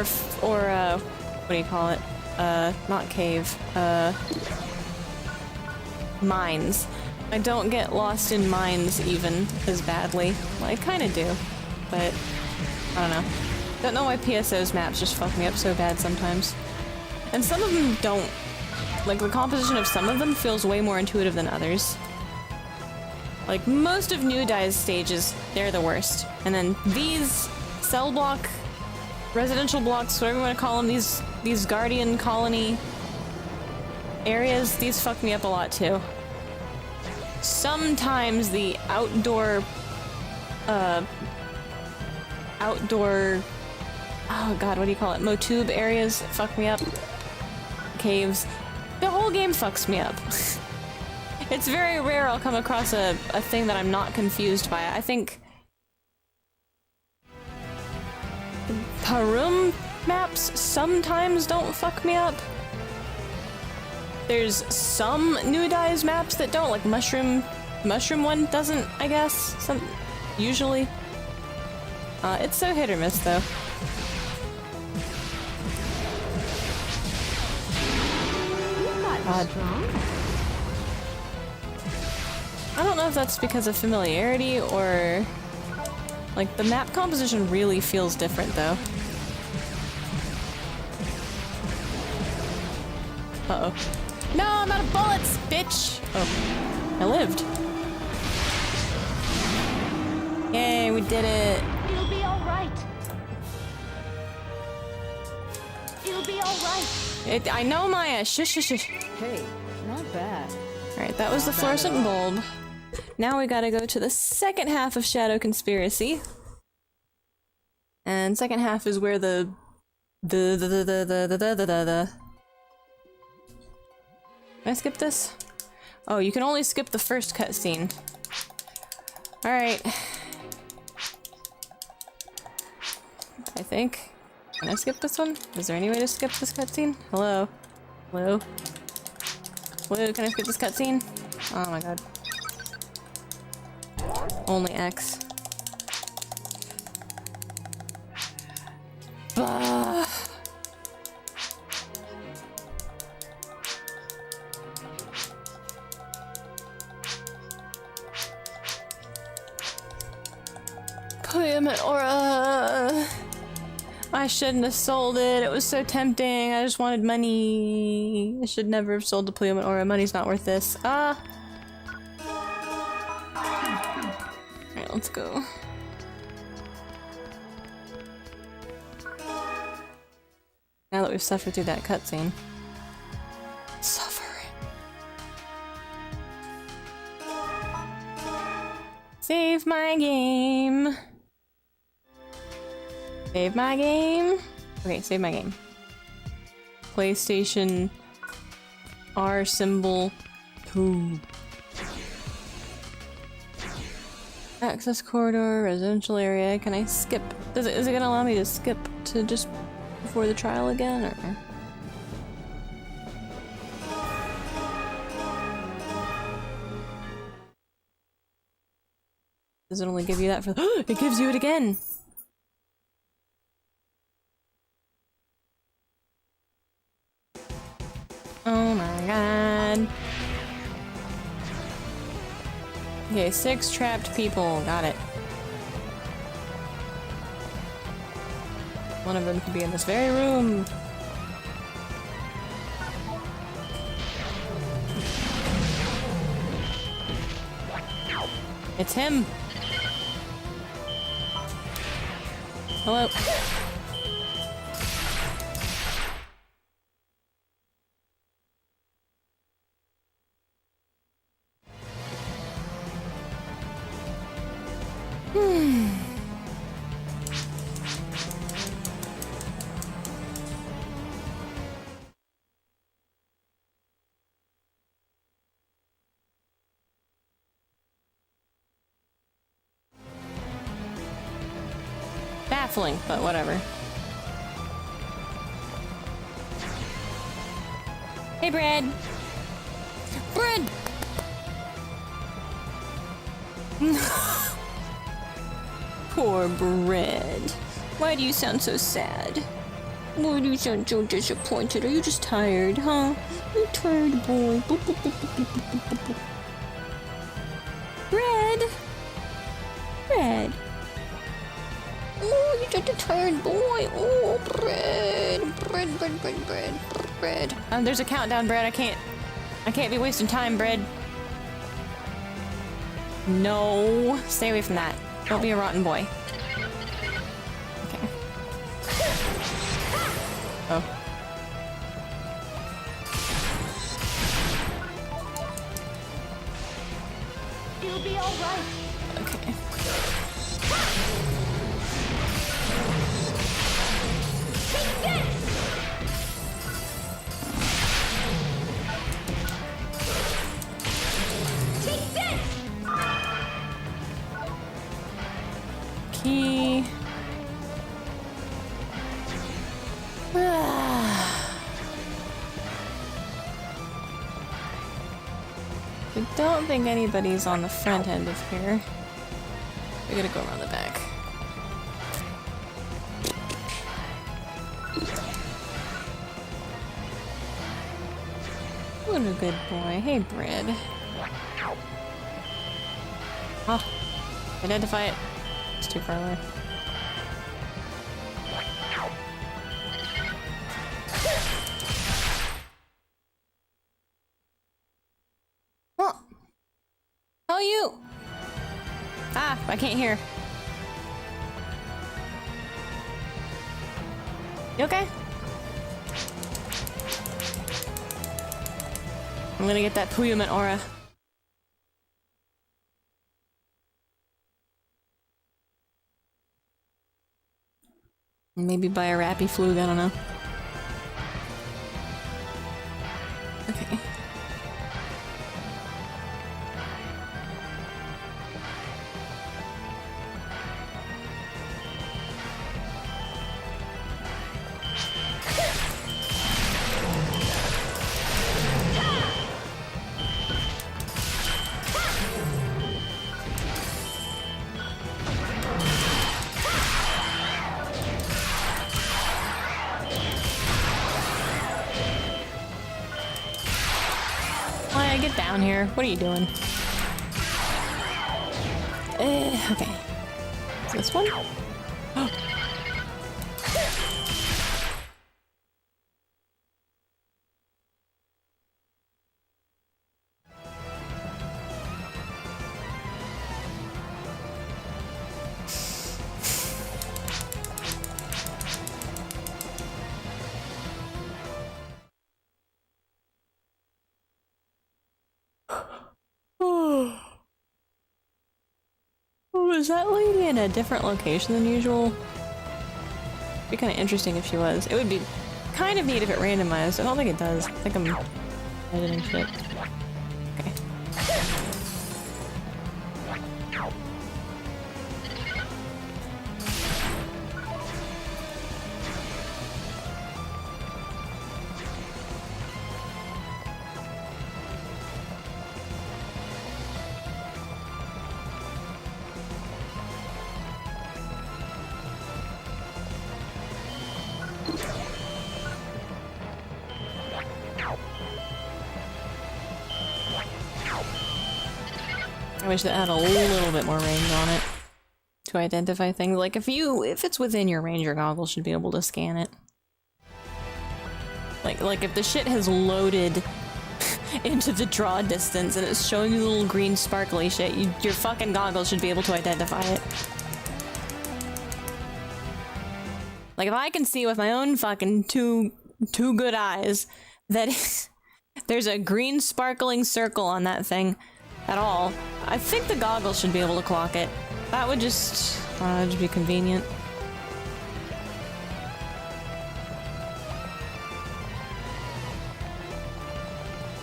what do you call it? Not cave. Mines. I don't get lost in mines even as badly. Well, I kinda do, but I don't know. Don't know why PSO's maps just fuck me up so bad sometimes. And some of them don't. Like, the composition of some of them feels way more intuitive than others. Like, most of New Dai's stages, they're the worst. And then these cell block, residential blocks, whatever you want to call them, these Guardian Colony areas, these fuck me up a lot too. Sometimes the outdoor, oh god, what do you call it? Motube areas fuck me up. Caves. The whole game fucks me up. It's very rare I'll come across a thing that I'm not confused by. I think Parum maps sometimes don't fuck me up. There's some New Dai's maps that don't, like Mushroom one doesn't, I guess. Usually. It's so hit or miss though. God. I don't know if that's because of familiarity or like the map composition really feels different though. Uh-oh. No, I'm out of bullets, bitch! Oh, I lived. Yay, we did it. It'll be all right. It'll be all right. I know, Maya. Shush, shush, shush. Hey, not bad. Alright, that was the fluorescent bulb. Now we gotta go to the second half of Shadow Conspiracy. And second half is where the Can I skip this? Oh, you can only skip the first cutscene. Alright. I think. Can I skip this one? Is there any way to skip this cutscene? Hello? Hello? Hello, can I skip this cutscene? Oh my god. Only X. Bah. Pullman Aura. I shouldn't have sold it. It was so tempting. I just wanted money. I should never have sold the Pullman Aura. Money's not worth this. Ah. Alright, let's go. Now that we've suffered through that cutscene. Suffering. Save my game. Save my game. Okay, save my game. PlayStation R symbol 2. Access corridor, residential area. Can I skip? Is it gonna allow me to skip to just before the trial again, or? Does it only give you that for the- It gives you it again! Oh my god. Okay, 6 trapped people. Got it. One of them could be in this very room. It's him. Hello. Baffling, but whatever. Hey, Brad! Brad! Poor Brad. Why do you sound so sad? Why do you sound so disappointed? Are you just tired, huh? You're tired, boy. Brad! Brad! Oh, you're just a tired boy. Oh, bread. There's a countdown, Brad. I can't be wasting time, Brad. No, stay away from that. Don't be a rotten boy. Okay. Oh. It'll be all right. Okay. Key. I don't think anybody's on the front end of here. We gotta go around the back. What a good boy. Hey, Brad. Oh, identify it. It's too far away. Oh! How are you? Ah, I can't hear. You okay? I'm gonna get that Pullman aura. Maybe buy a Rappy Flug, I don't know. Okay. Get down here. What are you doing? Okay. Is this one? Oh. Was that lady in a different location than usual? It'd be kind of interesting if she was. It would be kind of neat if it randomized. I don't think it does. I think I'm editing shit. Okay. I wish that had a little bit more range on it to identify things. Like if it's within your range, your goggles should be able to scan it. Like if the shit has loaded into the draw distance and it's showing you the little green sparkly shit, your fucking goggles should be able to identify it. Like if I can see with my own fucking two good eyes that there's a green sparkling circle on that thing at all, I think the goggles should be able to clock it. That would just be convenient.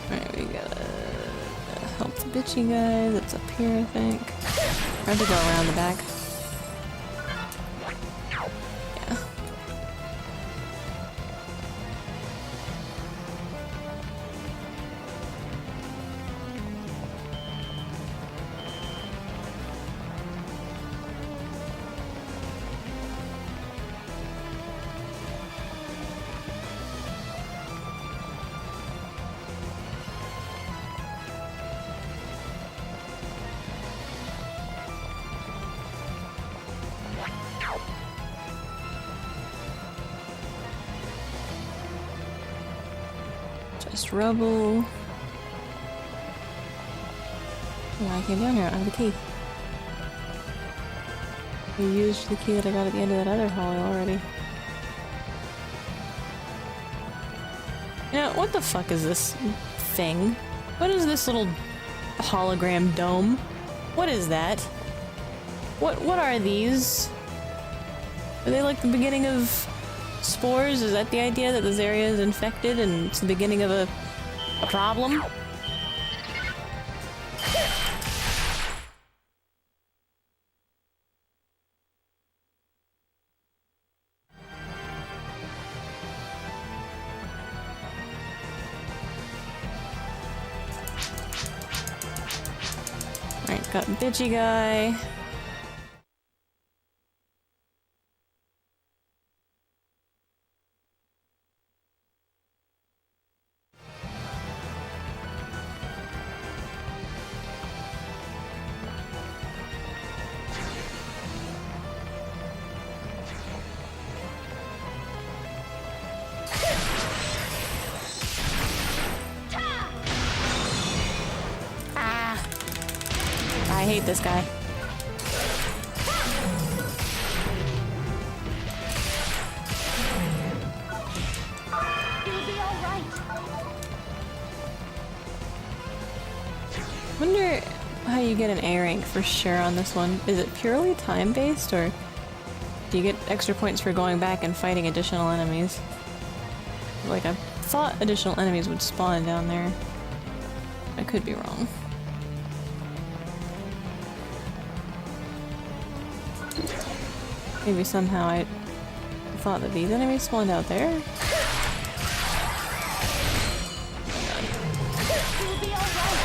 Alright, we gotta help the bitchy guy that's up here, I think. I have to go around the back. Yeah. Just rubble. Yeah, I came down here. I have the key. I used the key that I got at the end of that other hallway already. Now, what the fuck is this thing? What is this little hologram dome? What is that? What are these? Are they like the beginning of spores? Is that the idea, that this area is infected and it's the beginning of a problem? Alright, got bitchy guy. I hate this guy. It'll be all right. Wonder how you get an A rank for sure on this one. Is it purely time-based, or Do you get extra points for going back and fighting additional enemies? Like, I thought additional enemies would spawn down there. I could be wrong. Maybe somehow I thought that these enemies spawned out there? You'll be all right.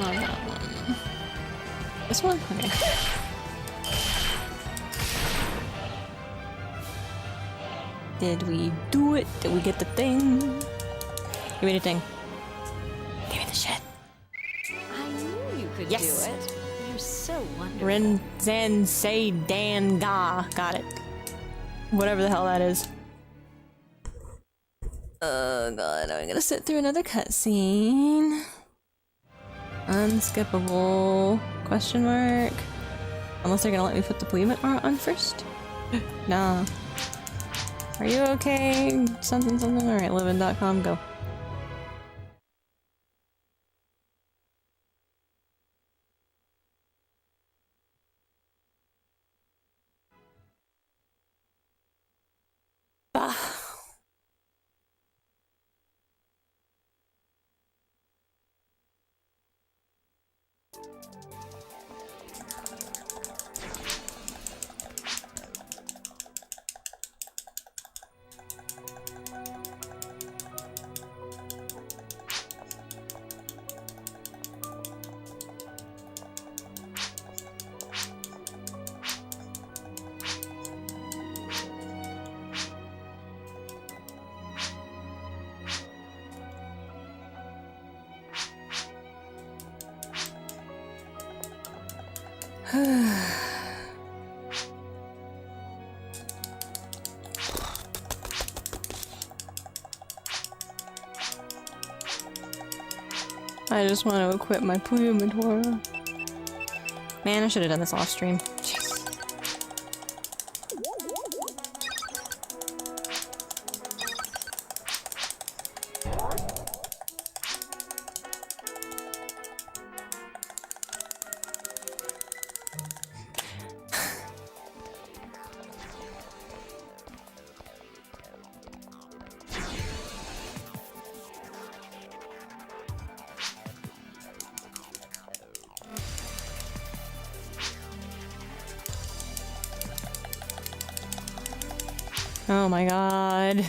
Not that one. This one? Okay. Did we do it? Did we get the thing? Give me the thing. Give me the shit. I knew you could Yes. do it. You're so wonderful. Ren Zan Say Dan Ga. Got it. Whatever the hell that is. Oh god, I'm gonna sit through another cutscene. Unskippable? Question mark? Unless they're gonna let me put the Puyomet on first? Nah. Are you okay? Something something? Alright, livin.com, go. Ah. I just want to equip my Puyomet. Man, I should have done this off stream. Jeez. Oh my god.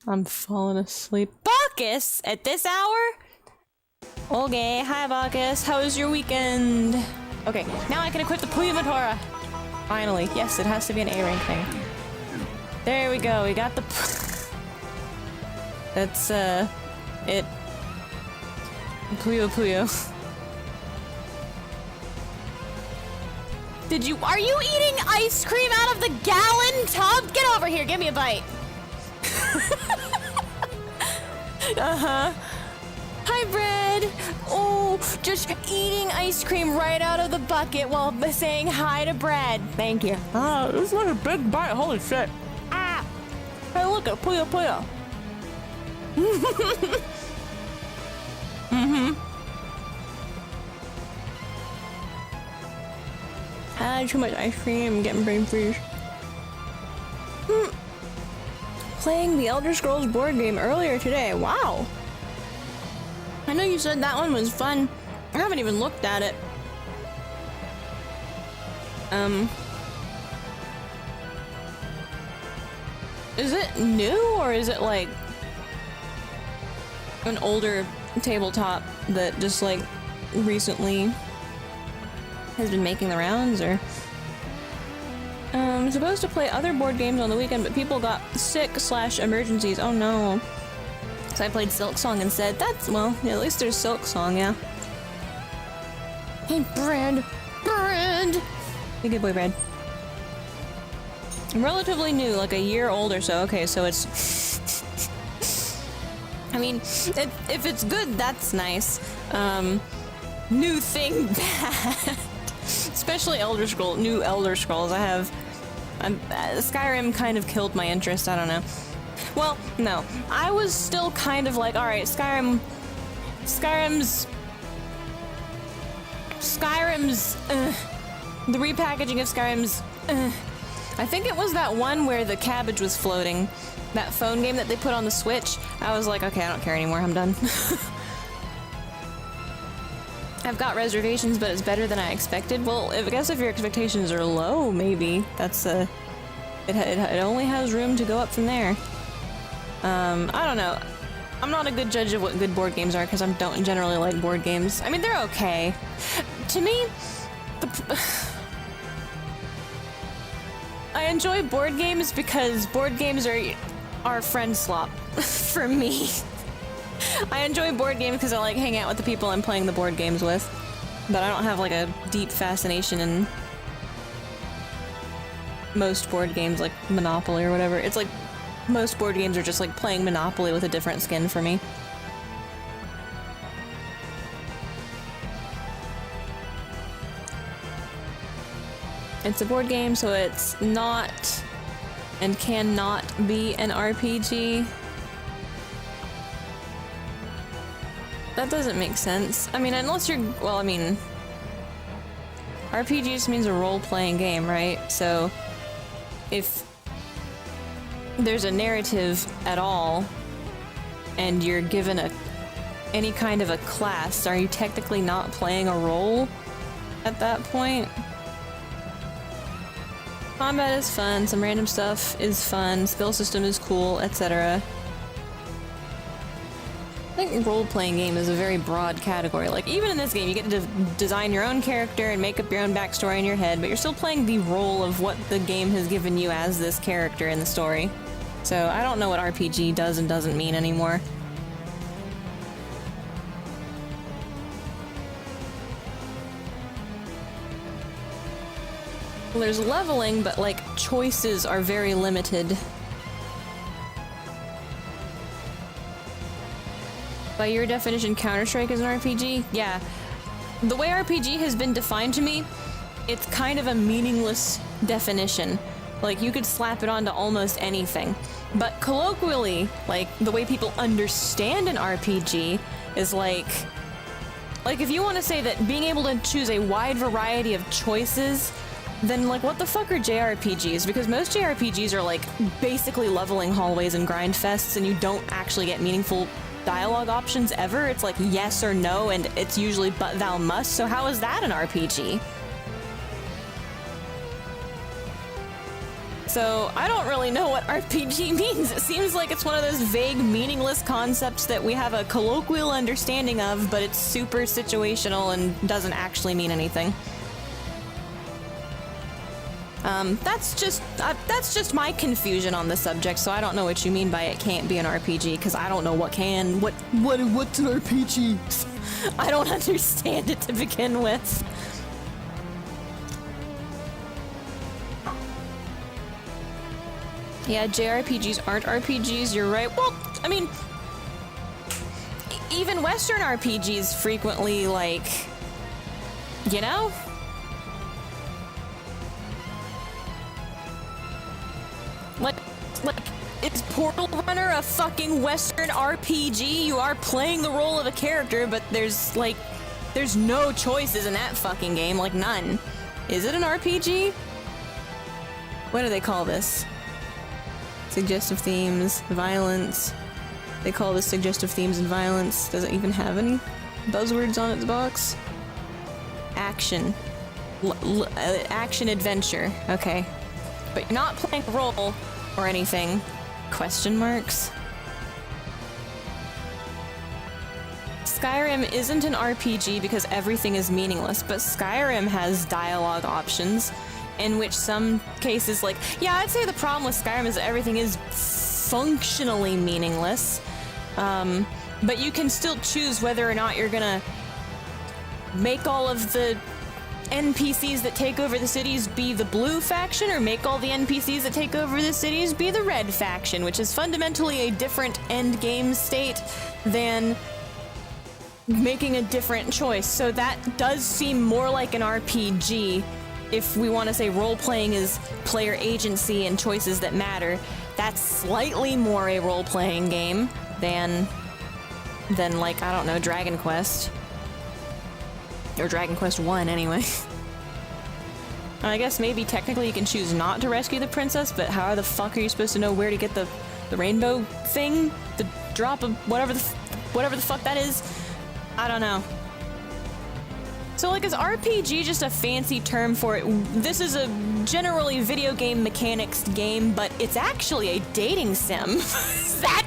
I'm falling asleep. Bacchus! At this hour? Okay, hi Bacchus. How was your weekend? Okay, now I can equip the Puyomet. Finally. Yes, it has to be an A rank thing. There we go, we got the That's, it. Puyo. Are you eating ice cream out of the gallon tub? Get over here, give me a bite. Uh-huh. Hi, Bread. Oh, just eating ice cream right out of the bucket while saying hi to Brad. Thank you. Oh, this is like a big bite. Holy shit. Ah. Hey, look at Puyo. Mm-hmm. I had too much ice cream. I'm getting brain freeze. Playing the Elder Scrolls board game earlier today. Wow. I know you said that one was fun. I haven't even looked at it. Is it new, or is it like an older tabletop that just like recently has been making the rounds, or I'm supposed to play other board games on the weekend, but people got sick/emergencies. Oh no. So I played Silk Song instead. That's, well, yeah, at least there's Silk Song, yeah. Hey, Brad! Brad! Hey, good boy, Brad. I'm relatively new, like a year old or so. Okay, so it's... I mean, if it's good, that's nice. New thing bad. Especially new Elder Scrolls. Skyrim kind of killed my interest, I don't know. Well, no. I was still kind of like, alright, Skyrim's... the repackaging of Skyrim's... I think it was that one where the cabbage was floating. That phone game that they put on the Switch. I was like, okay, I don't care anymore, I'm done. I've got reservations, but it's better than I expected. Well, I guess if your expectations are low, maybe. That's it only has room to go up from there. I don't know. I'm not a good judge of what good board games are, because I don't generally like board games. I mean, they're okay. To me, I enjoy board games because board games are friend slop for me. I enjoy board games because I like hanging out with the people I'm playing the board games with, but I don't have like a deep fascination in most board games like Monopoly or whatever. It's like most board games are just like playing Monopoly with a different skin for me. It's a board game, so it's not and cannot be an RPG. That doesn't make sense. I mean, unless you're... Well, I mean... RPG just means a role-playing game, right? So, if there's a narrative at all, and you're given any kind of a class, are you technically not playing a role at that point? Combat is fun, some random stuff is fun, skill system is cool, etc. I think role-playing game is a very broad category. Like, even in this game, you get to design your own character and make up your own backstory in your head, but you're still playing the role of what the game has given you as this character in the story. So, I don't know what RPG does and doesn't mean anymore. Well, there's leveling, but, like, choices are very limited. By your definition, Counter-Strike is an RPG? Yeah. The way RPG has been defined to me, it's kind of a meaningless definition. Like, you could slap it onto almost anything. But colloquially, like, the way people understand an RPG is like if you want to say that being able to choose a wide variety of choices, then, like, what the fuck are JRPGs? Because most JRPGs are, like, basically leveling hallways and grind fests, and you don't actually get meaningful dialogue options ever. It's like yes or no, and it's usually but thou must, so how is that an RPG? So I don't really know what RPG means. It seems like it's one of those vague, meaningless concepts that we have a colloquial understanding of, but it's super situational and doesn't actually mean anything. That's just my confusion on the subject, so I don't know what you mean by it can't be an RPG, because I don't know what's an RPG? I don't understand it to begin with. Yeah, JRPGs aren't RPGs, you're right. Well, I mean, even Western RPGs frequently, like, you know? Like, is Portal Runner a fucking Western RPG? You are playing the role of a character, but there's no choices in that fucking game, like none. Is it an RPG? What do they call this? Suggestive themes, violence. They call this suggestive themes and violence. Does it even have any buzzwords on its box? Action. action adventure. Okay. But you're not playing a role or anything. Question marks. Skyrim isn't an RPG because everything is meaningless, but Skyrim has dialogue options, in which some cases, like, yeah, I'd say the problem with Skyrim is that everything is functionally meaningless, but you can still choose whether or not you're gonna make all of the NPCs that take over the cities be the blue faction, or make all the NPCs that take over the cities be the red faction, which is fundamentally a different end game state than making a different choice. So that does seem more like an RPG. If we want to say role-playing is player agency and choices that matter, that's slightly more a role-playing game than like, I don't know, Dragon Quest. Or Dragon Quest 1, anyway. I guess maybe technically you can choose not to rescue the princess, but how the fuck are you supposed to know where to get the rainbow thing? The drop of whatever the fuck that is? I don't know. So, like, is RPG just a fancy term for it? This is a generally video game mechanics game, but it's actually a dating sim. Is that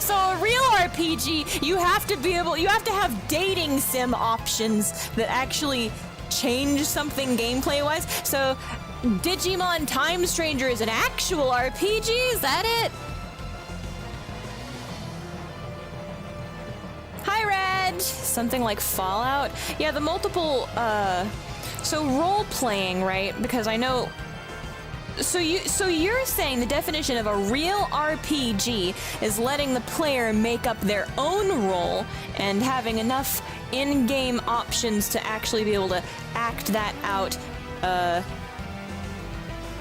so a real RPG, you have to have dating sim options that actually change something gameplay-wise. So, Digimon Time Stranger is an actual RPG? Is that it? Hi, Reg! Something like Fallout? Yeah, the multiple, so role-playing, right? Because I know... So you're saying the definition of a real RPG is letting the player make up their own role and having enough in-game options to actually be able to act that out,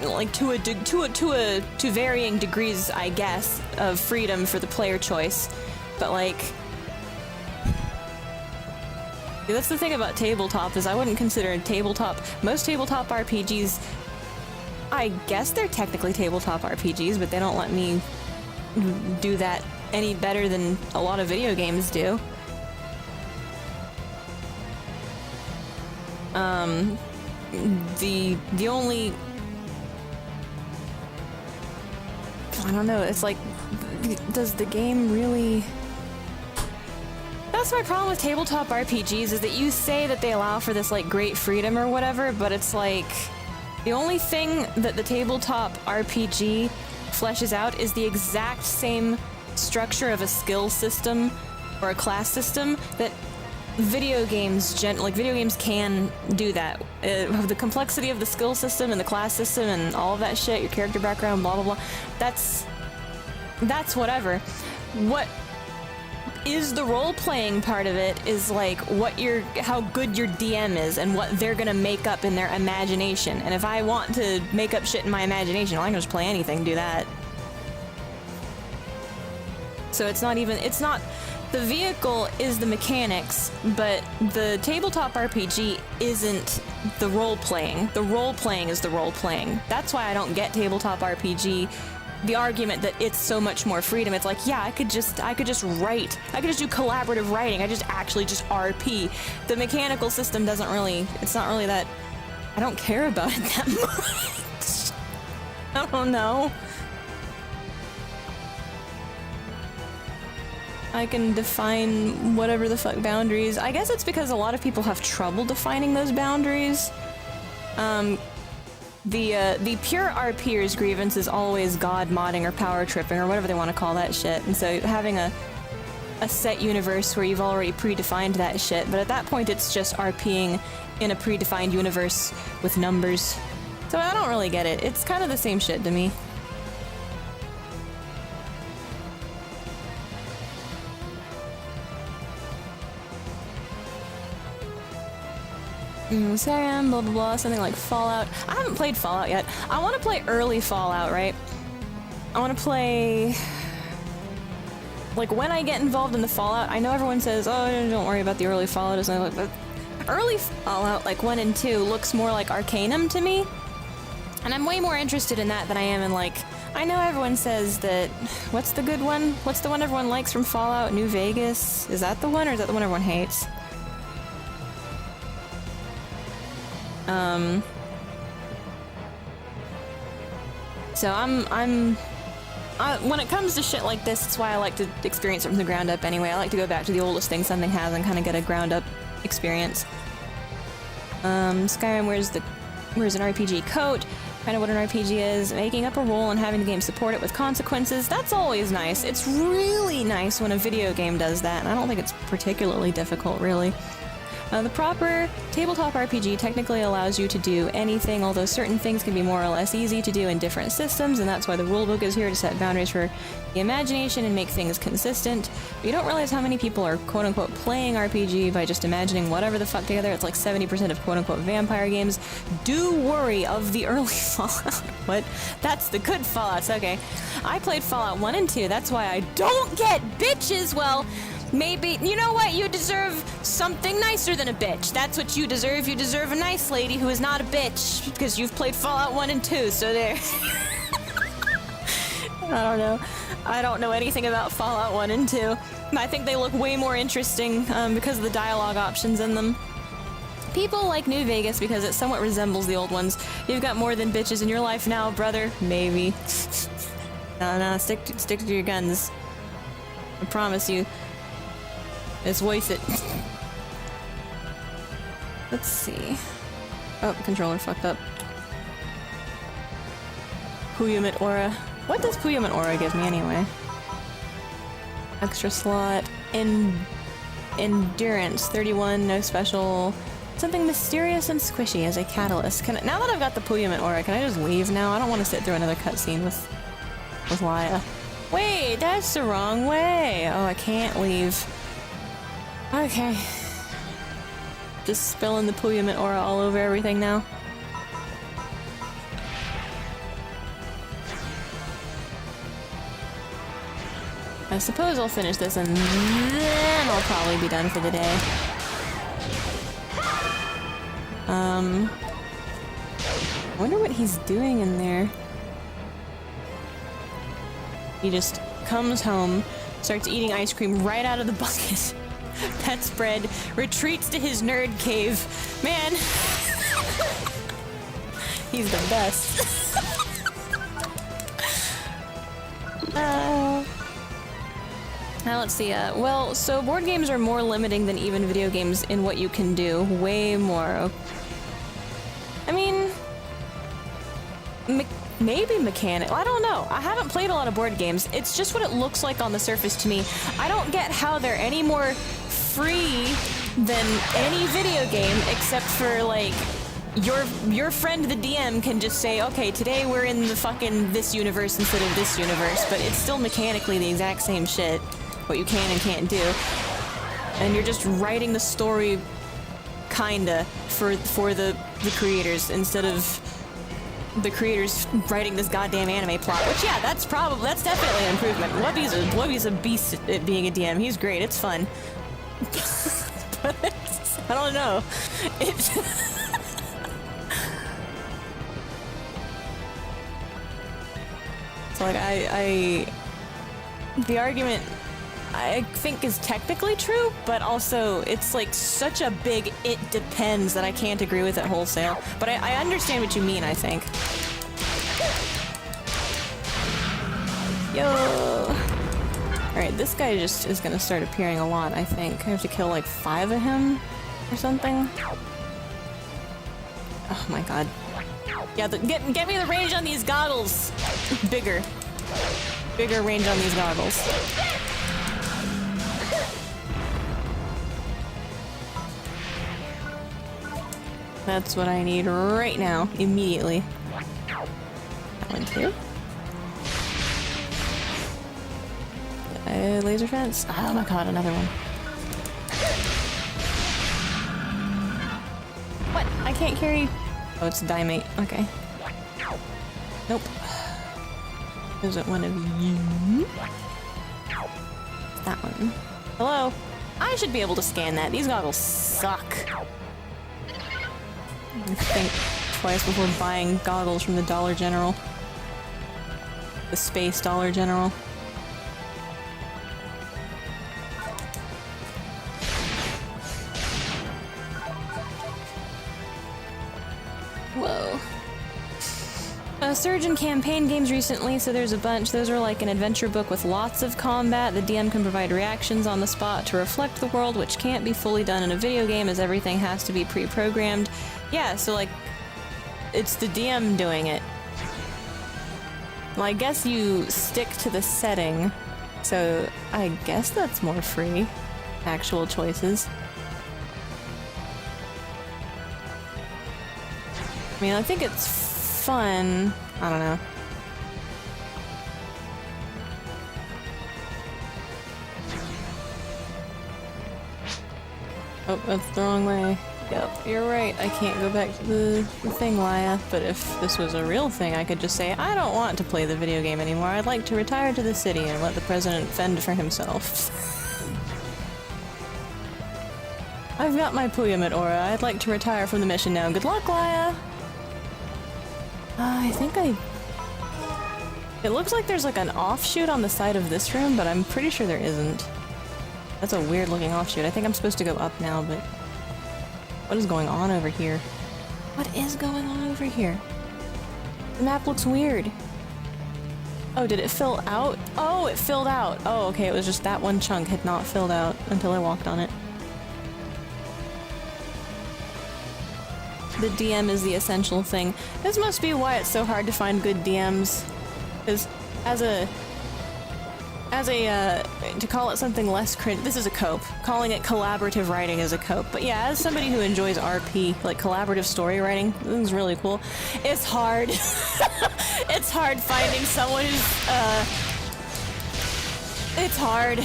like to varying degrees, I guess, of freedom for the player choice. But like... That's the thing about tabletop, is I wouldn't consider it tabletop. Most tabletop RPGs, I guess they're technically tabletop RPGs, but they don't let me do that any better than a lot of video games do. The only... I don't know, it's like, does the game really... That's my problem with tabletop RPGs, is that you say that they allow for this, like, great freedom or whatever, but it's like... The only thing that the tabletop RPG fleshes out is the exact same structure of a skill system or a class system that video games can do that. The complexity of the skill system and the class system and all of that shit, your character background, blah blah blah, that's whatever. What is the role-playing part of it is like how good your DM is and what they're gonna make up in their imagination. And if I want to make up shit in my imagination, I can just play anything, do that. So it's not, the vehicle is the mechanics, but the tabletop RPG isn't the role-playing. The role-playing is the role-playing. That's why I don't get tabletop RPG. The argument that it's so much more freedom. It's like, yeah, I could just write. I could just do collaborative writing. I just RP. The mechanical system it's not really that, I don't care about it that much. I don't know. I can define whatever the fuck boundaries. I guess it's because a lot of people have trouble defining those boundaries. The pure RPer's grievance is always god modding or power tripping or whatever they want to call that shit. And so having a set universe where you've already predefined that shit, but at that point it's just RPing in a predefined universe with numbers. So I don't really get it. It's kind of the same shit to me. Skyrim, blah blah blah, something like Fallout. I haven't played Fallout yet. I want to play early Fallout, right? I want to play... Like, when I get involved in the Fallout, I know everyone says, oh, don't worry about the early Fallout, but early Fallout, like 1 and 2, looks more like Arcanum to me. And I'm way more interested in that than I am in, like... I know everyone says that... What's the good one? What's the one everyone likes from Fallout? New Vegas? Is that the one, or is that the one everyone hates? So when it comes to shit like this, it's why I like to experience it from the ground up anyway. I like to go back to the oldest thing something has and kind of get a ground up experience. Skyrim, where's an RPG coat? Kind of what an RPG is, making up a role and having the game support it with consequences. That's always nice. It's really nice when a video game does that, and I don't think it's particularly difficult, really. The proper tabletop RPG technically allows you to do anything, although certain things can be more or less easy to do in different systems, and that's why the rulebook is here to set boundaries for the imagination and make things consistent. But you don't realize how many people are quote-unquote playing RPG by just imagining whatever the fuck together. It's like 70% of quote-unquote vampire games. Do worry of the early Fallout. What? That's the good Fallouts, okay. I played Fallout 1 and 2, that's why I don't get bitches. Well, maybe, you know what? You deserve something nicer than a bitch. That's what you deserve. You deserve a nice lady who is not a bitch, because you've played Fallout 1 and 2, so there. I don't know. I don't know anything about Fallout 1 and 2. I think they look way more interesting because of the dialogue options in them. People like New Vegas because it somewhat resembles the old ones. You've got more than bitches in your life now, brother. Maybe. No, stick to your guns. I promise you. It's worth it. Let's see. Oh, controller fucked up. Puyamit Aura. What does Puyamit Aura give me anyway? Extra slot. Endurance. 31, no special. Something mysterious and squishy as a catalyst. Now that I've got the Puyamit Aura, can I just leave now? I don't want to sit through another cutscene with Laya. Wait, that's the wrong way. Oh, I can't leave. Okay. Just spilling the Puyamit Aura all over everything now. I suppose I'll finish this and then I'll probably be done for the day. I wonder what he's doing in there. He just comes home, starts eating ice cream right out of the bucket. Pets bread, retreats to his nerd cave. Man, he's the best. Now let's see, well, so board games are more limiting than even video games in what you can do. Way more. I mean, maybe mechanic. I don't know. I haven't played a lot of board games. It's just what it looks like on the surface to me. I don't get how they're any more free than any video game, except for like your friend the DM can just say, okay, today we're in the fucking this universe instead of this universe, but it's still mechanically the exact same shit, what you can and can't do. And you're just writing the story kinda for the creators instead of the creators writing this goddamn anime plot, which yeah, that's definitely an improvement. Wubby's a beast at being a DM. He's great. It's fun. But I don't know. It's so like the argument I think is technically true, but also it's like such a big it depends that I can't agree with it wholesale. But I understand what you mean, I think. Yo! Alright, this guy just is gonna start appearing a lot, I think. I have to kill like 5 of him or something. Oh my god. Yeah, get me the range on these goggles! Bigger range on these goggles. That's what I need right now, immediately. That one too. Laser fence? Oh my god, another one. What? I can't carry... Oh, it's Dimate. Okay. Nope. Isn't one of you? That one. Hello? I should be able to scan that. These goggles suck. I think twice before buying goggles from the Dollar General. The Space Dollar General. Whoa. Surgeon campaign games recently, so there's a bunch. Those are like an adventure book with lots of combat. The DM can provide reactions on the spot to reflect the world, which can't be fully done in a video game as everything has to be pre-programmed. Yeah, so like, it's the DM doing it. Well, I guess you stick to the setting, so I guess that's more free. Actual choices. I mean, I think it's fun. I don't know. Oh, that's the wrong way. Yep, you're right. I can't go back to the thing, Laya. But if this was a real thing, I could just say, I don't want to play the video game anymore. I'd like to retire to the city and let the president fend for himself. I've got my Puyamit aura. I'd like to retire from the mission now. Good luck, Laya! I think it looks like there's like an offshoot on the side of this room, but I'm pretty sure there isn't. That's a weird looking offshoot. I think I'm supposed to go up now, but... What is going on over here? What is going on over here? The map looks weird. Oh, did it fill out? Oh, it filled out! Oh, okay, it was just that one chunk had not filled out until I walked on it. The DM is the essential thing. This must be why it's so hard to find good DMs. Because to call it something less cringe, this is a cope. Calling it collaborative writing is a cope. But yeah, as somebody who enjoys RP, like collaborative story writing, this is really cool. It's hard. It's hard finding someone who's, it's hard.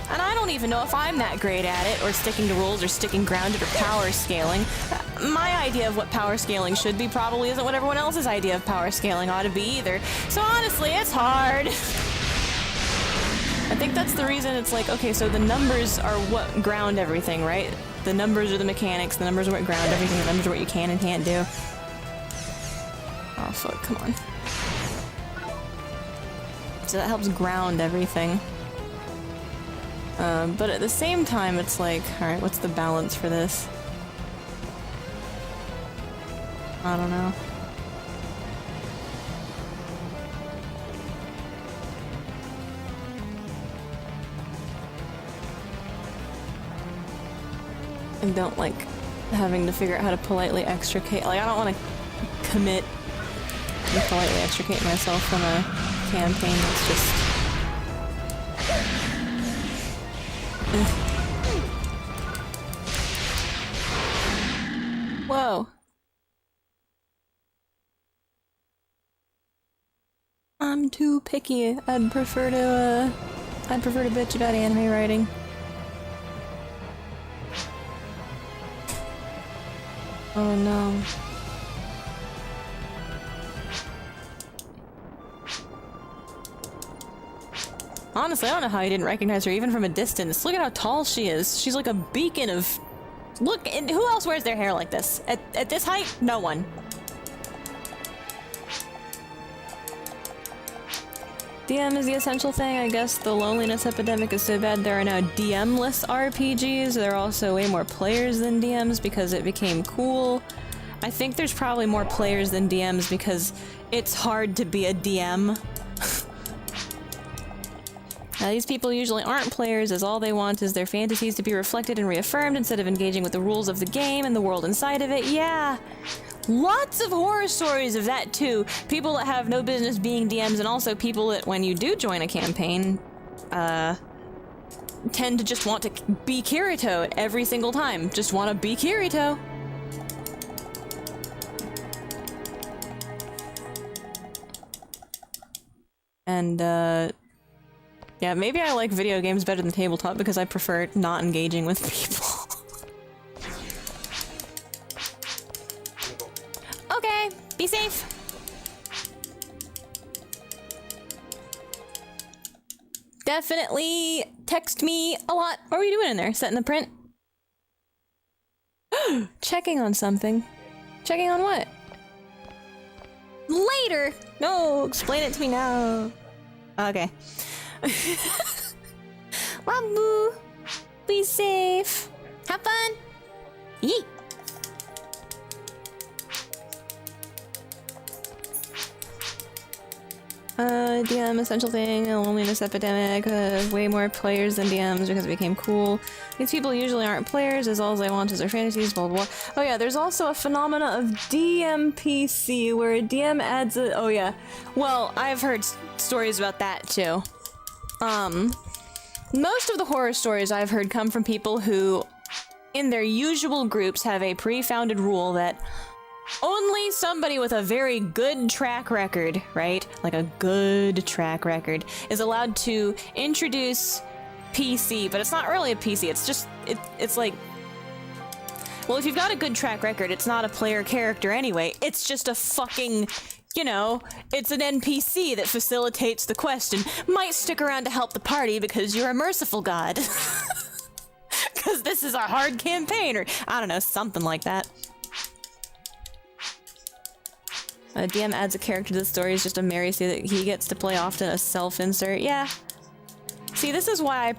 And I don't even know if I'm that great at it, or sticking to rules, or sticking grounded, or power scaling. My idea of what power scaling should be probably isn't what everyone else's idea of power scaling ought to be either. So honestly, it's hard. I think that's the reason it's like, okay, so the numbers are what ground everything, right? The numbers are the mechanics, the numbers are what ground everything, the numbers are what you can and can't do. Oh fuck, come on. So that helps ground everything. But at the same time, it's like, alright, what's the balance for this? I don't know. I don't like having to figure out how to politely extricate. Like, I don't want to commit and politely extricate myself from a campaign that's just... Whoa. I'm too picky. I'd prefer to bitch about anime writing. Oh no. Honestly, I don't know how you didn't recognize her even from a distance. Look at how tall she is. She's like a beacon of... Look, and who else wears their hair like this? At this height? No one. DM is the essential thing. I guess the loneliness epidemic is so bad there are now DM-less RPGs. There are also way more players than DMs because it became cool. I think there's probably more players than DMs because it's hard to be a DM. Now, these people usually aren't players, as all they want is their fantasies to be reflected and reaffirmed instead of engaging with the rules of the game and the world inside of it. Yeah! Lots of horror stories of that, too. People that have no business being DMs, and also people that, when you do join a campaign, tend to just want to be Kirito every single time. Just want to be Kirito. And, yeah, maybe I like video games better than tabletop because I prefer not engaging with people. Okay, be safe. Definitely text me a lot. What were you doing in there? Setting the print? Checking on something. Checking on what? Later! No, explain it to me now. Okay. Wabu! Be safe! Have fun! Yeet! DM essential thing, a loneliness epidemic, way more players than DMs because it became cool. These people usually aren't players, as all they want is their fantasies, blah blah blah. Oh yeah, there's also a phenomena of DMPC where a DM adds a— oh yeah. Well, I've heard stories about that too. Most of the horror stories I've heard come from people who, in their usual groups, have a pre-founded rule that only somebody with a very good track record, right? Like a good track record, is allowed to introduce PC, but it's not really a PC, it's just, it's like, well, if you've got a good track record, it's not a player character anyway, it's just a fucking, you know, it's an NPC that facilitates the quest and might stick around to help the party because you're a merciful god. Because this is a hard campaign, or I don't know, something like that. A DM adds a character to the story is just a Mary so that he gets to play often, a self-insert. Yeah. See, this is why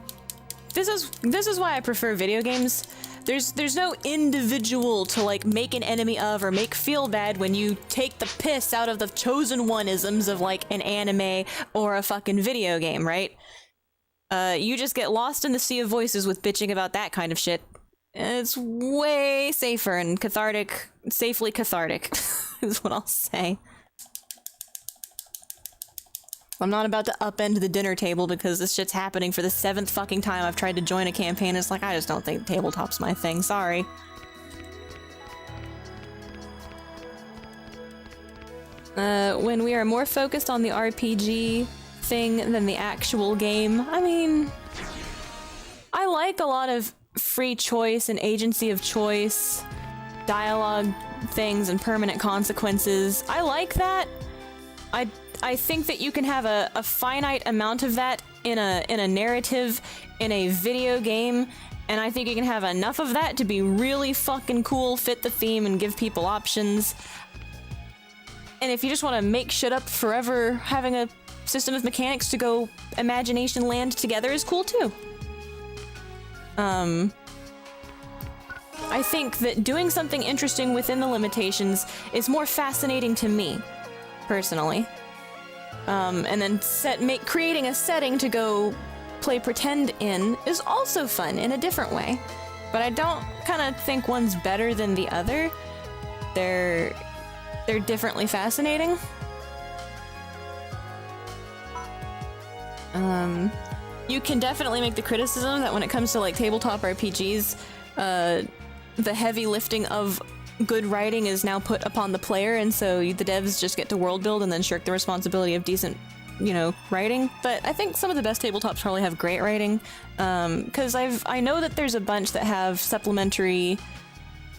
I prefer video games. There's no individual to like make an enemy of or make feel bad when you take the piss out of the chosen one-isms of like an anime or a fucking video game, right? You just get lost in the sea of voices with bitching about that kind of shit. It's way safer and cathartic, safely cathartic, is what I'll say. I'm not about to upend the dinner table because this shit's happening for the 7th fucking time I've tried to join a campaign. It's like, I just don't think tabletop's my thing, sorry. When we are more focused on the RPG thing than the actual game, I mean, I like a lot of free choice and agency of choice, dialogue things and permanent consequences. I like that. I think that you can have a finite amount of that in a narrative in a video game, and I think you can have enough of that to be really fucking cool, fit the theme, and give people options. And if you just want to make shit up forever, having a system of mechanics to go imagination land together is cool too. I think that doing something interesting within the limitations is more fascinating to me, personally. And then creating a setting to go play pretend in is also fun in a different way. But I don't kind of think one's better than the other. They're differently fascinating. You can definitely make the criticism that when it comes to like tabletop RPGs, the heavy lifting of good writing is now put upon the player, and so the devs just get to world build and then shirk the responsibility of decent, you know, writing. But I think some of the best tabletops probably have great writing, because I know that there's a bunch that have supplementary,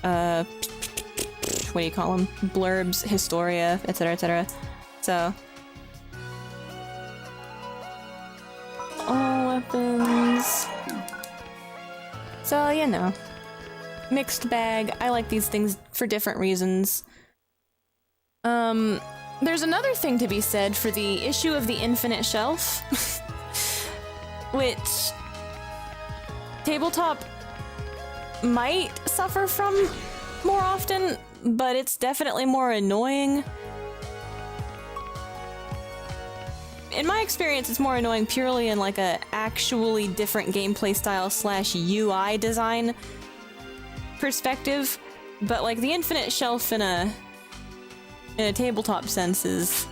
what do you call them? Blurbs, historia, etc., etc. So. All weapons. So, you know. Mixed bag. I like these things for different reasons. There's another thing to be said for the issue of the infinite shelf, which tabletop might suffer from more often, but it's definitely more annoying. In my experience, it's more annoying purely in like a actually different gameplay style / UI design perspective, but like the infinite shelf in a tabletop sense is,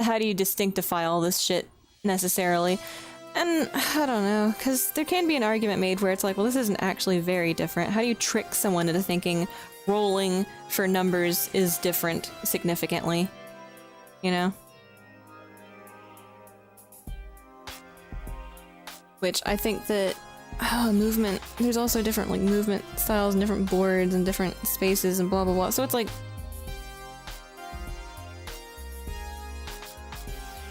how do you distinctify all this shit necessarily? And I don't know, because there can be an argument made where it's like, well, this isn't actually very different. How do you trick someone into thinking rolling for numbers is different significantly? You know? Which I think that movement, there's also different like movement styles and different boards and different spaces and blah blah blah, so it's like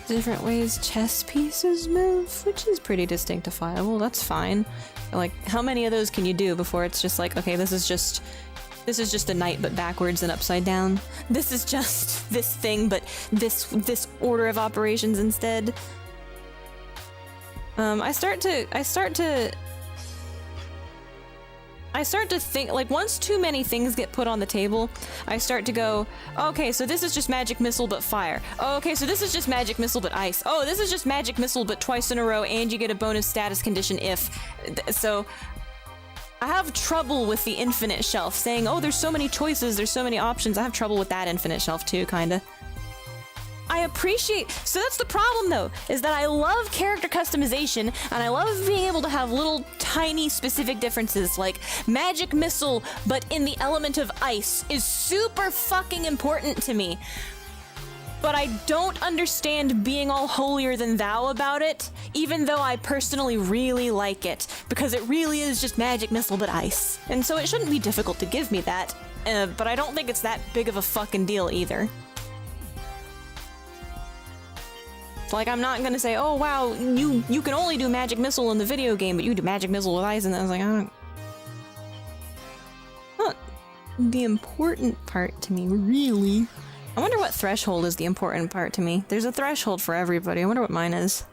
different ways chess pieces move, which is pretty distinctifiable. That's fine. Like, how many of those can you do before it's just like, okay, this is just a knight but backwards and upside down. This is just this thing but this order of operations instead. I start to think, like, once too many things get put on the table, I start to go, okay, so this is just magic missile but fire. Oh, okay, so this is just magic missile but ice. Oh, this is just magic missile but twice in a row, and you get a bonus status condition if. So I have trouble with the infinite shelf, saying, oh, there's so many choices, there's so many options. I have trouble with that infinite shelf too, kinda. I appreciate, so that's the problem though, is that I love character customization, and I love being able to have little tiny specific differences, like magic missile, but in the element of ice, is super fucking important to me. But I don't understand being all holier than thou about it, even though I personally really like it, because it really is just magic missile but ice. And so it shouldn't be difficult to give me that, but I don't think it's that big of a fucking deal either. Like, I'm not gonna say, oh wow, you can only do magic missile in the video game, but you do magic missile with ice, and I was like, I don't... Not the important part to me, really. I wonder what threshold is the important part to me. There's a threshold for everybody. I wonder what mine is.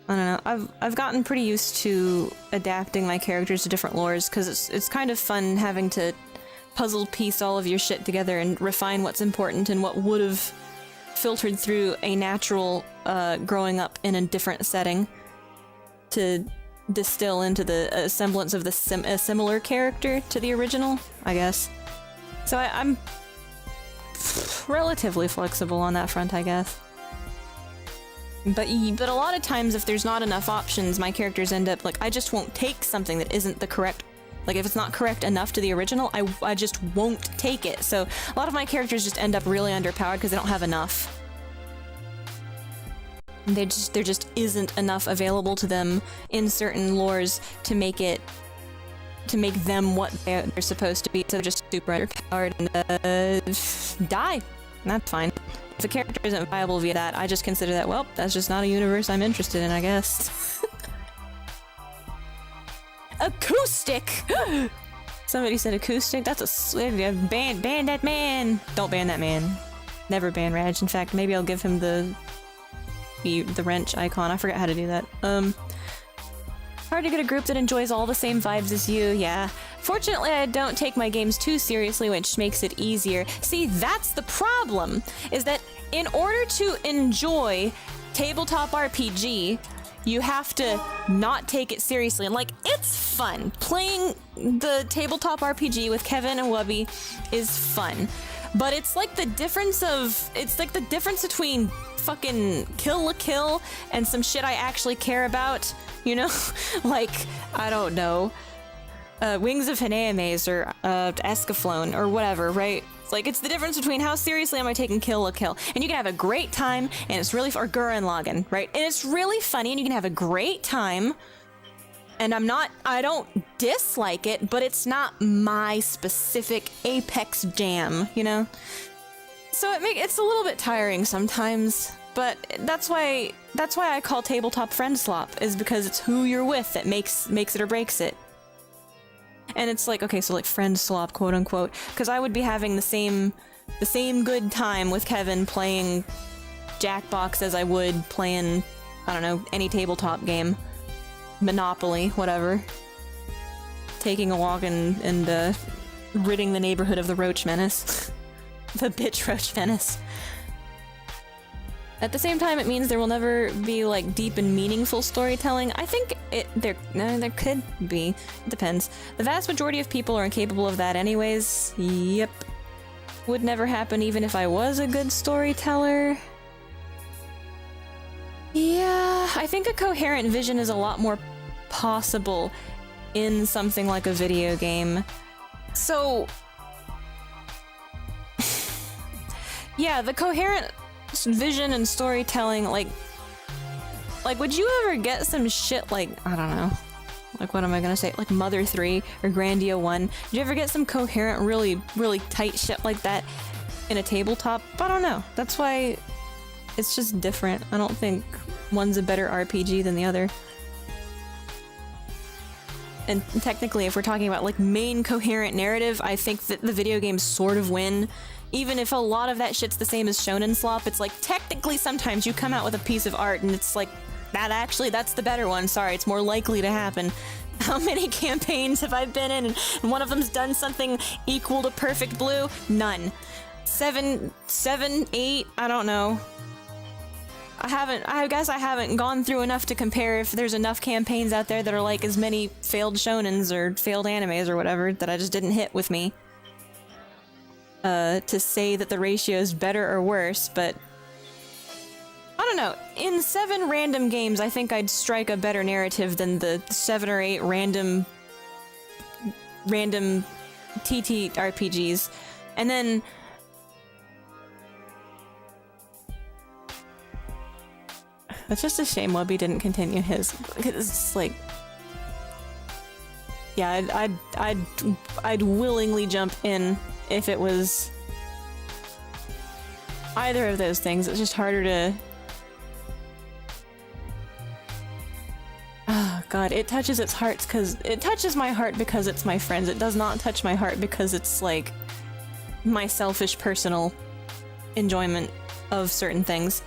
I don't know. I've gotten pretty used to adapting my characters to different lores, because it's kind of fun having to puzzle piece all of your shit together and refine what's important and what would have filtered through a natural growing up in a different setting to distill into the semblance of a similar character to the original, I guess. So I'm relatively flexible on that front, I guess. But a lot of times if there's not enough options, my characters end up like, I just won't take something that isn't the correct. Like, if it's not correct enough to the original, I just won't take it. So a lot of my characters just end up really underpowered because they don't have enough. There just isn't enough available to them in certain lores to make them what they're supposed to be. So they're just super underpowered and die. That's fine. If a character isn't viable via that, I just consider that, well, that's just not a universe I'm interested in, I guess. Acoustic! Somebody said acoustic? That's a ban that man! Don't ban that man. Never ban Raj. In fact, maybe I'll give him the wrench icon. I forgot how to do that. Hard to get a group that enjoys all the same vibes as you, yeah. Fortunately, I don't take my games too seriously, which makes it easier. See, that's the problem, is that in order to enjoy tabletop RPG, you have to not take it seriously. And, like, it's fun. Playing the tabletop RPG with Kevin and Wubby is fun. But it's like the difference between fucking Kill la Kill and some shit I actually care about, you know? Like, I don't know. Wings of Hanaemes or Escaflowne or whatever, right? Like, it's the difference between how seriously am I taking Kill la Kill. And you can have a great time, and it's really... Or Gurren Lagann, right? And it's really funny, and you can have a great time. And I don't dislike it, but it's not my specific apex jam, you know? So it's a little bit tiring sometimes, but that's why I call tabletop friend slop, is because it's who you're with that makes it or breaks it. And it's like, okay, so like friend slop, quote unquote, because I would be having the same good time with Kevin playing Jackbox as I would playing, I don't know, any tabletop game. Monopoly, whatever. Taking a walk and ridding the neighborhood of the roach menace. The bitch roach menace. At the same time, it means there will never be, like, deep and meaningful storytelling. I think there could be. It depends. The vast majority of people are incapable of that anyways. Yep. Would never happen even if I was a good storyteller. Yeah, I think a coherent vision is a lot more possible in something like a video game. So... yeah, the coherent vision and storytelling, like would you ever get some shit like, I don't know, like, what am I gonna say, like Mother 3 or Grandia 1? Did you ever get some coherent, really, really tight shit like that in a tabletop? I don't know. That's why it's just different. I don't think one's a better RPG than the other. And technically, if we're talking about, like, main coherent narrative, I think that the video games sort of win. Even if a lot of that shit's the same as shonen slop, it's like, technically sometimes you come out with a piece of art and it's like That's the better one. Sorry, it's more likely to happen. How many campaigns have I been in, and one of them's done something equal to perfect blue? None. 7, 8, I don't know. I guess I haven't gone through enough to compare if there's enough campaigns out there that are like as many failed shonens or failed animes or whatever that I just didn't hit with me. To say that the ratio is better or worse, but I don't know. In 7 random games, I think I'd strike a better narrative than the 7 or 8 random TTRPGs. And then it's just a shame Wubby didn't continue his. It's like, yeah, I'd willingly jump in if it was either of those things. It's just harder to. Oh god, it touches its hearts because it touches my heart because it's my friends. It does not touch my heart because it's like my selfish personal enjoyment of certain things,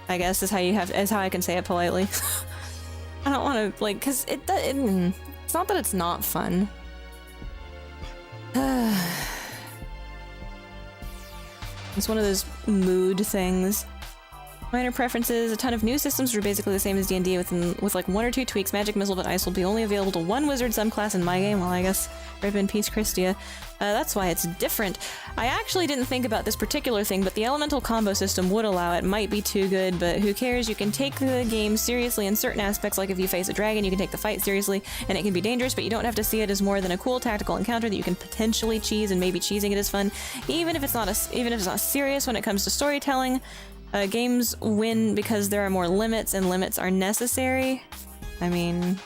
I guess is how I can say it politely. I don't want to like, because it's not that it's not fun. It's one of those mood things. Minor preferences, a ton of new systems are basically the same as D&D with like 1 or 2 tweaks. Magic Missile but Ice will be only available to 1 wizard subclass in my game. Well, I guess rip in peace, Christia. That's why it's different. I actually didn't think about this particular thing, but the elemental combo system would allow it. Might be too good, but who cares? You can take the game seriously in certain aspects, like if you face a dragon, you can take the fight seriously, and it can be dangerous, but you don't have to see it as more than a cool tactical encounter that you can potentially cheese, and maybe cheesing it is fun, even if it's not serious when it comes to storytelling. Games win because there are more limits, and limits are necessary. I mean,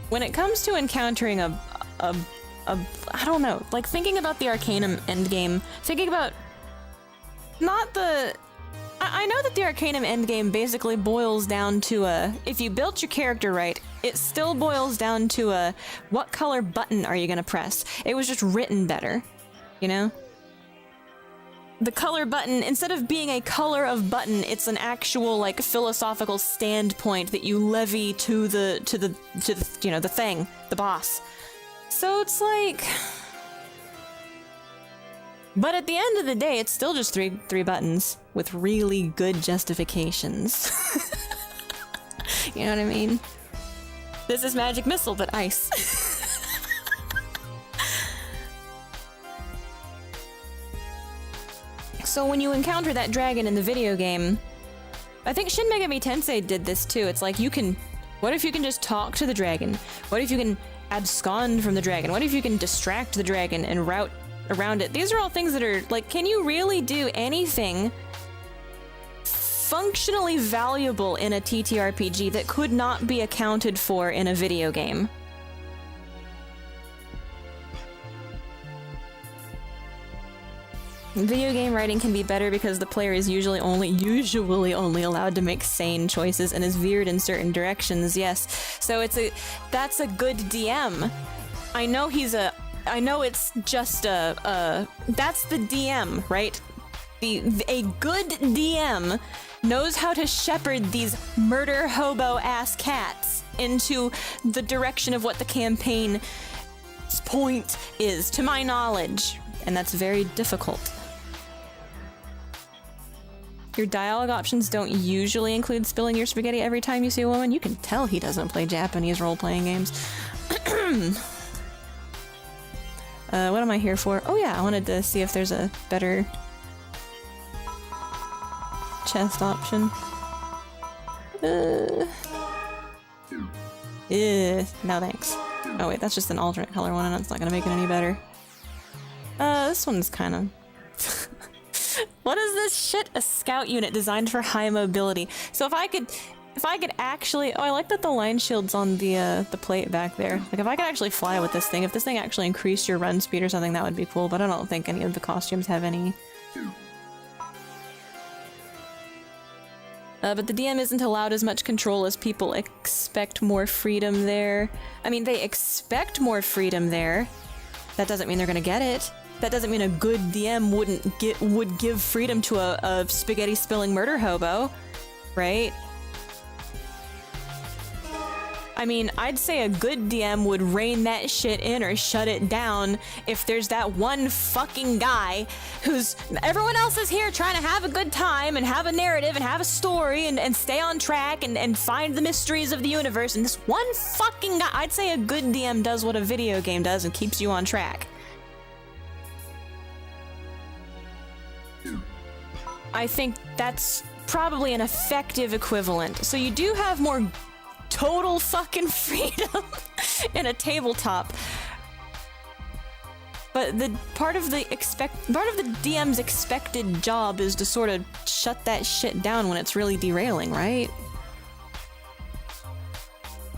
when it comes to encountering a I don't know, like thinking about the Arcanum endgame, thinking about not the. I know that the Arcanum endgame basically boils down to if you built your character right, it still boils down to what color button are you gonna press? It was just written better, you know? The color button, instead of being a color of button, it's an actual like philosophical standpoint that you levy to the you know, the thing, the boss. So it's like, but at the end of the day, it's still just three buttons with really good justifications. You know what I mean? This is Magic Missile, but ice. So when you encounter that dragon in the video game, I think Shin Megami Tensei did this too. It's like what if you can just talk to the dragon? What if you can abscond from the dragon? What if you can distract the dragon and route around it? These are all things that are like, can you really do anything functionally valuable in a TTRPG that could not be accounted for in a video game? Video game writing can be better because the player is usually only allowed to make sane choices and is veered in certain directions. Yes, so that's a good DM. I know it's just that's the DM, right? A good DM knows how to shepherd these murder hobo ass cats into the direction of what the campaign's point is, to my knowledge, and that's very difficult. Your dialogue options don't usually include spilling your spaghetti every time you see a woman. You can tell he doesn't play Japanese role-playing games. What am I here for? Oh yeah, I wanted to see if there's a better chest option. No thanks. Oh wait, that's just an alternate color one and that's not gonna make it any better. This one's kind of... What is this shit? A scout unit designed for high mobility. So if I could actually... Oh, I like that the line shield's on the plate back there. Like, if I could actually fly with this thing, if this thing actually increased your run speed or something, that would be cool, but I don't think any of the costumes have any. But the DM isn't allowed as much control as people expect. More freedom there. I mean, they expect more freedom there. That doesn't mean they're gonna get it. that doesn't mean a good DM would give freedom to a spaghetti spilling murder hobo, right? I mean, I'd say a good DM would rein that shit in or shut it down if there's that one fucking guy who's... Everyone else is here trying to have a good time and have a narrative and have a story and stay on track and find the mysteries of the universe, and this one fucking guy... I'd say a good DM does what a video game does and keeps you on track. I think that's probably an effective equivalent. So you do have more total fucking freedom in a tabletop, but the part of the DM's expected job is to sort of shut that shit down when it's really derailing, right?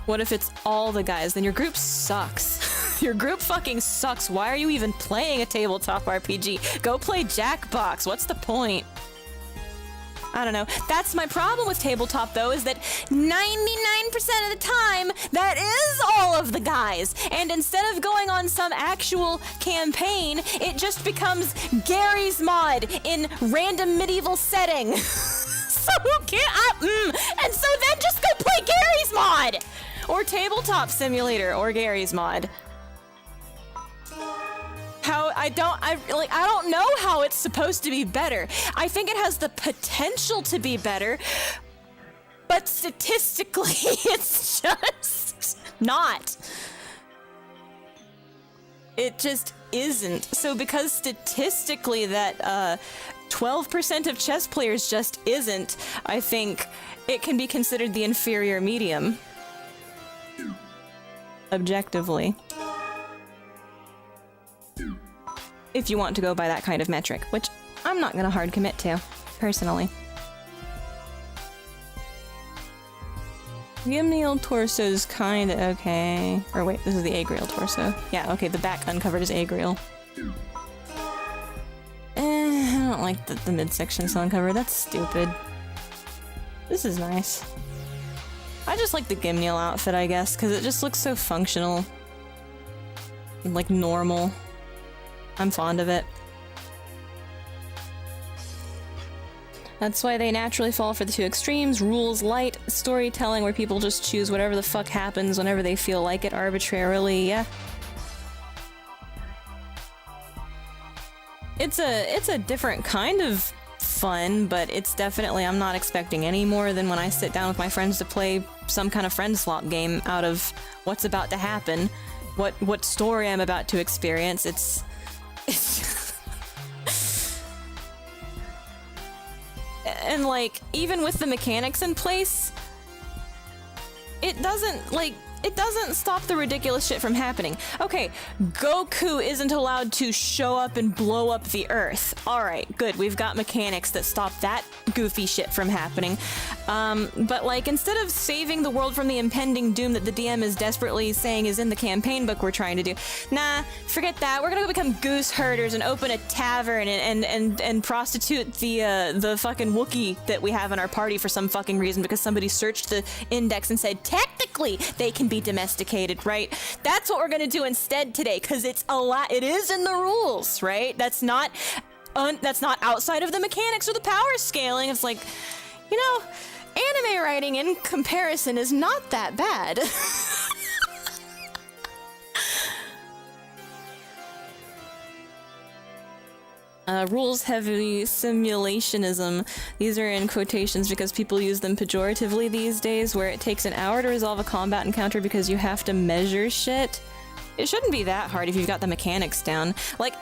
What if it's all the guys? Then your group sucks. Your group fucking sucks. Why are you even playing a tabletop RPG? Go play Jackbox. What's the point? I don't know. That's my problem with tabletop, though, is that 99% of the time, that is all of the guys. And instead of going on some actual campaign, it just becomes Gary's mod in random medieval setting. So who can't... And so then just go play Gary's mod! Or Tabletop Simulator, or Gary's mod. I don't know how it's supposed to be better. I think it has the potential to be better, but statistically, it's just not. It just isn't. So because statistically that 12% of chess players just isn't, I think it can be considered the inferior medium. Objectively. If you want to go by that kind of metric, which I'm not gonna hard commit to, personally. Gimnial torso's kinda okay. Or wait, this is the Agriel torso. Yeah, okay, the back uncovered is Agriel. I don't like the midsection still uncovered, that's stupid. This is nice. I just like the Gimnial outfit, I guess, because it just looks so functional. And, like, normal. I'm fond of it. That's why they naturally fall for the two extremes. Rules light, storytelling where people just choose whatever the fuck happens whenever they feel like it arbitrarily, yeah. It's a different kind of fun, but it's definitely, I'm not expecting any more than when I sit down with my friends to play some kind of friend swap game out of what's about to happen, what story I'm about to experience. It's and like, even with the mechanics in place, it doesn't stop the ridiculous shit from happening. Okay, Goku isn't allowed to show up and blow up the Earth. Alright, good, we've got mechanics that stop that goofy shit from happening. But like, instead of saving the world from the impending doom that the DM is desperately saying is in the campaign book we're trying to do, nah, forget that. We're gonna go become goose herders and open a tavern and prostitute the fucking Wookiee that we have in our party for some fucking reason because somebody searched the index and said, technically, they can be domesticated, right? That's what we're gonna do instead today, because it is in the rules, right? That's not outside of the mechanics or the power scaling. It's like, you know, anime writing in comparison is not that bad. Rules-heavy simulationism. These are in quotations because people use them pejoratively these days, where it takes an hour to resolve a combat encounter because you have to measure shit. It shouldn't be that hard if you've got the mechanics down. Like,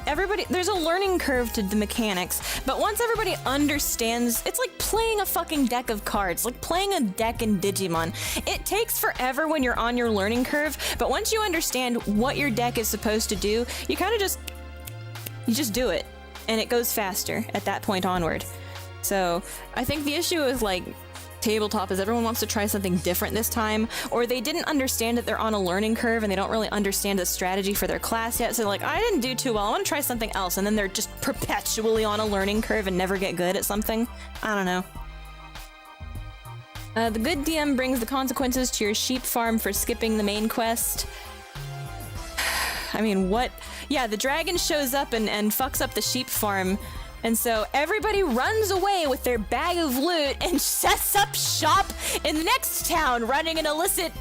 there's a learning curve to the mechanics, but once everybody understands, it's like playing a fucking deck of cards, like playing a deck in Digimon. It takes forever when you're on your learning curve, but once you understand what your deck is supposed to do, you just do it. And it goes faster at that point onward. So I think the issue is like tabletop is everyone wants to try something different this time, or they didn't understand that they're on a learning curve and they don't really understand the strategy for their class yet. So they're like, I didn't do too well, I want to try something else. And then they're just perpetually on a learning curve and never get good at something. I don't know. The good DM brings the consequences to your sheep farm for skipping the main quest. I mean, what? Yeah, the dragon shows up and fucks up the sheep farm. And so everybody runs away with their bag of loot and sets up shop in the next town, running an illicit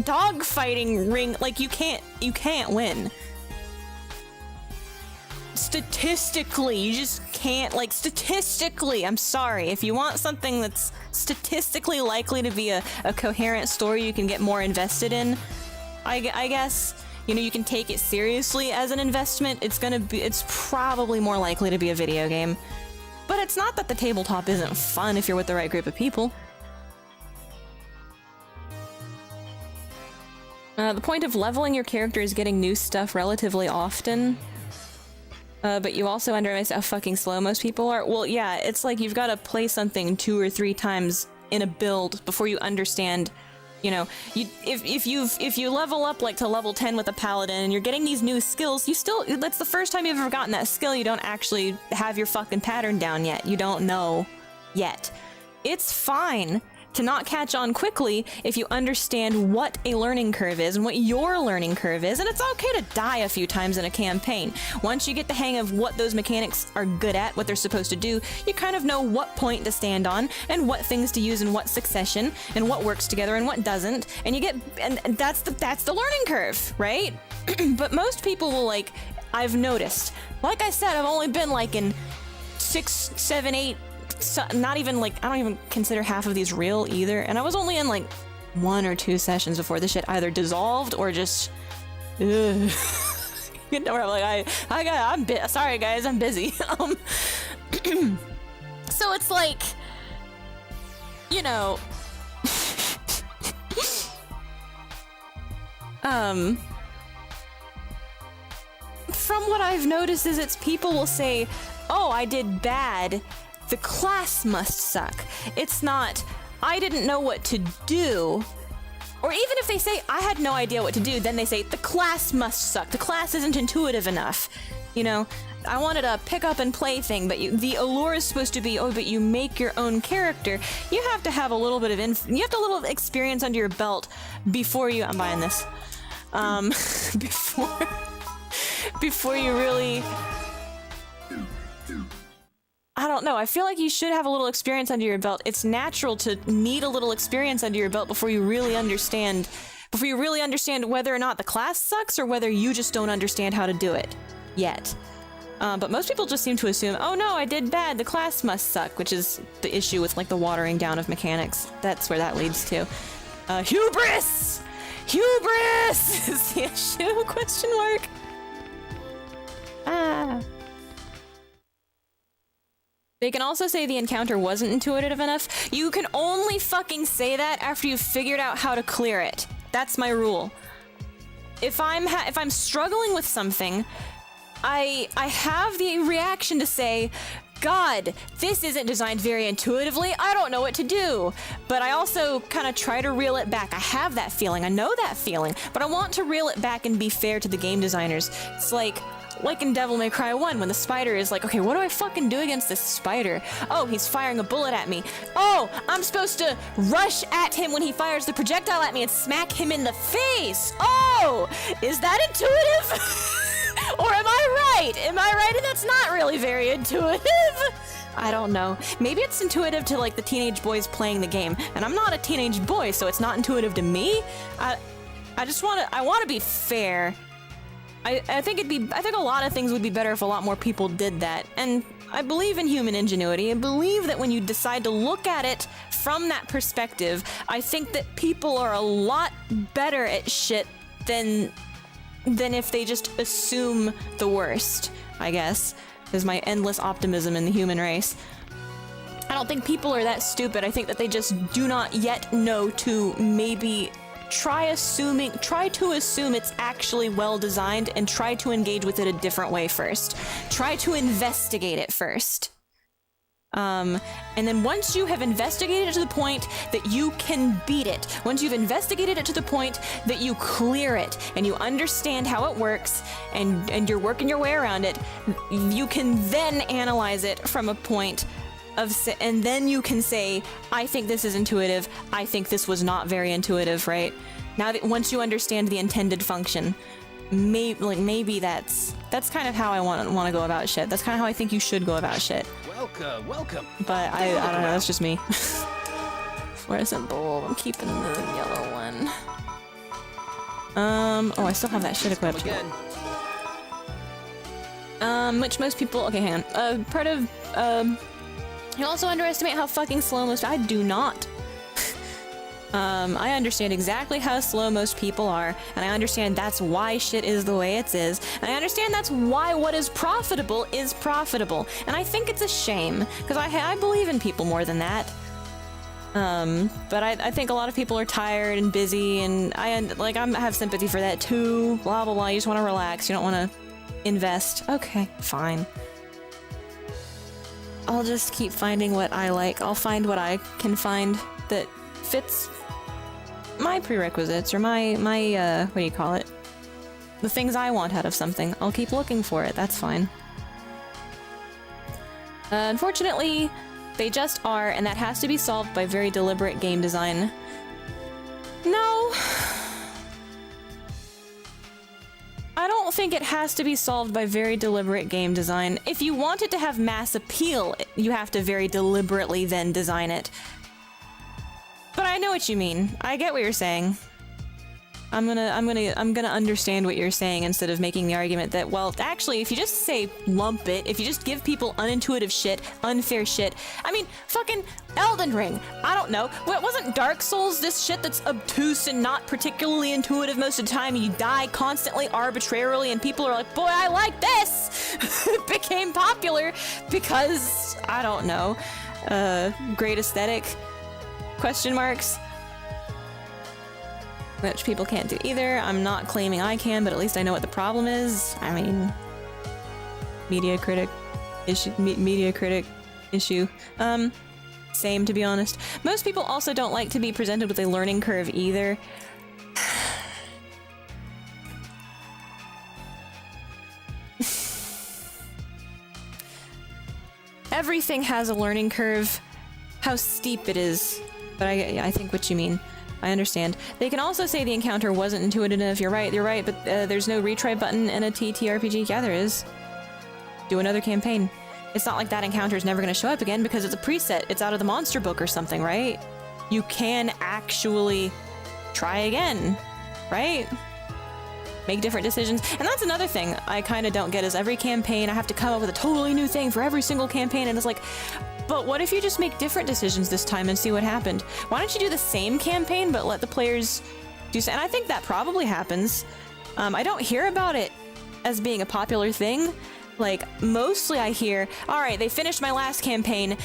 dog fighting ring. Like, you can't win. Statistically, you just can't, like, statistically, I'm sorry. If you want something that's statistically likely to be a coherent story you can get more invested in, I guess, you know, you can take it seriously as an investment, it's probably more likely to be a video game. But it's not that the tabletop isn't fun if you're with the right group of people. The point of leveling your character is getting new stuff relatively often. But you also underestimate how fucking slow most people are. Well, yeah, it's like you've got to play something 2 or 3 times in a build before you understand. You know, if you level up like to level 10 with a paladin and you're getting these new skills, that's the first time you've ever gotten that skill. You don't actually have your fucking pattern down yet. You don't know yet. It's fine to not catch on quickly if you understand what a learning curve is and what your learning curve is, and it's okay to die a few times in a campaign. Once you get the hang of what those mechanics are good at, what they're supposed to do, you kind of know what point to stand on and what things to use in what succession and what works together and what doesn't, and that's the learning curve, right? But most people will, like, I've noticed, like I said, I've only been like in 6, 7, 8, not even, like, I don't even consider half of these real either, and I was only in like 1 or 2 sessions before this shit either dissolved or just you know, where I'm like, I'm sorry guys, I'm busy. So it's like, you know, from what I've noticed is it's people will say, oh, I did bad, the class must suck. It's not, I didn't know what to do. Or even if they say, I had no idea what to do, then they say, the class must suck. The class isn't intuitive enough. You know, I wanted a pick up and play thing, but the allure is supposed to be, oh, but you make your own character. You have to have a little bit of you have to have a little experience under your belt before you, I'm buying this, before you really, I don't know. I feel like you should have a little experience under your belt. It's natural to need a little experience under your belt before you really understand whether or not the class sucks or whether you just don't understand how to do it yet. But most people just seem to assume, oh no, I did bad, the class must suck, which is the issue with, like, the watering down of mechanics. That's where that leads to. Hubris! Hubris is the issue? Question mark. They can also say the encounter wasn't intuitive enough. You can only fucking say that after you've figured out how to clear it. That's my rule. If I'm struggling with something, I have the reaction to say, God, this isn't designed very intuitively. I don't know what to do. But I also kind of try to reel it back. I have that feeling. I know that feeling. But I want to reel it back and be fair to the game designers. It's like in Devil May Cry 1, when the spider is like, okay, what do I fucking do against this spider? Oh, he's firing a bullet at me. Oh, I'm supposed to rush at him when he fires the projectile at me and smack him in the face. Oh, is that intuitive? Or am I right? Am I right? And that's not really very intuitive. I don't know. Maybe it's intuitive to, like, the teenage boys playing the game, and I'm not a teenage boy, so it's not intuitive to me. I want to be fair. I think a lot of things would be better if a lot more people did that. And I believe in human ingenuity. I believe that when you decide to look at it from that perspective, I think that people are a lot better at shit than if they just assume the worst, I guess, is my endless optimism in the human race. I don't think people are that stupid. I think that they just do not yet know to maybe try to assume it's actually well designed and try to engage with it a different way first. Try to investigate it first. And then once you have investigated it to the point that you can beat it, once you've investigated it to the point that you clear it and you understand how it works and you're working your way around it, you can then analyze it from a point and then you can say, I think this is intuitive, I think this was not very intuitive, right? Now that once you understand the intended function, maybe that's kind of how I want to go about shit. That's kind of how I think you should go about shit. Welcome, welcome. But I don't know, that's just me. Fluorescent bulb, I'm keeping the yellow one. Oh, I still have that shit equipped. Again. Which most people, okay, hang on. Part of, you also underestimate how fucking slow most, I do not. I understand exactly how slow most people are, and I understand that's why shit is the way it is, and I understand that's why what is profitable, and I think it's a shame, because I believe in people more than that. But I think a lot of people are tired and busy, and I have sympathy for that too, blah blah blah, you just want to relax, you don't want to invest. Okay, fine. I'll just keep finding what I like. I'll find what I can find that fits my prerequisites, or my what do you call it? The things I want out of something. I'll keep looking for it, that's fine. Unfortunately, they just are, and that has to be solved by very deliberate game design. No. I don't think it has to be solved by very deliberate game design. If you want it to have mass appeal, you have to very deliberately then design it. But I know what you mean. I get what you're saying. I'm gonna understand what you're saying instead of making the argument that, well, actually, if you just say lump it, if you just give people unintuitive shit, unfair shit, I mean, fucking Elden Ring, I don't know. What, wasn't Dark Souls this shit that's obtuse and not particularly intuitive most of the time, and you die constantly, arbitrarily, and people are like, boy, I like this! It became popular because, I don't know, great aesthetic, question marks. Which people can't do either. I'm not claiming I can, but at least I know what the problem is. I mean, media critic issue. Same, to be honest. Most people also don't like to be presented with a learning curve either. Everything has a learning curve. How steep it is. But I think what you mean. I understand. They can also say the encounter wasn't intuitive enough. You're right, but there's no retry button in a TTRPG. Yeah, there is. Do another campaign. It's not like that encounter is never going to show up again because it's a preset. It's out of the monster book or something, right? You can actually try again, right? Make different decisions. And that's another thing I kind of don't get is every campaign I have to come up with a totally new thing for every single campaign, and it's like, but what if you just make different decisions this time and see what happened? Why don't you do the same campaign but let the players do so? And I think that probably happens. I don't hear about it as being a popular thing. Like, mostly I hear, all right, they finished my last campaign.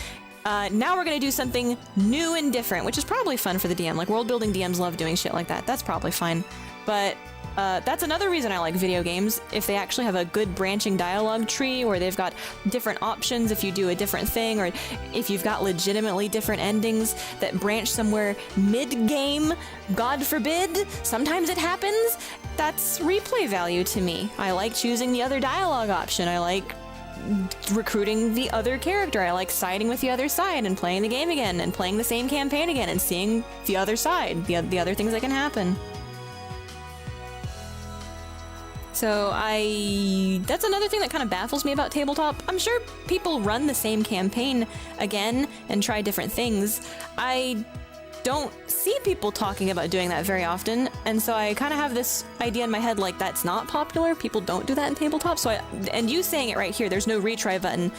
Now we're gonna do something new and different, which is probably fun for the DM. Like, world building DMs love doing shit like that. That's probably fine. But that's another reason I like video games, if they actually have a good branching dialogue tree where they've got different options if you do a different thing, or if you've got legitimately different endings that branch somewhere mid-game, God forbid, sometimes it happens. That's replay value to me. I like choosing the other dialogue option. I like recruiting the other character. I like siding with the other side and playing the game again and playing the same campaign again and seeing the other side, the other things that can happen. So that's another thing that kind of baffles me about tabletop. I'm sure people run the same campaign again and try different things. I don't see people talking about doing that very often, and so I kind of have this idea in my head like that's not popular. People don't do that in tabletop. So and you saying it right here, there's no retry button.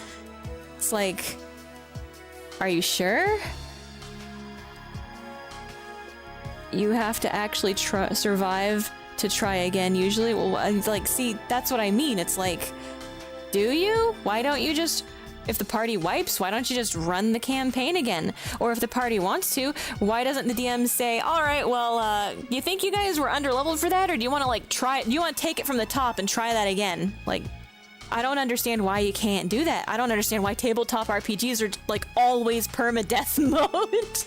It's like, are you sure? You have to actually survive to try again usually. Well, like, see, that's what I mean. It's like, do you? Why don't you just, if the party wipes, why don't you just run the campaign again? Or if the party wants to, why doesn't the DM say, all right, well, you think you guys were underleveled for that? Or do you want to like try, do you want to take it from the top and try that again? Like, I don't understand why you can't do that. I don't understand why tabletop RPGs are like always permadeath mode.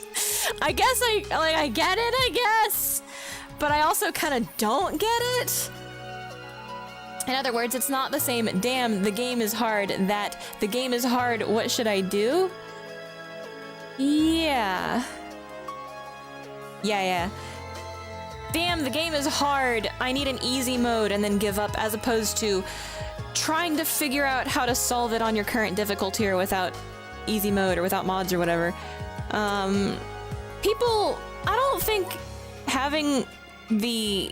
I guess I get it, I guess. But I also kind of don't get it. In other words, it's not the same, damn, the game is hard, that the game is hard, what should I do? Yeah. damn, the game is hard, I need an easy mode, and then give up, as opposed to trying to figure out how to solve it on your current difficulty or without easy mode or without mods or whatever. People, I don't think having the,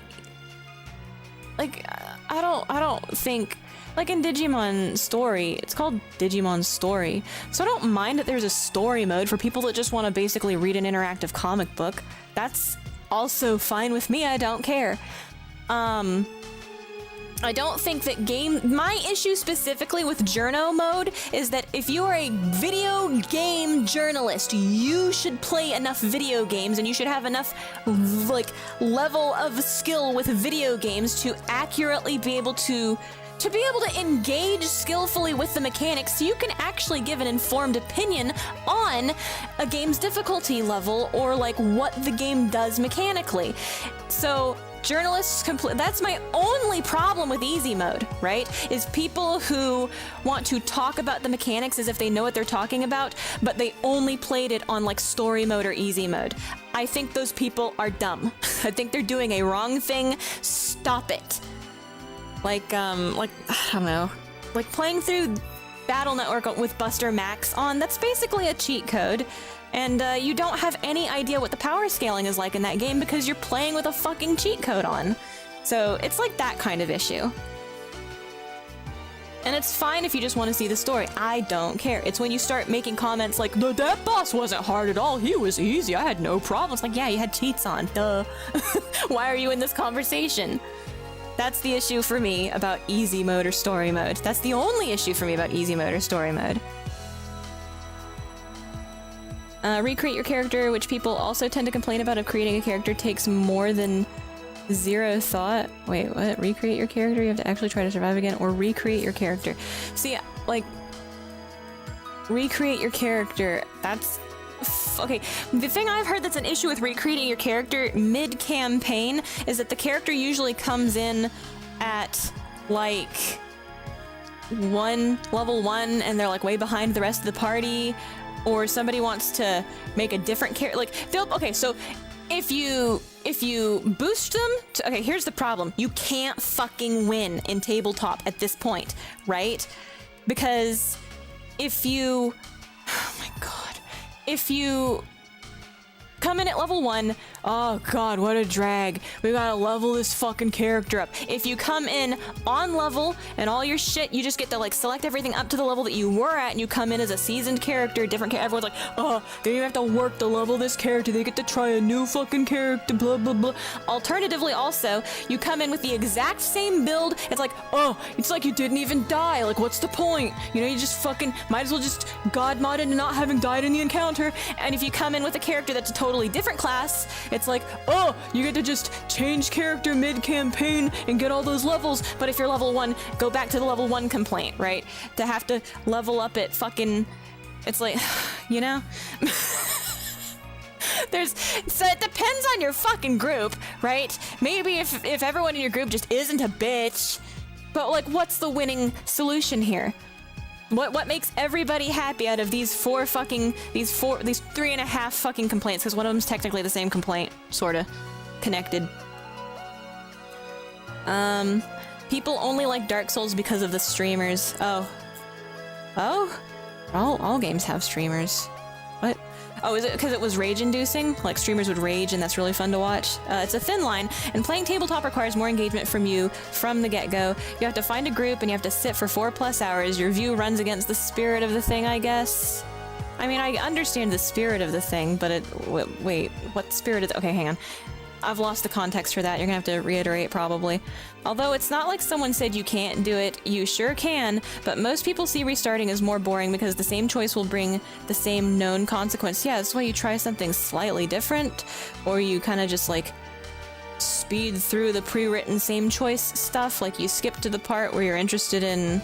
like, I don't think, like in Digimon Story, it's called Digimon Story, so I don't mind that there's a story mode for people that just want to basically read an interactive comic book. That's also fine with me, I don't care. I don't think that my issue specifically with journo mode is that if you are a video game journalist, you should play enough video games and you should have enough, like, level of skill with video games to accurately be able to engage skillfully with the mechanics so you can actually give an informed opinion on a game's difficulty level or like what the game does mechanically. So journalists that's my only problem with easy mode, right? Is people who want to talk about the mechanics as if they know what they're talking about, but they only played it on like story mode or easy mode. I think those people are dumb. I think they're doing a wrong thing. Stop it. Like I don't know, like playing through Battle Network with Buster Max on, that's basically a cheat code. And you don't have any idea what the power scaling is like in that game because you're playing with a fucking cheat code on. So it's like that kind of issue. And it's fine if you just want to see the story. I don't care. It's when you start making comments like, that boss wasn't hard at all, he was easy, I had no problems. Like, yeah, you had cheats on, duh. Why are you in this conversation? That's the issue for me about easy mode or story mode. That's the only issue for me about easy mode or story mode. Recreate your character, which people also tend to complain about if creating a character takes more than 0 thought. Wait, what? Recreate your character? You have to actually try to survive again, or recreate your character. See, like, recreate your character, that's... Okay, the thing I've heard that's an issue with recreating your character mid-campaign is that the character usually comes in at, like, level 1, and they're, like, way behind the rest of the party, or somebody wants to make a different character, like, okay, so if you boost them to, okay, here's the problem. You can't fucking win in tabletop at this point, right? Because if you, oh my god, if you come in at level 1, oh god, what a drag. We gotta level this fucking character up. If you come in on level and all your shit, you just get to like select everything up to the level that you were at, and you come in as a seasoned character, different everyone's like, oh, they don't even have to work to level this character, they get to try a new fucking character, blah blah blah. Alternatively also, you come in with the exact same build, it's like, oh, it's like you didn't even die, like what's the point? You know, you just fucking might as well just god mod into not having died in the encounter. And if you come in with a character that's a totally different class, it's like, oh, you get to just change character mid-campaign and get all those levels, but if you're level 1, go back to the level 1 complaint, right? To have to level up it fucking... It's like, you know? So it depends on your fucking group, right? Maybe if everyone in your group just isn't a bitch, but like, what's the winning solution here? What makes everybody happy out of these 3.5 fucking complaints? Because one of them's technically the same complaint, sorta connected. People only like Dark Souls because of the streamers. Oh, all games have streamers. What? Oh, is it because it was rage-inducing? Like, streamers would rage and that's really fun to watch? It's a thin line, and playing tabletop requires more engagement from you from the get-go. You have to find a group and you have to sit for 4+ hours. Your view runs against the spirit of the thing, I guess? I mean, I understand the spirit of the thing, but wait, what spirit is... Okay, hang on. I've lost the context for that. You're gonna have to reiterate, probably. Although it's not like someone said you can't do it, you sure can, but most people see restarting as more boring because the same choice will bring the same known consequence. Yeah, that's why you try something slightly different, or you kind of just like speed through the pre-written same choice stuff, like you skip to the part where you're interested in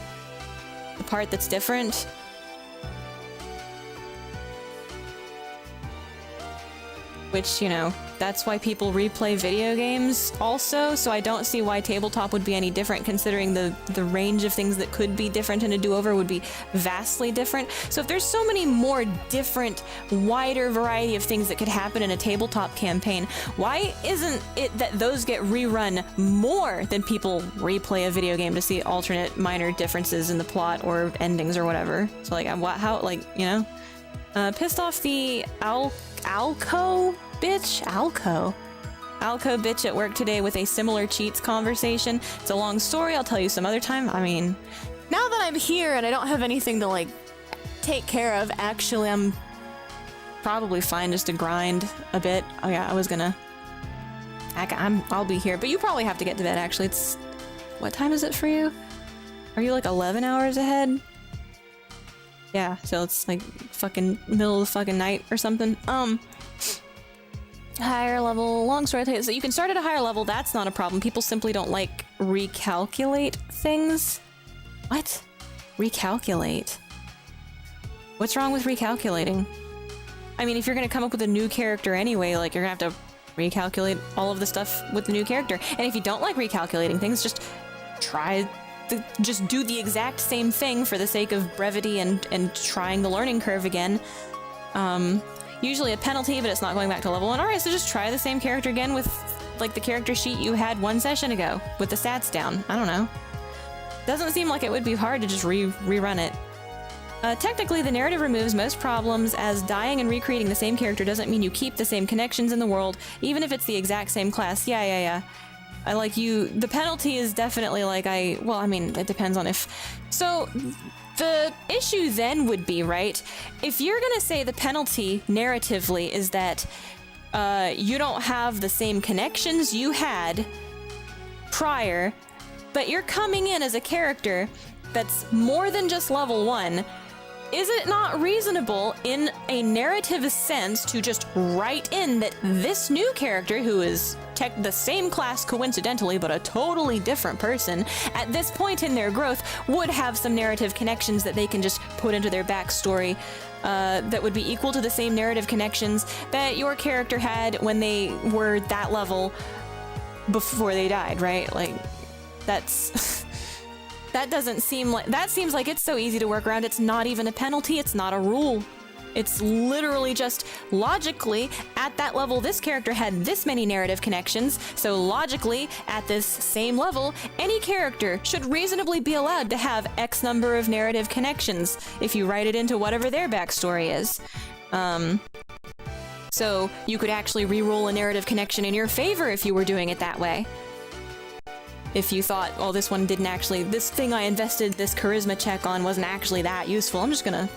the part that's different. which, you know, that's why people replay video games also, so I don't see why tabletop would be any different, considering the range of things that could be different in a do-over would be vastly different. So if there's so many more different, wider variety of things that could happen in a tabletop campaign, why isn't it that those get rerun more than people replay a video game to see alternate minor differences in the plot or endings or whatever? So like, how, like, you know? Pissed off the Alco bitch at work today with a similar cheats conversation. It's a long story, I'll tell you some other time. I mean, now that I'm here and I don't have anything to like take care of, actually I'm probably fine just to grind a bit. Oh yeah, I'll be here, but you probably have to get to bed actually. It's, what time is it for you? Are you like 11 hours ahead? Yeah, so it's like fucking middle of the fucking night or something. Higher level, long story, so you can start at a higher level, that's not a problem. People simply don't like recalculate things. What? Recalculate? What's wrong with recalculating? I mean, if you're gonna come up with a new character anyway, like, you're gonna have to recalculate all of the stuff with the new character. And if you don't like recalculating things, just just do the exact same thing for the sake of brevity and trying the learning curve again. Usually a penalty, but it's not going back to level 1. Alright, so just try the same character again with, like, the character sheet you had one session ago, with the stats down. I don't know. Doesn't seem like it would be hard to just rerun it. Technically, the narrative removes most problems, as dying and recreating the same character doesn't mean you keep the same connections in the world, even if it's the exact same class. Yeah. I like you. The penalty is definitely like well, I mean, it depends on if. So the issue then would be, right? If you're gonna say the penalty narratively is that you don't have the same connections you had prior, but you're coming in as a character that's more than just level 1, is it not reasonable in a narrative sense to just write in that this new character, who is the same class coincidentally, but a totally different person, at this point in their growth would have some narrative connections that they can just put into their backstory that would be equal to the same narrative connections that your character had when they were that level before they died, right? Like, that's... That doesn't seem like... That seems like it's so easy to work around. It's not even a penalty. It's not a rule. It's literally just logically, at that level, this character had this many narrative connections. So logically, at this same level, any character should reasonably be allowed to have X number of narrative connections if you write it into whatever their backstory is. So you could actually re-roll a narrative connection in your favor if you were doing it that way. If you thought, oh, this one didn't actually, this thing I invested this charisma check on wasn't actually that useful, I'm just gonna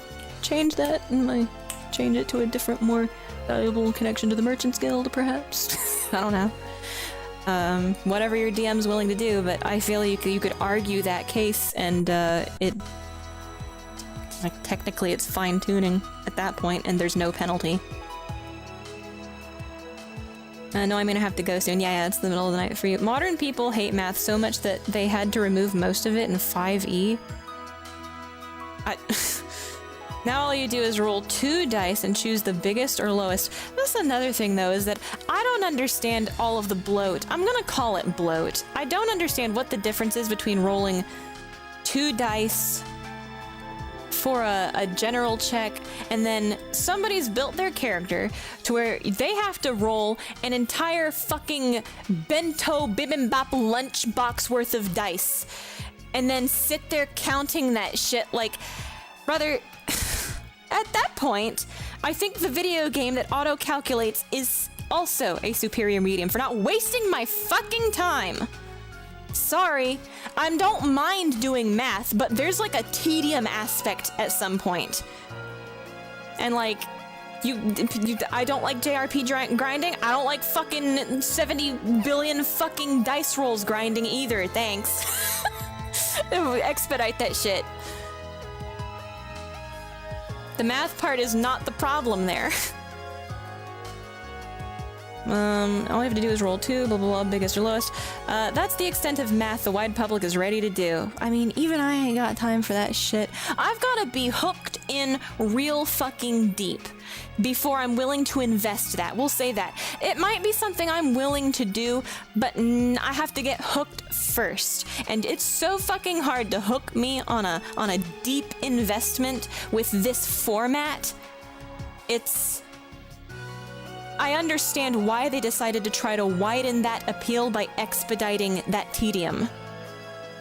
change that and change it to a different, more valuable connection to the Merchant's Guild, perhaps? I don't know. Whatever your DM's willing to do, but I feel you could argue that case, and it, like, technically it's fine-tuning at that point, and there's no penalty. No, I'm gonna have to go soon. Yeah, it's the middle of the night for you. Modern people hate math so much that they had to remove most of it in 5e. Now all you do is roll 2 dice and choose the biggest or lowest. That's another thing, though, is that I don't understand all of the bloat. I'm gonna call it bloat. I don't understand what the difference is between rolling 2 dice for a general check, and then somebody's built their character to where they have to roll an entire fucking bento bibimbap lunchbox worth of dice, and then sit there counting that shit. Like, brother, at that point, I think the video game that auto-calculates is also a superior medium for not wasting my fucking time. Sorry, I don't mind doing math, but there's like a tedium aspect at some point. And like, I don't like JRP grinding. I don't like fucking 70 billion fucking dice rolls grinding either, thanks. Expedite that shit. The math part is not the problem there. All you have to do is roll 2, blah, blah, blah, biggest or lowest. That's the extent of math the wide public is ready to do. I mean, even I ain't got time for that shit. I've gotta be hooked in real fucking deep before I'm willing to invest that. We'll say that. It might be something I'm willing to do, but I have to get hooked first. And it's so fucking hard to hook me on a deep investment with this format. I understand why they decided to try to widen that appeal by expediting that tedium.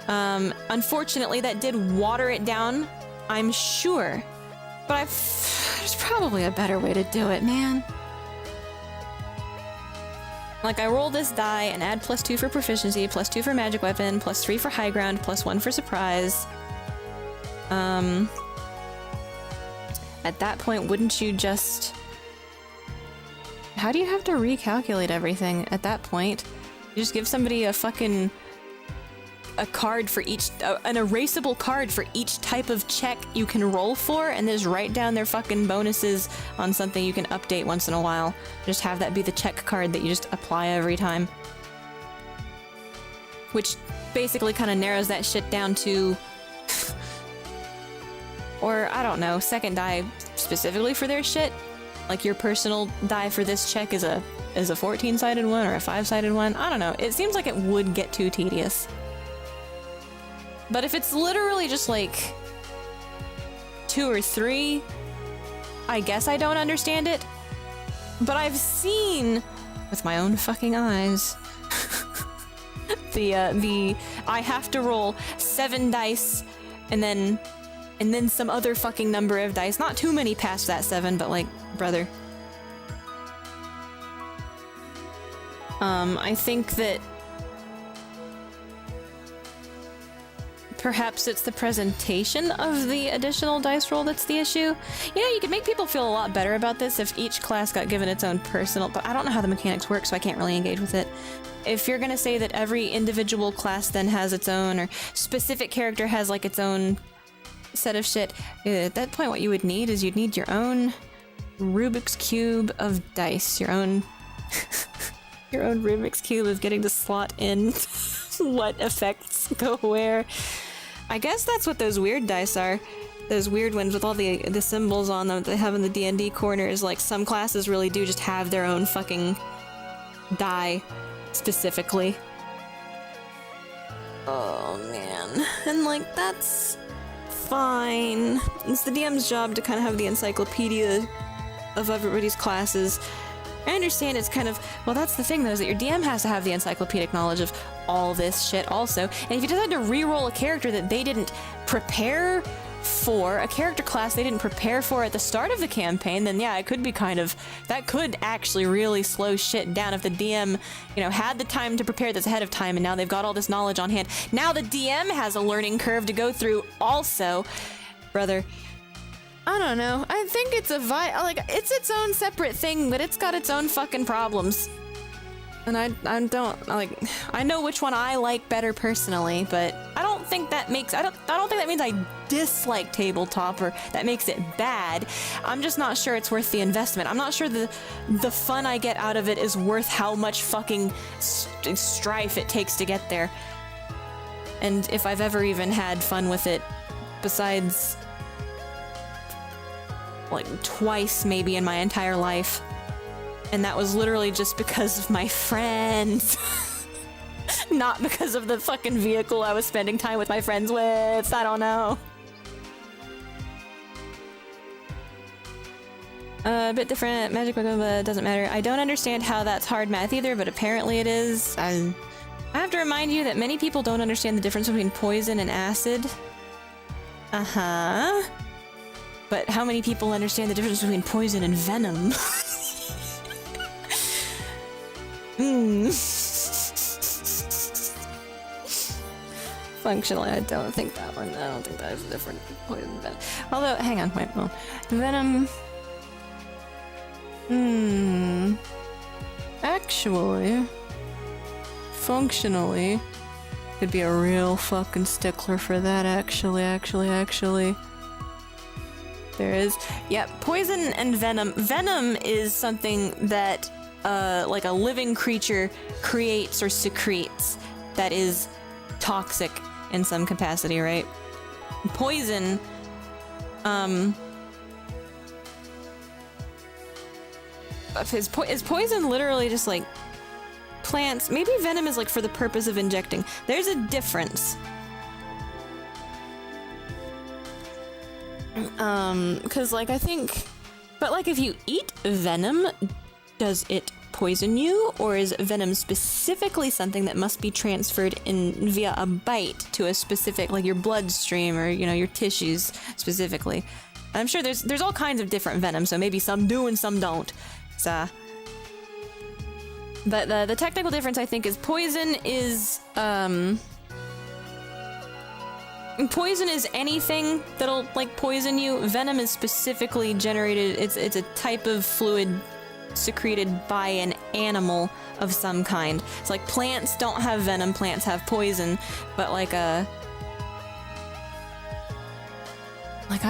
Unfortunately, that did water it down, I'm sure. But there's probably a better way to do it, man. Like, I roll this die and add +2 for proficiency, +2 for magic weapon, +3 for high ground, +1 for surprise. At that point, wouldn't you just... How do you have to recalculate everything at that point? You just give somebody a card for each, an erasable card for each type of check you can roll for, and just write down their fucking bonuses on something you can update once in a while. Just have that be the check card that you just apply every time. Which basically kind of narrows that shit down to... or, I don't know, second die specifically for their shit. Like, your personal die for this check is a 14-sided one or a 5-sided one. I don't know. It seems like it would get too tedious. But if it's literally just like 2 or 3, I guess I don't understand it. But I've seen with my own fucking eyes the I have to roll 7 dice and then some other fucking number of dice. Not too many past that 7, but like, brother. I think that perhaps it's the presentation of the additional dice roll that's the issue. You know, you could make people feel a lot better about this if each class got given its own personal, but I don't know how the mechanics work, so I can't really engage with it. If you're gonna say that every individual class then has its own, or specific character has like its own set of shit, at that point what you would need is you'd need your own Rubik's Cube of dice, your own your own Rubik's Cube of getting to slot in what effects go where. I guess that's what those weird dice are. Those weird ones with all the symbols on them that they have in the D&D corners. Like, some classes really do just have their own fucking die specifically. Oh man. And like, that's fine. It's the DM's job to kind of have the encyclopedia of everybody's classes. I understand it's kind of, well, that's the thing though, is that your DM has to have the encyclopedic knowledge of all this shit also. And if you decide to re-roll a character that they didn't prepare for, a character class they didn't prepare for at the start of the campaign, then yeah, it could be kind of, that could actually really slow shit down if the DM, you know, had the time to prepare this ahead of time and now they've got all this knowledge on hand. Now the DM has a learning curve to go through also. Brother, I don't know. I think it's like, it's its own separate thing, but it's got its own fucking problems. And I don't, like, I know which one I like better personally, but I don't think that makes, I don't think that means I dislike tabletop or that makes it bad. I'm just not sure it's worth the investment. I'm not sure the fun I get out of it is worth how much fucking strife it takes to get there. And if I've ever even had fun with it, besides like twice maybe in my entire life. And that was literally just because of my friends. Not because of the fucking vehicle I was spending time with my friends with. I don't know. A bit different. Magic doesn't matter. I don't understand how that's hard math either, but apparently it is. I have to remind you that many people don't understand the difference between poison and acid. Uh-huh. But how many people understand the difference between poison and venom? Functionally, I don't think that one. I don't think that is different. Poison and venom. Although, hang on, wait, well, venom. Actually, functionally, could be a real fucking stickler for that. Actually. There is. Yep, poison and venom. Venom is something that a living creature creates or secretes that is toxic in some capacity, right? Poison, is poison literally just like plants? Maybe venom is like for the purpose of injecting. There's a difference. Because like I think, but like if you eat venom, does it poison you, or is venom specifically something that must be transferred in via a bite to a specific, like your bloodstream or your tissues specifically? I'm sure there's all kinds of different venom, so maybe some do and some don't. So, but the technical difference I think is poison is anything that'll like poison you. Venom is specifically generated. It's a type of fluid secreted by an animal of some kind. It's like plants don't have venom, plants have poison, but like I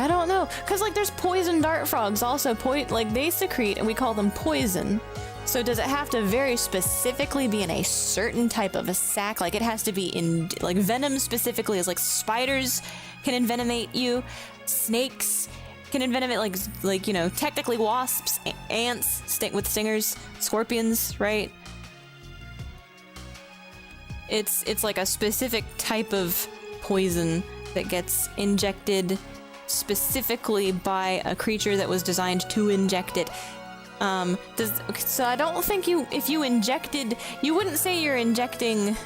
don't know, because like there's poison dart frogs also, like they secrete and we call them poison. So does it have to very specifically be in a certain type of a sac? Like it has to be in, like venom specifically is like spiders can envenomate you, snakes can envenomate, like technically wasps, ants stink with stingers, scorpions, right? It's like a specific type of poison that gets injected specifically by a creature that was designed to inject it. So I don't think if you injected, you wouldn't say you're injecting.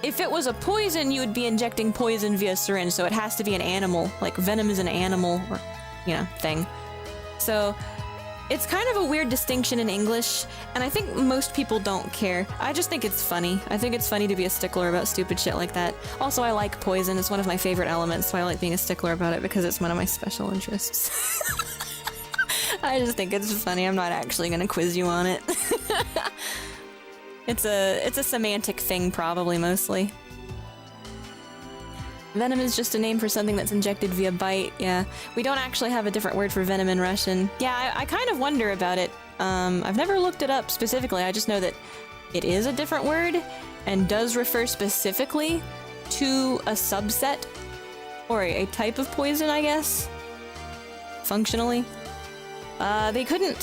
If it was a poison, you would be injecting poison via syringe, so it has to be an animal. Like, venom is an animal, or, thing. So, it's kind of a weird distinction in English, and I think most people don't care. I just think it's funny. I think it's funny to be a stickler about stupid shit like that. Also, I like poison. It's one of my favorite elements, so I like being a stickler about it because it's one of my special interests. I just think it's funny. I'm not actually gonna quiz you on it. It's a semantic thing, probably, mostly. Venom is just a name for something that's injected via bite, yeah. We don't actually have a different word for venom in Russian. Yeah, I kind of wonder about it. I've never looked it up specifically, I just know that it is a different word, and does refer specifically to a subset, or a type of poison, I guess? Functionally. They couldn't,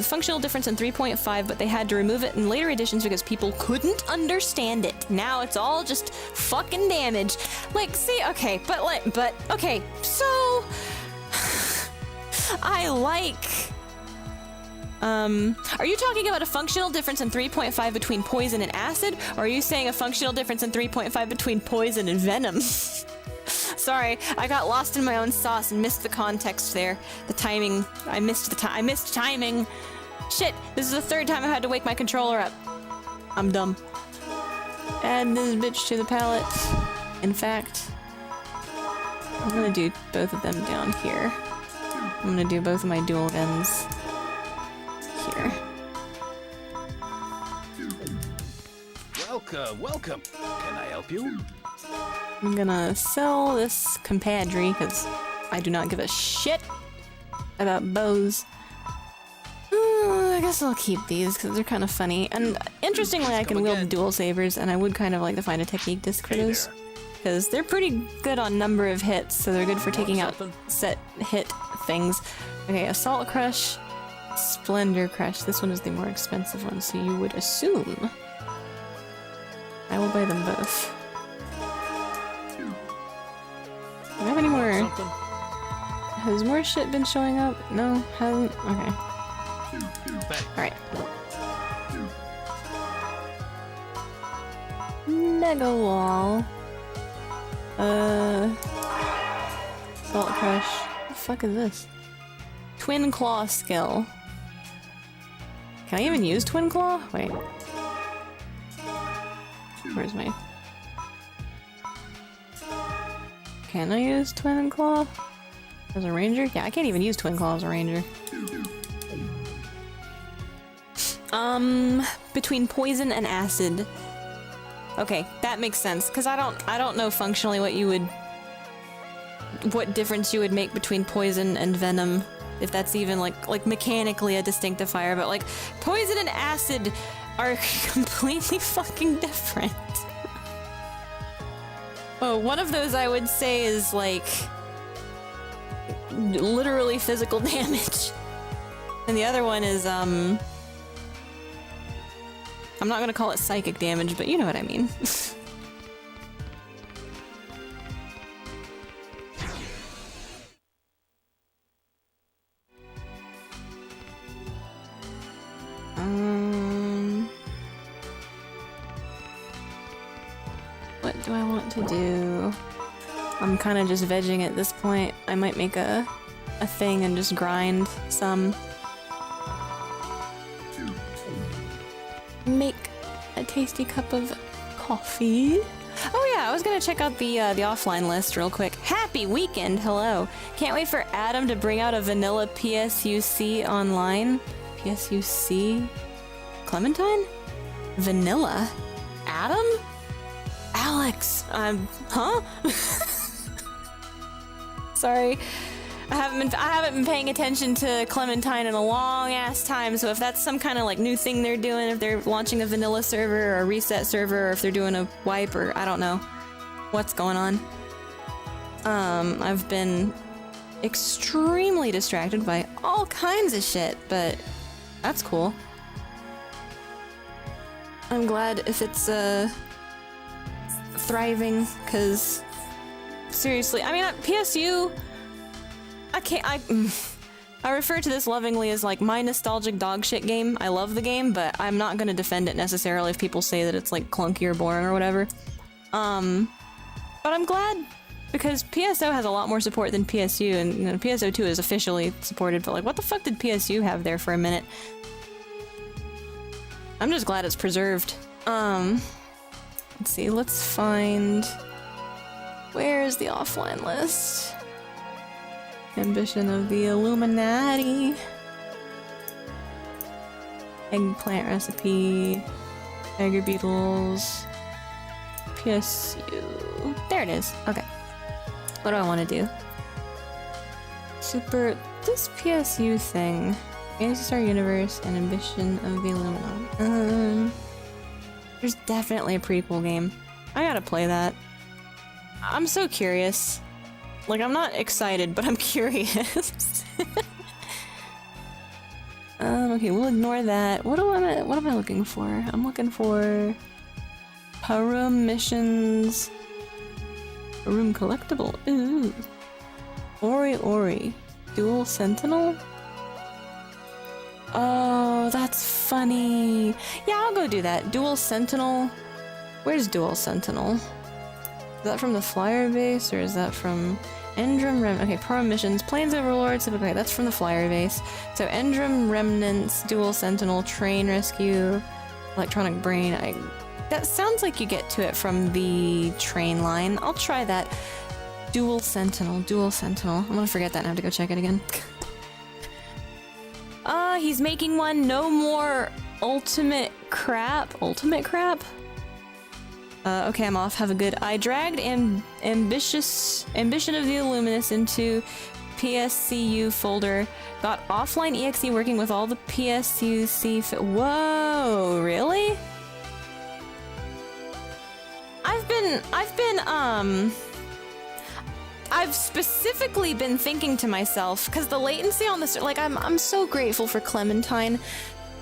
functional difference in 3.5, but they had to remove it in later editions because people couldn't understand it. Now it's all just fucking damage. Like, see, okay, okay, so... I like... Are you talking about a functional difference in 3.5 between poison and acid, or are you saying a functional difference in 3.5 between poison and venom? Sorry, I got lost in my own sauce and missed the context there. The timing. I missed timing. Shit, this is the third time I've had to wake my controller up. I'm dumb. Add this bitch to the palette. In fact, I'm gonna do both of them down here. I'm gonna do both of my dual guns here. Welcome. Can I help you? I'm gonna sell this compadre because I do not give a shit about bows. I guess I'll keep these because they're kind of funny. And interestingly, I can wield dual sabers, and I would kind of like to find a technique disc for those because they're pretty good on number of hits, so they're good for taking out set hit things. Okay, Assault Crush, Splendor Crush. This one is the more expensive one, so you would assume I will buy them both. Do I have any more? Has more shit been showing up? No, hasn't? Okay. Alright. Mega Wall. Salt Crush. What the fuck is this? Twin Claw Skill. Can I even use Twin Claw? Wait. Where's my... Can I use Twin Claw as a ranger? Yeah, I can't even use Twin Claw as a ranger. Between poison and acid. Okay, that makes sense, because I don't know functionally what difference you would make between poison and venom. if that's even like mechanically a distinctifier, but like poison and acid are completely fucking different. Oh, one of those I would say is like literally physical damage. And the other one is I'm not gonna call it psychic damage, but you know what I mean. What do I want to do? I'm kind of just vegging at this point. I might make a thing and just grind some. Make a tasty cup of coffee. Oh yeah, I was gonna check out the offline list real quick. Happy weekend, hello. Can't wait for Adam to bring out a vanilla PSUC online. PSUC? Clementine? Vanilla? Adam? Alex, huh? Sorry. I haven't been paying attention to Clementine in a long ass time, so if that's some kind of like new thing they're doing, if they're launching a vanilla server or a reset server, or if they're doing a wipe, or I don't know what's going on. I've been extremely distracted by all kinds of shit, but that's cool. I'm glad if it's thriving, because seriously, I mean, PSU, I refer to this lovingly as like my nostalgic dog shit game. I love the game, but I'm not gonna defend it necessarily if people say that it's like clunky or boring or whatever. But I'm glad, because PSO has a lot more support than PSU, and you know, PSO2 is officially supported, but like what the fuck did PSU have there for a minute? I'm just glad it's preserved. Let's see, let's find... Where is the offline list? Ambition of the Illuminati. Eggplant recipe. Tiger beetles. PSU. There it is. Okay. What do I want to do? This PSU thing. Fantasy Star Universe and Ambition of the Illuminati. There's definitely a prequel game. I gotta play that. I'm so curious. Like, I'm not excited, but I'm curious. Okay, we'll ignore that. What am I looking for? I'm looking for Parum missions. A room collectible. Ooh. Ori. Dual Sentinel? Oh, that's funny. Yeah, I'll go do that. Dual Sentinel. Where's Dual Sentinel? Is that from the flyer base, or is that from Endrum Okay, Pro Missions, Plains Overlords. Okay, that's from the flyer base. So Endrum Remnants, Dual Sentinel, Train Rescue, Electronic Brain. That sounds like you get to it from the train line. I'll try that. Dual Sentinel. I'm gonna forget that and have to go check it again. He's making one. No more ultimate crap. Okay, I'm off. Have a good... I dragged Ambition of the Illuminus into PSCU folder. Got offline EXE working with all the PSUC... Whoa, really? I've specifically been thinking to myself, because the latency on this... Like, I'm so grateful for Clementine.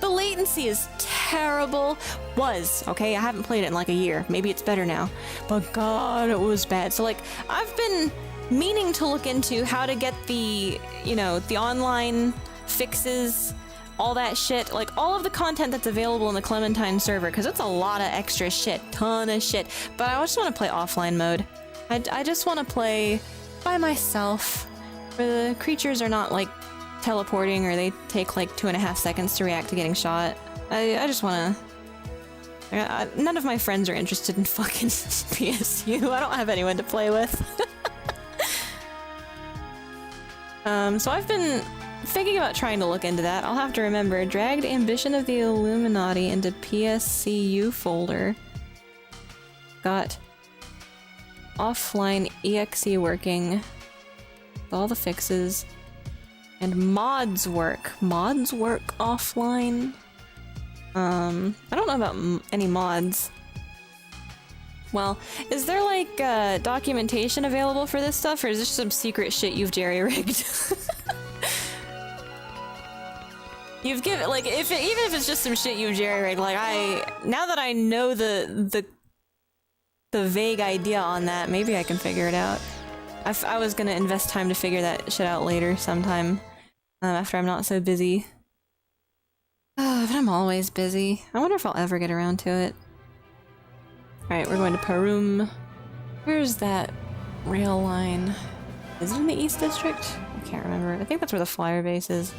The latency is terrible. Okay? I haven't played it in like a year. Maybe it's better now. But god, it was bad. So like, I've been meaning to look into how to get the, you know, the online fixes, all that shit. Like, all of the content that's available in the Clementine server, because it's a lot of extra shit. Ton of shit. But I just want to play offline mode. I just want to play by myself, where the creatures are not like teleporting, or they take like 2.5 seconds to react to getting shot. I just wanna... none of my friends are interested in fucking PSU. I don't have anyone to play with. So I've been thinking about trying to look into that. I'll have to remember. Dragged Ambition of the Illuminati into PSCU folder. Got offline EXE working. All the fixes. And mods work. Mods work offline? I don't know about any mods. Well, is there like documentation available for this stuff, or is this some secret shit you've jerry-rigged? You've given, like, even if it's just some shit you've jerry-rigged, like now that I know the vague idea on that, maybe I can figure it out. I was gonna invest time to figure that shit out later sometime, after I'm not so busy. But I'm always busy. I wonder if I'll ever get around to it. Alright, we're going to Parum. Where's that rail line? Is it in the East District? I can't remember. I think that's where the flyer base is.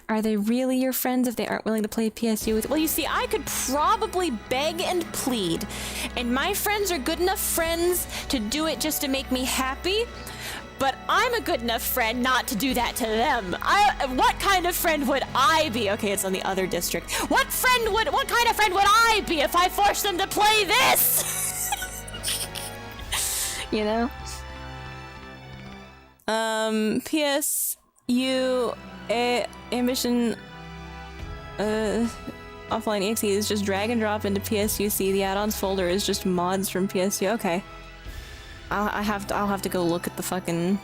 Are they really your friends if they aren't willing to play PSU with— Well, you see, I could probably beg and plead, and my friends are good enough friends to do it just to make me happy, but I'm a good enough friend not to do that to them. What kind of friend would I be? Okay, it's on the other district. What kind of friend would I be if I forced them to play this? You know? PSU ambition offline exe is just drag and drop into PSUC. The add-ons folder is just mods from PSU. Okay. I'll have to go look at the fucking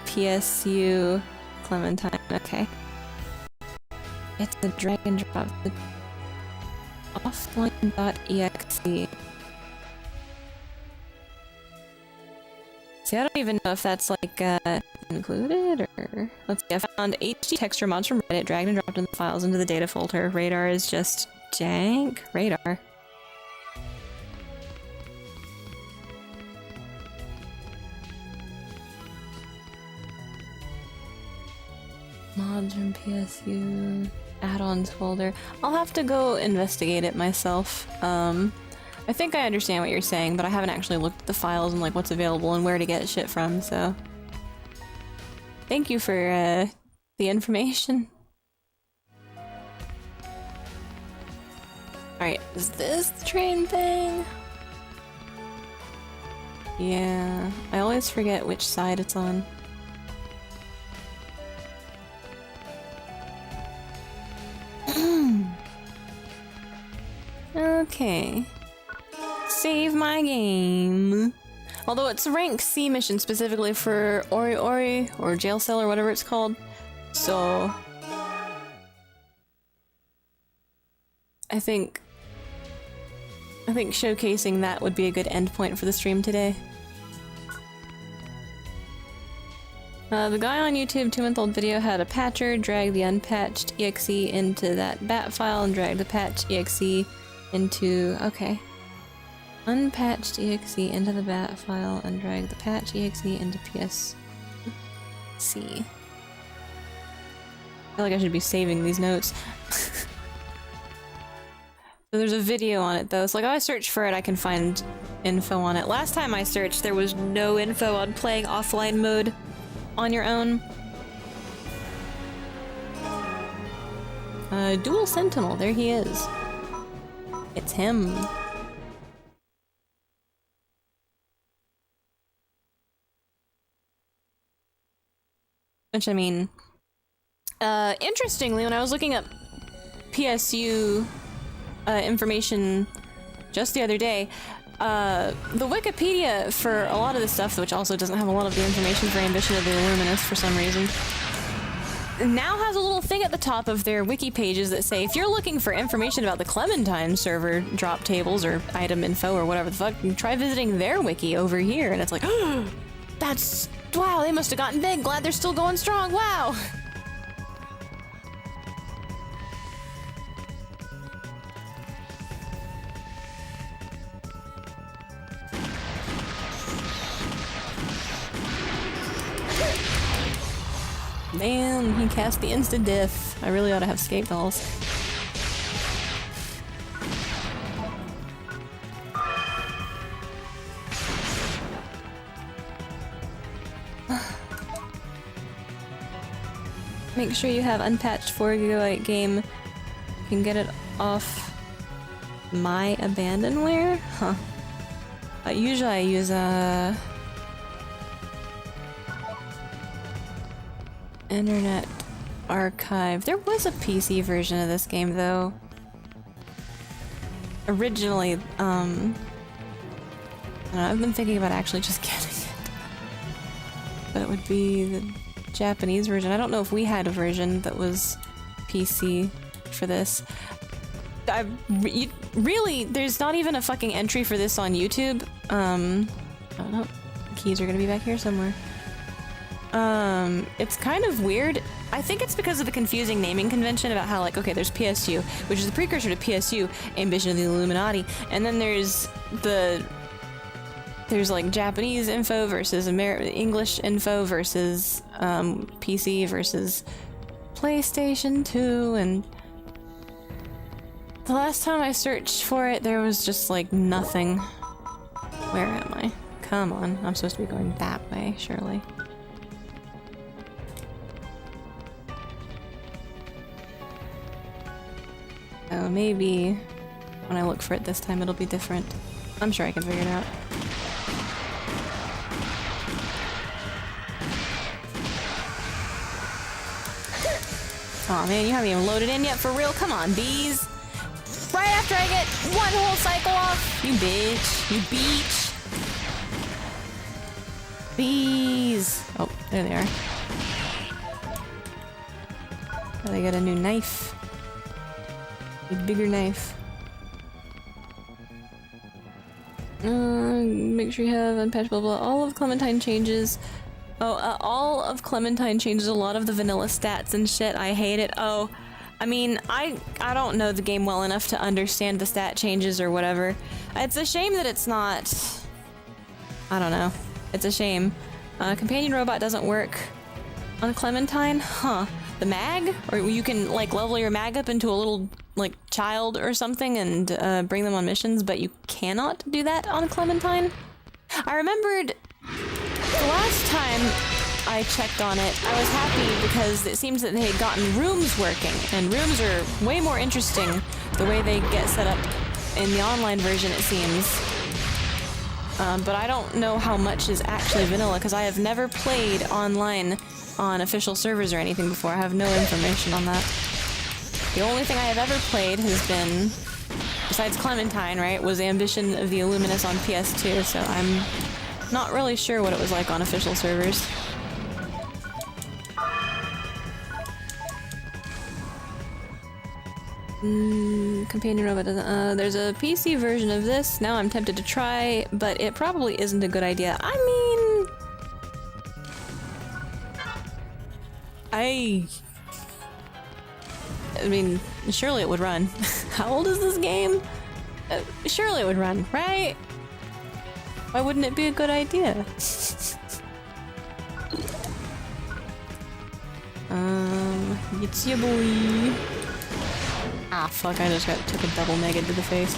PSU Clementine. Okay. It's a drag and drop. The offline.exe. See, I don't even know if that's like included or— let's see. I found HD texture mods from Reddit, dragged and dropped in the files into the data folder. Radar is just jank. Radar. Mods from PSU, add-ons folder. I'll have to go investigate it myself. I think I understand what you're saying, but I haven't actually looked at the files and like what's available and where to get shit from, so. Thank you for the information. Alright, is this the train thing? Yeah, I always forget which side it's on. Okay. Save my game. Although it's a rank C mission specifically for Ori Ori or Jail Cell or whatever it's called. So I think showcasing that would be a good endpoint for the stream today. The guy on YouTube 2-month-old video had a patcher drag the unpatched exe into that bat file and drag the patch exe into— okay. Unpatched exe into the bat file and drag the patch exe into PSC. I feel like I should be saving these notes. So there's a video on it though. It's like, oh, I search for it, I can find info on it. Last time I searched, there was no info on playing offline mode on your own. Dual Sentinel, there he is. It's him. Which, I mean, interestingly, when I was looking up PSU information just the other day, the Wikipedia for a lot of this stuff, which also doesn't have a lot of the information for Ambition of the Illumius for some reason, now has a little thing at the top of their wiki pages that say, if you're looking for information about the Clementine server drop tables or item info or whatever the fuck, try visiting their wiki over here. And it's like, oh, that's— wow, they must have gotten big. Glad they're still going strong. Wow. Damn, he cast the instant death. I really ought to have escape dolls. Make sure you have unpatched 4 GB game. You can get it off my abandonware? Huh. Usually I use Internet Archive. There was a PC version of this game, though. Originally, I don't know, I've been thinking about actually just getting it. But it would be the Japanese version. I don't know if we had a version that was PC for this. Really, there's not even a fucking entry for this on YouTube. I don't know. The keys are gonna be back here somewhere. It's kind of weird. I think it's because of the confusing naming convention about how, like, okay, there's PSU, which is the precursor to PSU, Ambition of the Illuminati, and then there's like Japanese info versus English info versus PC versus PlayStation 2, and the last time I searched for it, there was just like nothing. Where am I? Come on, I'm supposed to be going that way, surely. Oh, maybe when I look for it this time it'll be different. I'm sure I can figure it out. Aw man, you haven't even loaded in yet for real? Come on, bees! Right after I get one whole cycle off! You bitch! You beach! Bees! Oh, there they are. Oh, they got a new knife. A bigger knife. Make sure you have unpatched blah blah. All of Clementine changes. Oh, all of Clementine changes a lot of the vanilla stats and shit. I hate it. Oh, I mean, I don't know the game well enough to understand the stat changes or whatever. It's a shame that it's not... I don't know. It's a shame. Companion robot doesn't work on Clementine? Huh. The mag? Or you can, like, level your mag up into a little, like, child or something and bring them on missions, but you cannot do that on Clementine? I remembered the last time I checked on it, I was happy because it seems that they had gotten rooms working, and rooms are way more interesting the way they get set up in the online version, it seems. But I don't know how much is actually vanilla, because I have never played online on official servers or anything before. I have no information on that. The only thing I have ever played has been, besides Clementine, right, was Ambition of the Illumius on PS2, so I'm not really sure what it was like on official servers. Companion robot doesn't, there's a PC version of this. Now I'm tempted to try, but it probably isn't a good idea. I mean, surely it would run. How old is this game? Surely it would run, right? Why wouldn't it be a good idea? It's your boy. Ah, fuck, I just took a double negative to the face.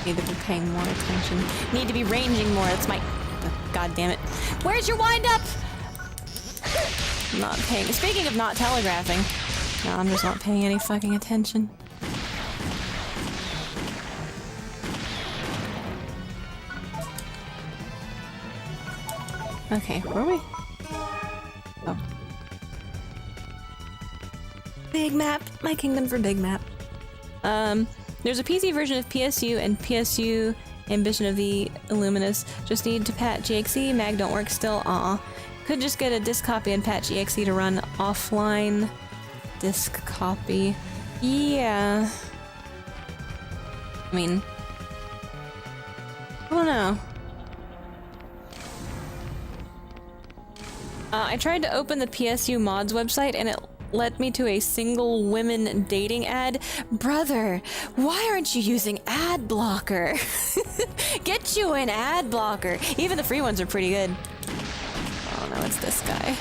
Need to be paying more attention. Need to be ranging more, that's my... Oh, God damn it. Where's your wind-up? I'm not paying... Speaking of not telegraphing... No, I'm just not paying any fucking attention. Okay, where are we? Oh. Big map! My kingdom for big map. There's a PC version of PSU and PSU Ambition of the Illuminus. Just need to patch EXE. Mag don't work still. Could just get a disk copy and patch EXE to run offline. Disk copy. Yeah. I mean... I don't know. I tried to open the PSU mods website and it led me to a single women dating ad. Brother, why aren't you using ad blocker? Get you an ad blocker. Even the free ones are pretty good. Oh no, it's this guy.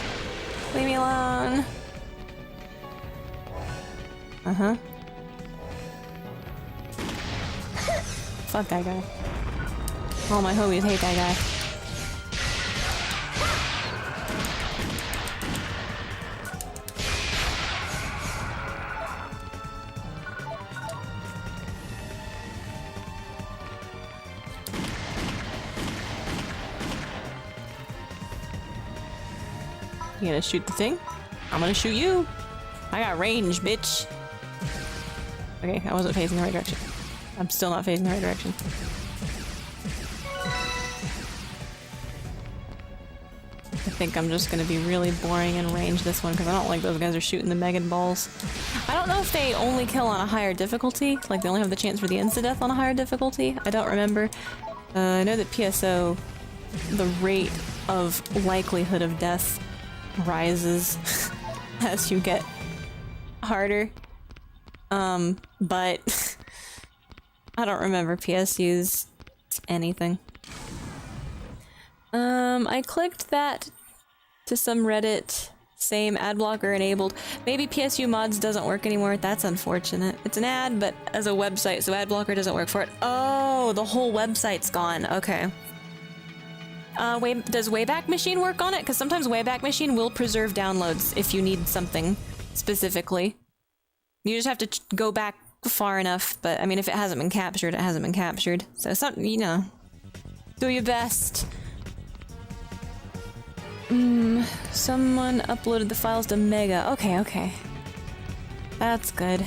Leave me alone. Uh-huh. Fuck that guy. All my homies hate that guy. You gonna shoot the thing? I'm gonna shoot you. I got range, bitch. Okay, I wasn't facing the right direction. I'm still not facing the right direction. I think I'm just gonna be really boring in range this one because I don't like those guys are shooting the mega balls. I don't know if they only kill on a higher difficulty, like they only have the chance for the insta-death on a higher difficulty. I don't remember. I know that PSO, the rate of likelihood of death rises as you get harder. But I don't remember PSU's anything. I clicked that to some Reddit, same ad blocker enabled. Maybe PSU mods doesn't work anymore. That's unfortunate. It's an ad, but as a website, so ad blocker doesn't work for it. Oh, the whole website's gone. Okay. Does Wayback Machine work on it? Because sometimes Wayback Machine will preserve downloads if you need something specifically. You just have to go back far enough, but I mean, if it hasn't been captured, it hasn't been captured. So something, you know, do your best. Someone uploaded the files to Mega. Okay, okay. That's good.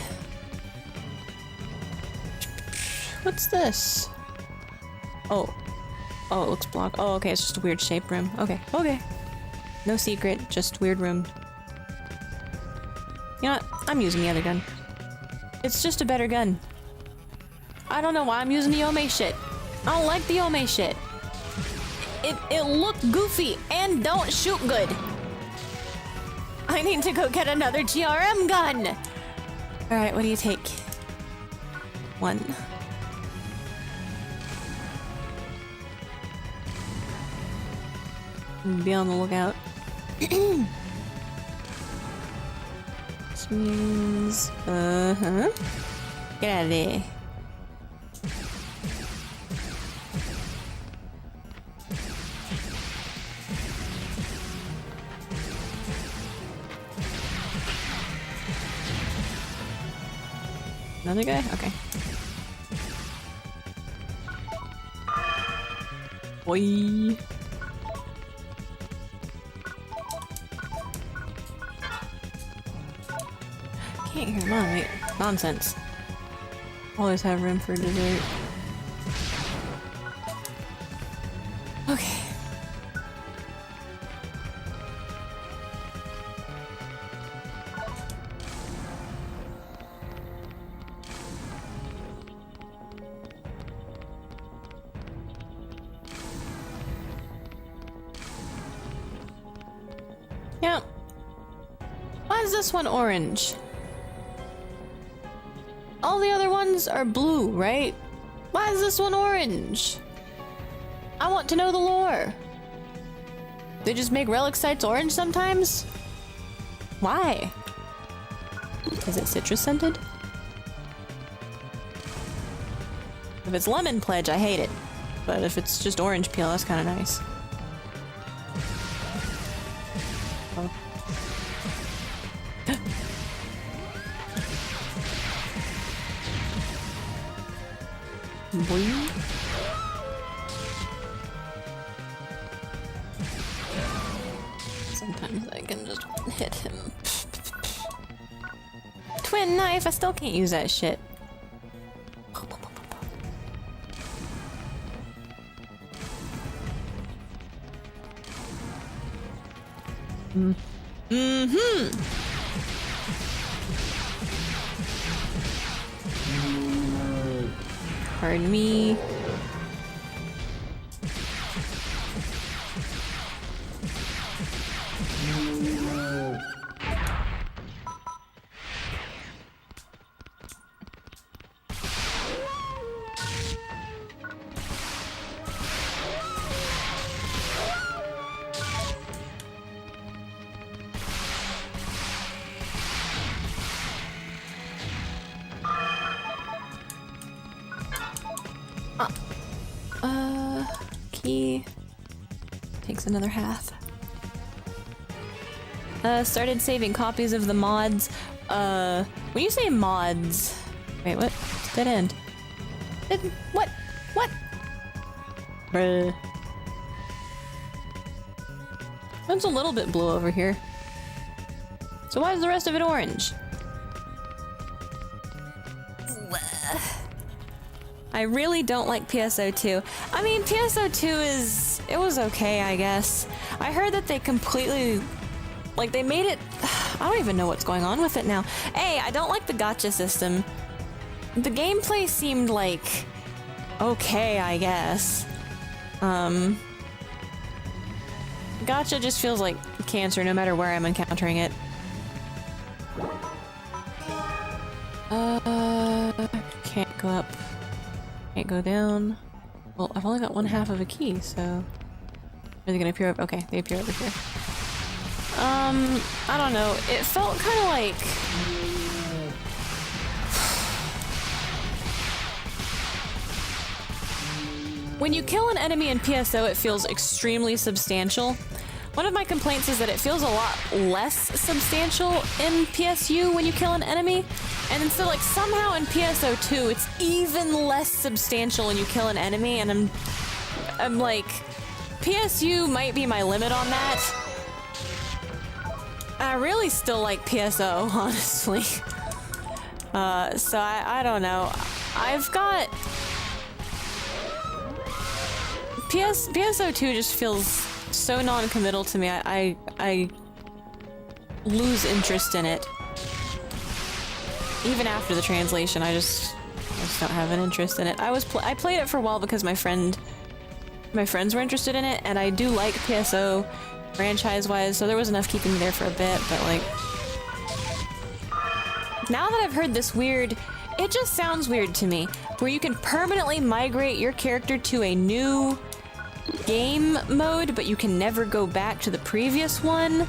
What's this? Oh. Oh, it looks blocked. Oh, okay, it's just a weird shaped room. Okay, okay. No secret, just weird room. You know what? I'm using the other gun. It's just a better gun. I don't know why I'm using the Ome shit. I don't like the Ome shit. It looked goofy and don't shoot good. I need to go get another GRM gun. All right, what do you take? One. Be on the lookout. This means, get out of there. Another guy? Okay. Boy. Can't hear mine. Wait. Nonsense. Always have room for dessert. Okay. Yep. Why is this one orange? All the other ones are blue, right? Why is this one orange? I want to know the lore. They just make relic sites orange sometimes? Why? Is it citrus scented? If it's lemon pledge, I hate it. But if it's just orange peel, that's kind of nice. Oh. Boy. Sometimes I can just hit him. Twin knife, I still can't use that shit. Pardon me. Key takes another half. Started saving copies of the mods. When you say mods, wait, what? Dead end. What? What? Bruh. It's a little bit blue over here. So why is the rest of it orange? I really don't like PSO2. I mean, PSO2 it was okay, I guess. I heard that they completely, like, they made it, I don't even know what's going on with it now. Hey, I don't like the gacha system. The gameplay seemed like okay, I guess. Gacha just feels like cancer no matter where I'm encountering it. Can't go up. Can't go down. Well, I've only got one half of a key, so... Are they gonna appear up? Okay, they appear over here. I don't know. It felt kind of like... When you kill an enemy in PSO, it feels extremely substantial. One of my complaints is that it feels a lot less substantial in PSU when you kill an enemy. And then so like somehow in PSO2 it's even less substantial when you kill an enemy, and I'm like, PSU might be my limit on that. I really still like PSO, honestly. So I don't know. I've got... PSO2 just feels so non-committal to me. I lose interest in it. Even after the translation, I just don't have an interest in it. I played it for a while because my friends were interested in it, and I do like PSO franchise-wise, so there was enough keeping me there for a bit, but like... Now that I've heard this weird... It just sounds weird to me, where you can permanently migrate your character to a new game mode, but you can never go back to the previous one,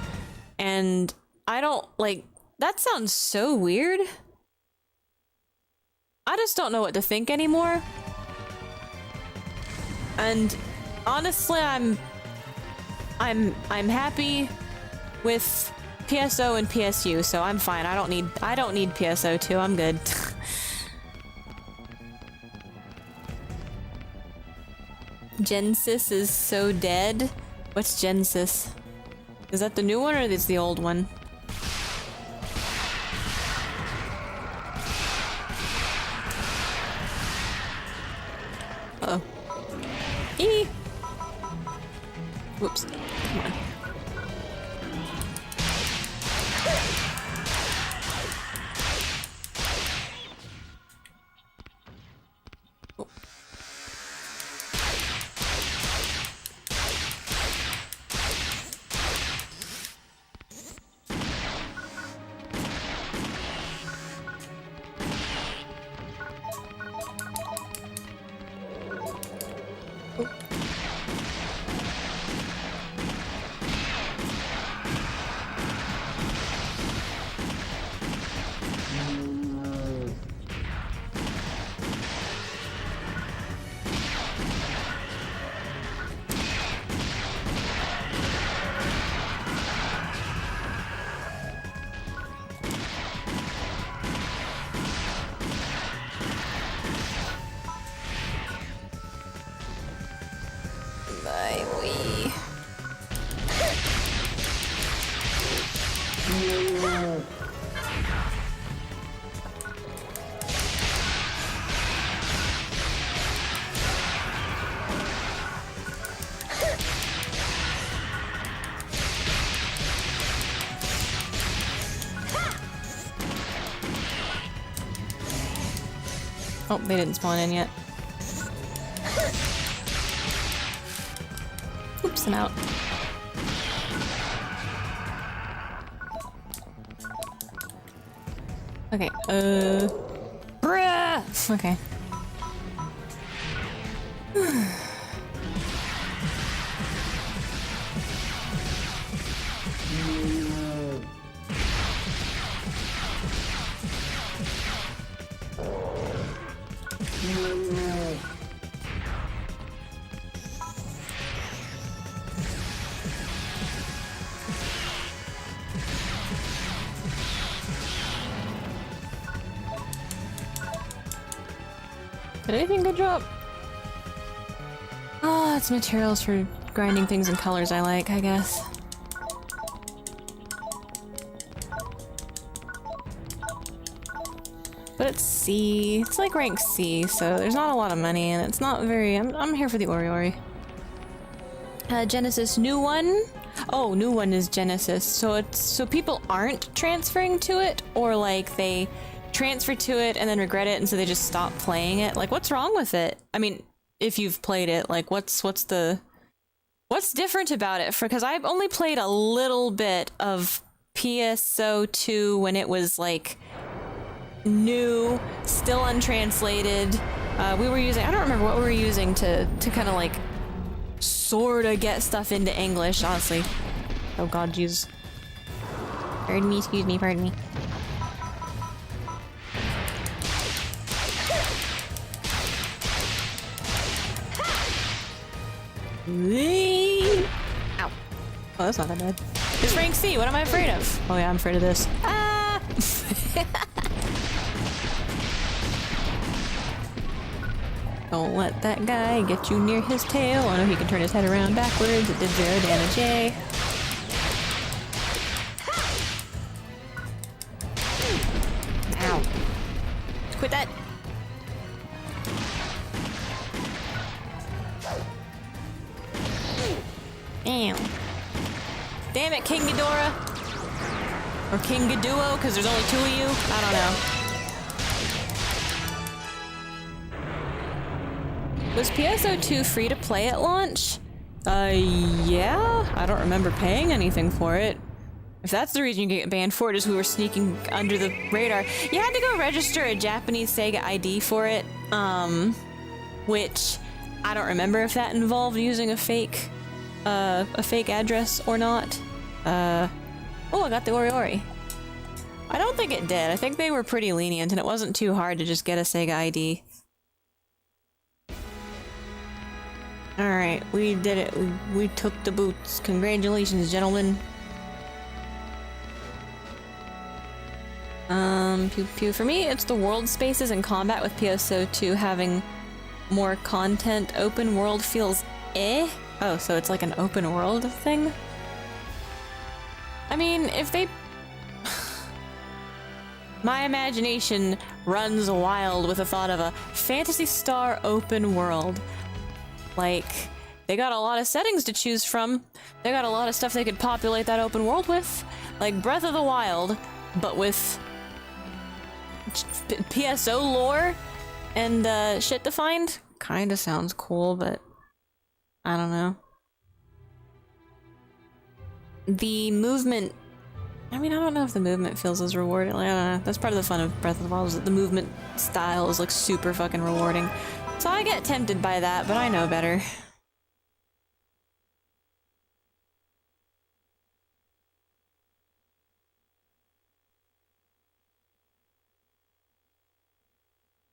and I don't, like... That sounds so weird. I just don't know what to think anymore. And honestly, I'm happy with PSO and PSU, so I'm fine. I don't need PSO2. I'm good. Genesis is so dead. What's Genesis? Is that the new one or is the old one? Uh-oh. Eee! Whoops. Come on. Oh. Oh, they didn't spawn in yet. Oops, I'm out. Okay, bruh! Okay. Did anything good drop? Oh, it's materials for grinding things in colors I like, I guess. But it's C. It's like rank C, so there's not a lot of money, and it's not very... I'm here for the Ori. Genesis new one. Oh, new one is Genesis. So people aren't transferring to it, or like they transfer to it and then regret it, and so they just stop playing it. Like, what's wrong with it? I mean, if you've played it, like, what's different about it? Because I've only played a little bit of PSO2 when it was like new, still untranslated. We were using, I don't remember what we were using to kind of like sorta get stuff into English, honestly. Oh god, jeez. Pardon me, excuse me, pardon me. Ow. Oh, that's not that bad. It's rank C, what am I afraid of? Oh yeah, I'm afraid of this. Ah! Don't let that guy get you near his tail. Oh no, he can turn his head around backwards. It did 0 damage, yay. Ow. Quit that. Ow. Damn it, King Ghidorah. Or King Ghiduo, because there's only 2 of you. I don't know. Was PSO2 free to play at launch? Yeah? I don't remember paying anything for it. If that's the reason you get banned for it, is we were sneaking under the radar. You had to go register a Japanese Sega ID for it, which I don't remember if that involved using a fake address or not. Oh, I got the Ori. I don't think it did. I think they were pretty lenient, and it wasn't too hard to just get a Sega ID. Alright, we did it. We took the boots. Congratulations, gentlemen. Pew pew. For me, it's the world spaces and combat with PSO2 having more content. Open world feels eh. Oh, so it's like an open world thing? I mean, if they... My imagination runs wild with the thought of a Phantasy Star open world. Like, they got a lot of settings to choose from. They got a lot of stuff they could populate that open world with. Like Breath of the Wild, but with PSO lore and shit defined. Kinda sounds cool, but I don't know. The movement... I mean, I don't know if the movement feels as rewarding. Like, I don't know. That's part of the fun of Breath of the Wild, is that the movement style is like super fucking rewarding. So I get tempted by that, but I know better.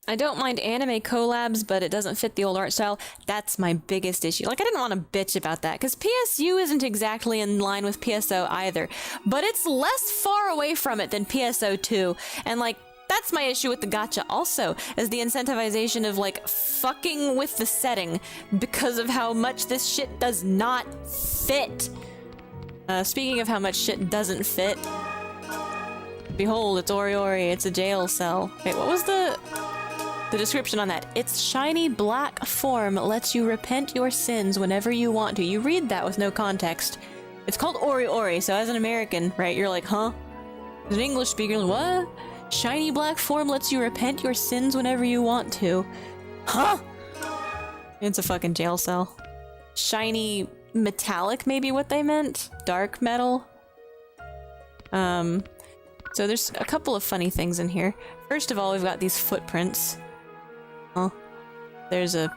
I don't mind anime collabs, but it doesn't fit the old art style. That's my biggest issue. Like, I didn't want to bitch about that, because PSU isn't exactly in line with PSO either, but it's less far away from it than PSO2, and like, that's my issue with the gacha also, is the incentivization of like fucking with the setting because of how much this shit does not fit. Speaking of how much shit doesn't fit, behold, it's Ori, it's a jail cell. Wait, what was the description on that? Its shiny black form lets you repent your sins whenever you want to. You read that with no context. It's called Ori, so as an American, right, you're like, huh? As an English speaker, like, what? Shiny black form lets you repent your sins whenever you want to. Huh? It's a fucking jail cell. Shiny metallic, maybe what they meant? Dark metal? So there's a couple of funny things in here. First of all, we've got these footprints. Oh, there's a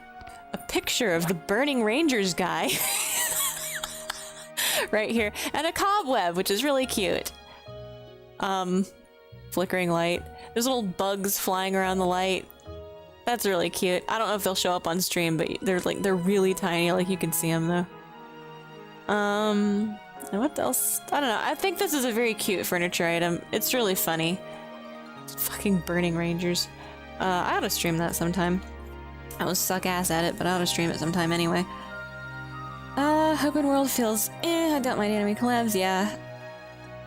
picture of the Burning Rangers guy right here, and a cobweb, which is really cute. Flickering light. There's little bugs flying around the light. That's really cute. I don't know if they'll show up on stream, but they're really tiny. Like, you can see them though. And what else? I don't know. I think this is a very cute furniture item. It's really funny. It's fucking Burning Rangers. I ought to stream that sometime. I would suck ass at it, but I ought to stream it sometime anyway. Open world feels I don't mind anime collabs, yeah.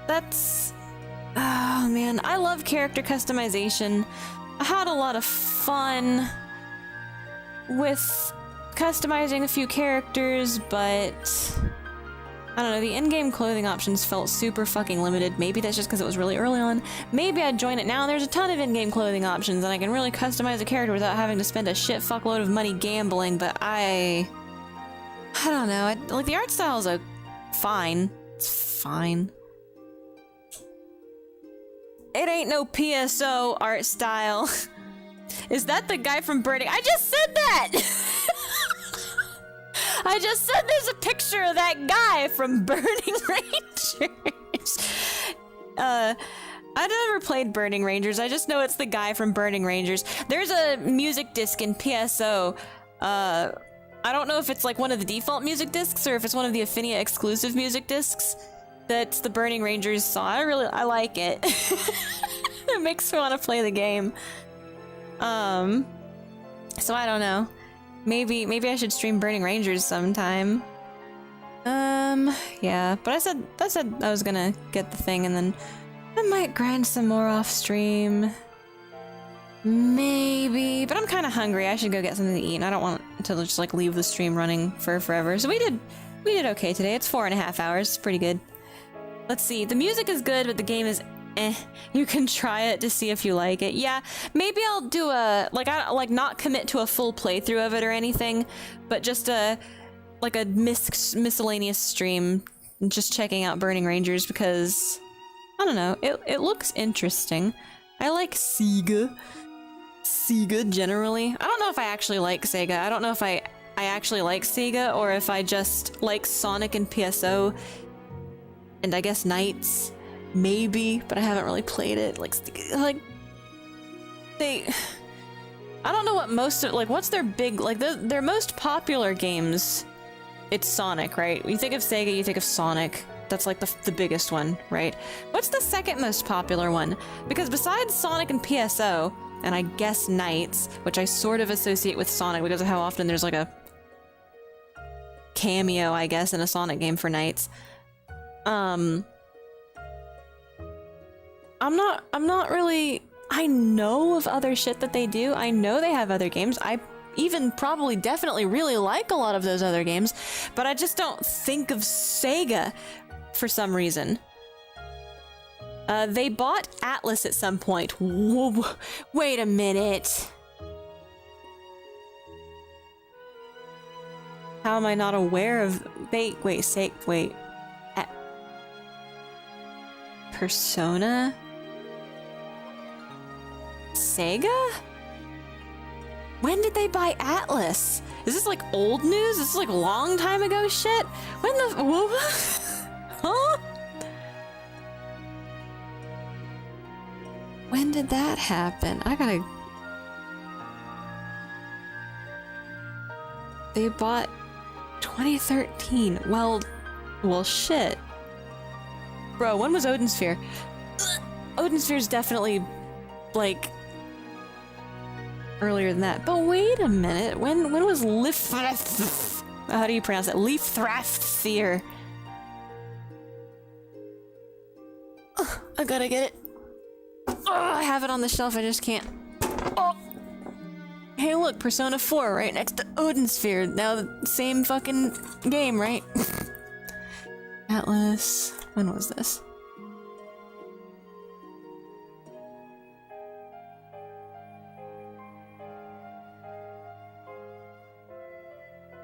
That's... Oh man, I love character customization, I had a lot of fun with customizing a few characters, but I don't know, the in-game clothing options felt super fucking limited. Maybe that's just because it was really early on. Maybe I'd join it now and there's a ton of in-game clothing options and I can really customize a character without having to spend a shit fuckload of money gambling, but I don't know. Like, the art style is fine. It's fine. It ain't no PSO art style. Is that the guy from Burning? I just said that! I just said there's a picture of that guy from Burning Rangers. I've never played Burning Rangers. I just know it's the guy from Burning Rangers. There's a music disc in PSO. I don't know if it's like one of the default music discs or if it's one of the Affinia exclusive music discs. That's the Burning Rangers song. I like it. It makes me want to play the game. So I don't know. Maybe I should stream Burning Rangers sometime. Yeah, but I said I was gonna get the thing and then I might grind some more off stream. Maybe, but I'm kind of hungry. I should go get something to eat and I don't want to just like leave the stream running for forever. So we did okay today. It's 4.5 hours. It's pretty good. Let's see. The music is good, but the game is eh. You can try it to see if you like it. Yeah, maybe I'll do a not commit to a full playthrough of it or anything, but just a miscellaneous stream, just checking out Burning Rangers because I don't know. It looks interesting. I like Sega generally. I don't know if I actually like Sega. I don't know if I actually like Sega or if I just like Sonic and PSO and I guess Knights. Maybe, but I haven't really played it. I don't know what what's their big, their most popular games. It's Sonic, right? When you think of Sega, you think of Sonic. That's like the biggest one, right? What's the second most popular one? Because besides Sonic and PSO, and I guess Knights, which I sort of associate with Sonic because of how often there's like a cameo, I guess, in a Sonic game for Knights. I'm not really, I know of other shit that they do. I know they have other games. I even probably definitely really like a lot of those other games, but I just don't think of Sega for some reason. They bought Atlas at some point. Whoa, wait a minute. How am I not aware of, wait. Persona? Sega? When did they buy Atlas? Is this like old news? Is this like a long time ago shit? When the... Huh? When did that happen? They bought 2013. Well, shit. Bro, when was Odin Sphere? Odin Sphere's definitely, like, earlier than that. But wait a minute, when was how do you pronounce it? Leafthrafthere. I gotta get it. I have it on the shelf, I just can't. Hey look, Persona 4 right next to Odin Sphere. Now the same fucking game, right? Atlas. When was this?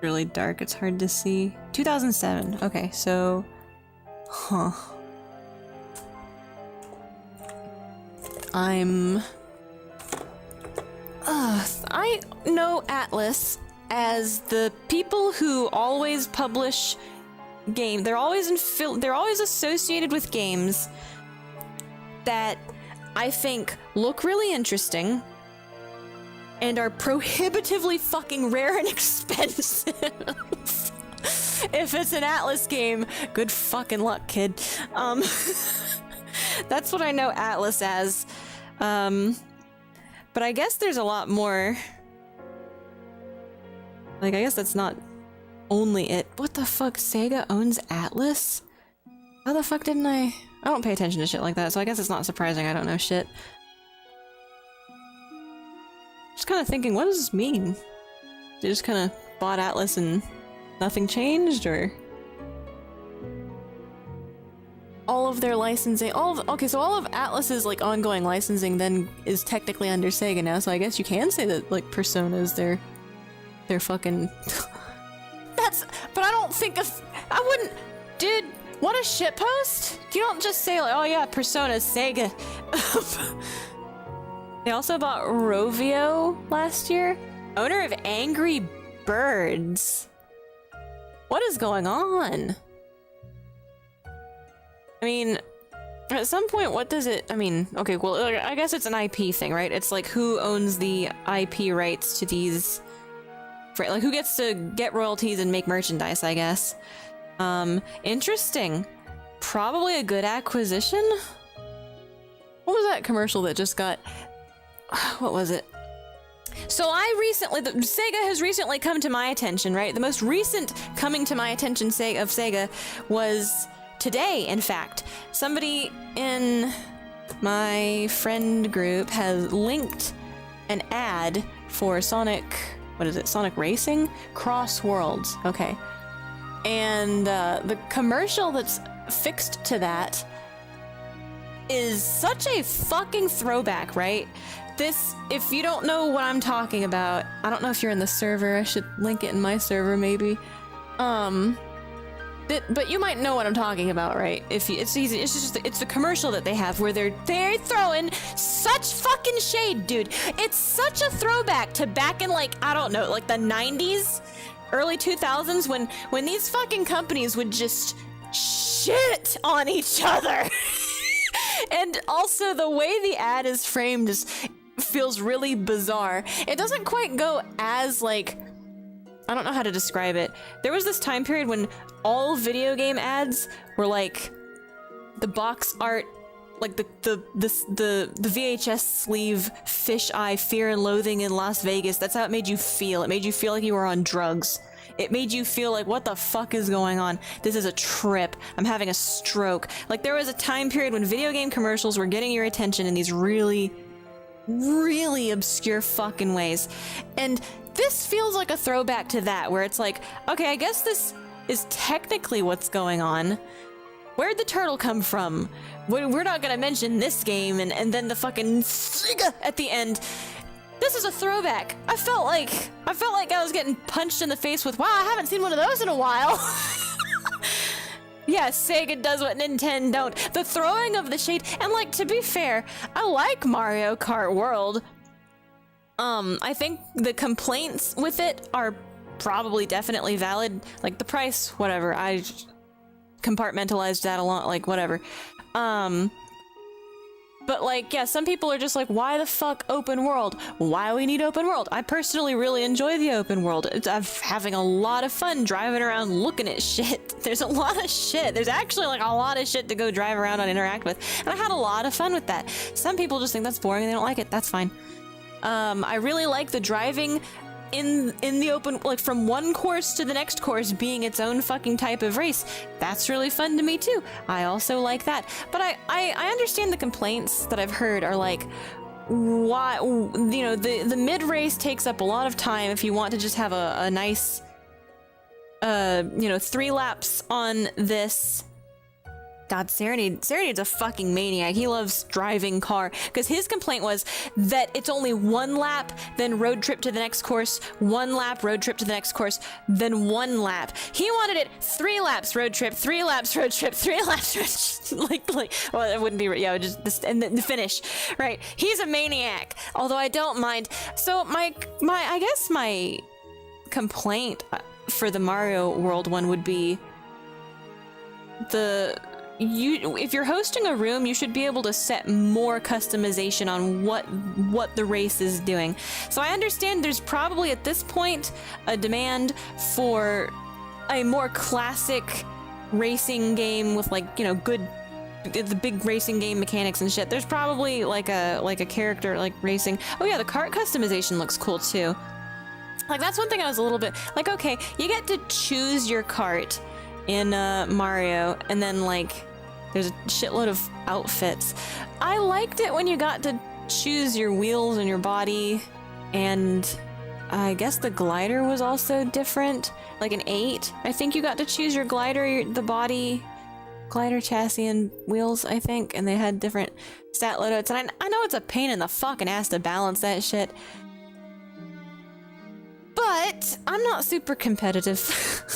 Really dark, it's hard to see. 2007. Okay, so... Huh. I know Atlas as the people who always publish they're always associated with games that I think look really interesting and are prohibitively fucking rare and expensive. If it's an Atlas game, good fucking luck, kid. That's what I know Atlas as. But I guess there's a lot more. Like, I guess that's not only it. What the fuck? Sega owns Atlas? How the fuck didn't I don't pay attention to shit like that, so I guess it's not surprising I don't know shit. kind of thinking, what does this mean? They just kind of bought Atlas and nothing changed, or all of their licensing, okay, so all of Atlas's like ongoing licensing then is technically under Sega now, so I guess you can say that like Persona is their fucking but I don't think I wouldn't, dude, what a shitpost. You don't just say like, oh yeah, Persona's Sega. They also bought Rovio last year, owner of Angry Birds. What is going on? I mean, at some point, what does it, I mean, okay, well, I guess it's an IP thing, right? It's like who owns the IP rights to these, like who gets to get royalties and make merchandise, I guess. Interesting. Probably a good acquisition? What was that commercial that just got, what was it? So Sega has recently come to my attention, right? The most recent coming to my attention of Sega was today, in fact. Somebody in my friend group has linked an ad for Sonic, what is it? Sonic Racing? Cross Worlds. Okay. And the commercial that's fixed to that is such a fucking throwback, right? This, if you don't know what I'm talking about, I don't know if you're in the server, I should link it in my server maybe. But you might know what I'm talking about, right? It's easy. It's the commercial that they have where they're throwing such fucking shade, dude. It's such a throwback to back in like, I don't know, like the 90s, early 2000s when these fucking companies would just shit on each other. And also the way the ad is framed feels really bizarre. It doesn't quite go as like, I don't know how to describe it. There was this time period when all video game ads were like the box art, like the VHS sleeve fisheye Fear and Loathing in Las Vegas. That's how it made you feel. It made you feel like you were on drugs. It made you feel like, what the fuck is going on? This is a trip. I'm having a stroke. Like there was a time period when video game commercials were getting your attention in these really, really obscure fucking ways. And this feels like a throwback to that, where it's like, okay, I guess this is technically what's going on. Where'd the turtle come from? We're not gonna mention this game, and then the fucking Sega at the end. This is a throwback. I felt like I was getting punched in the face with, wow, I haven't seen one of those in a while. Yeah, Sega does what Nintendo don't. The throwing of the shade, and like, to be fair, I like Mario Kart World. I think the complaints with it are probably definitely valid. Like the price, whatever. I compartmentalized that a lot, like whatever. But like, yeah, some people are just like, why the fuck open world? Why we need open world? I personally really enjoy the open world. I'm having a lot of fun driving around looking at shit. There's a lot of shit. There's actually like a lot of shit to go drive around and interact with. And I had a lot of fun with that. Some people just think that's boring and they don't like it. That's fine. I really like the driving in the open, like from one course to the next course being its own fucking type of race. That's really fun to me too. I also like that. But I understand the complaints that I've heard are like, why, you know, the mid-race takes up a lot of time if you want to just have a nice, you know, 3 laps on this. God, Serenade's a fucking maniac. He loves driving car. Because his complaint was that it's only 1 lap, then road trip to the next course, 1 lap, road trip to the next course, then 1 lap. He wanted it 3 laps, road trip, 3 laps, road trip, 3 laps, road trip. like, well, it wouldn't be, yeah, just this, and then the finish. Right. He's a maniac. Although I don't mind. So I guess my complaint for the Mario World one would be if you're hosting a room, you should be able to set more customization on what the race is doing. So I understand there's probably at this point a demand for a more classic racing game with, like, you know, the big racing game mechanics and shit. There's probably like a character like racing. Oh yeah, the kart customization looks cool too. Like, that's one thing I was a little bit like, okay, you get to choose your kart in Mario, and then like there's a shitload of outfits. I liked it when you got to choose your wheels and your body. And I guess the glider was also different, like an 8. I think you got to choose your glider, the body, glider, chassis, and wheels, I think, and they had different stat loadouts. And I know it's a pain in the fucking ass to balance that shit, but I'm not super competitive.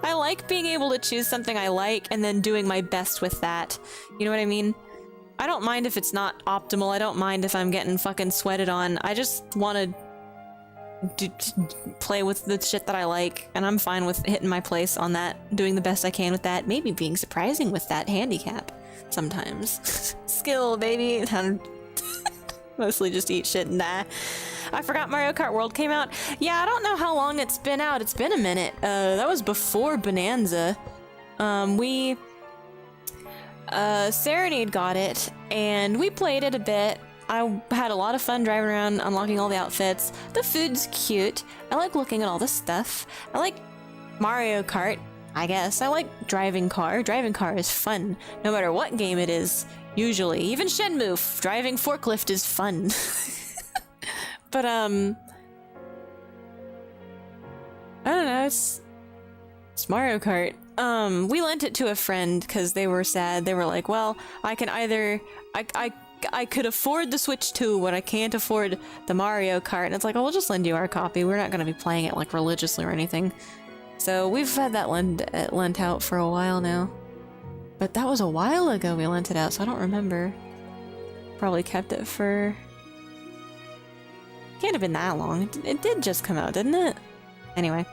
I like being able to choose something I like and then doing my best with that. You know what I mean? I don't mind if it's not optimal. I don't mind if I'm getting fucking sweated on. I just want to play with the shit that I like, and I'm fine with hitting my place on that, doing the best I can with that, maybe being surprising with that handicap sometimes. Skill, baby. Mostly just eat shit and die. I forgot Mario Kart World came out. Yeah, I don't know how long it's been out. It's been a minute. That was before Bonanza. Serenade got it, and we played it a bit. I had a lot of fun driving around, unlocking all the outfits. The food's cute. I like looking at all the stuff. I like Mario Kart, I guess. I like driving car. Driving car is fun, no matter what game it is, usually. Even Shenmue, driving forklift is fun. But, I don't know, it's Mario Kart. We lent it to a friend because they were sad. They were like, well, I can either, I could afford the Switch 2, but I can't afford the Mario Kart. And it's like, oh, we'll just lend you our copy. We're not going to be playing it, like, religiously or anything. So we've had that lent out for a while now. But that was a while ago we lent it out, so I don't remember. Probably kept it for... Can't have been that long. It did just come out, didn't it? Anyway.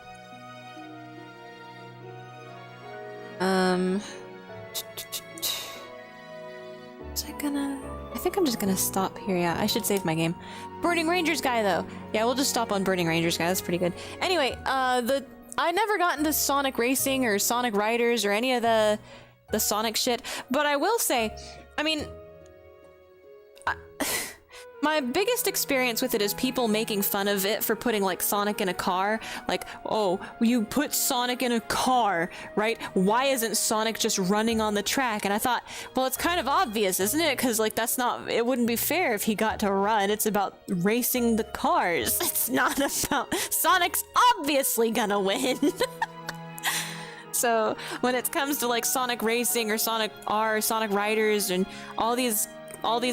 I think I'm just gonna stop here. Yeah, I should save my game. Burning Rangers guy, though. Yeah, we'll just stop on Burning Rangers guy. That's pretty good. Anyway, I never got into Sonic Racing or Sonic Riders or any of the Sonic shit, but I will say, I mean, my biggest experience with it is people making fun of it for putting, like, Sonic in a car. Like, oh, you put Sonic in a car, right? Why isn't Sonic just running on the track? And I thought, well, it's kind of obvious, isn't it? Because, like, it wouldn't be fair if he got to run. It's about racing the cars. It's not about... Sonic's obviously gonna win. So, when it comes to, like, Sonic Racing or Sonic R, Sonic Riders, and all these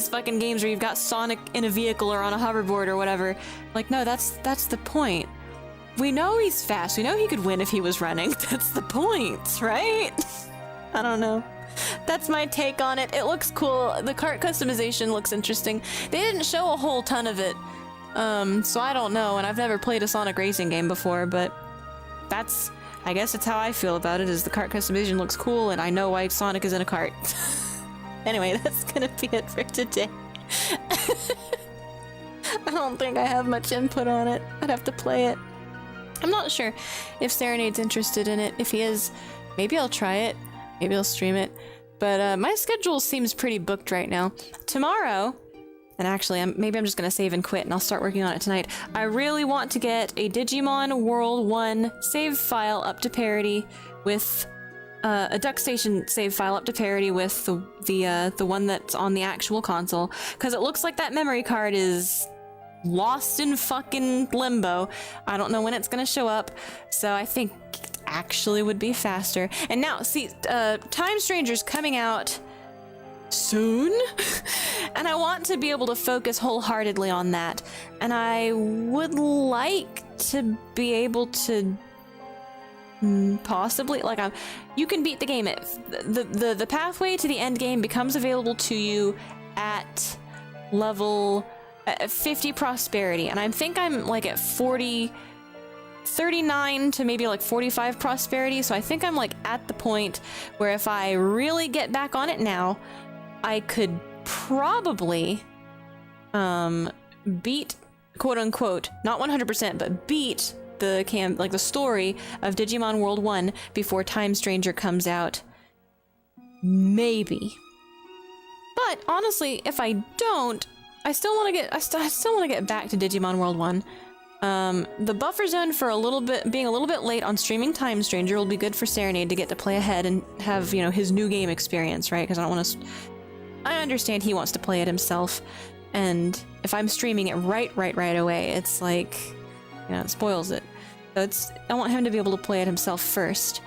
fucking games where you've got Sonic in a vehicle or on a hoverboard or whatever. Like, no, that's the point. We know he's fast. We know he could win if he was running. That's the point, right? I don't know. That's my take on it. It looks cool. The kart customization looks interesting. They didn't show a whole ton of it. So I don't know, and I've never played a Sonic racing game before, but I guess it's how I feel about it, is the kart customization looks cool, and I know why Sonic is in a cart. Anyway, that's gonna be it for today. I don't think I have much input on it. I'd have to play it. I'm not sure if Serenade's interested in it. If he is, maybe I'll try it. Maybe I'll stream it. But my schedule seems pretty booked right now. Tomorrow, and actually maybe I'm just gonna save and quit and I'll start working on it tonight. I really want to get a Digimon World 1 save file up to parity with... a DuckStation save file up to parity with the one that's on the actual console, because it looks like that memory card is lost in fucking limbo. I don't know when it's gonna show up, so I think it actually would be faster. And now, see, Time Stranger's coming out soon, and I want to be able to focus wholeheartedly on that, and I would like to be able to possibly, like, you can beat the game. The pathway to the end game becomes available to you at level 50 prosperity, and I think I'm like at 39 to maybe like 45 prosperity, so I think I'm like at the point where if I really get back on it now, I could probably beat, quote unquote, not 100%, but beat the story of Digimon World 1 before Time Stranger comes out. Maybe. But honestly, if I don't, I still want to get back to Digimon World 1. The buffer zone for being a little bit late on streaming Time Stranger will be good for Serenade to get to play ahead and have, his new game experience, right? Because I understand he wants to play it himself. and if I'm streaming it right away, it's like, you know, it spoils it. So I want him to be able to play it himself first.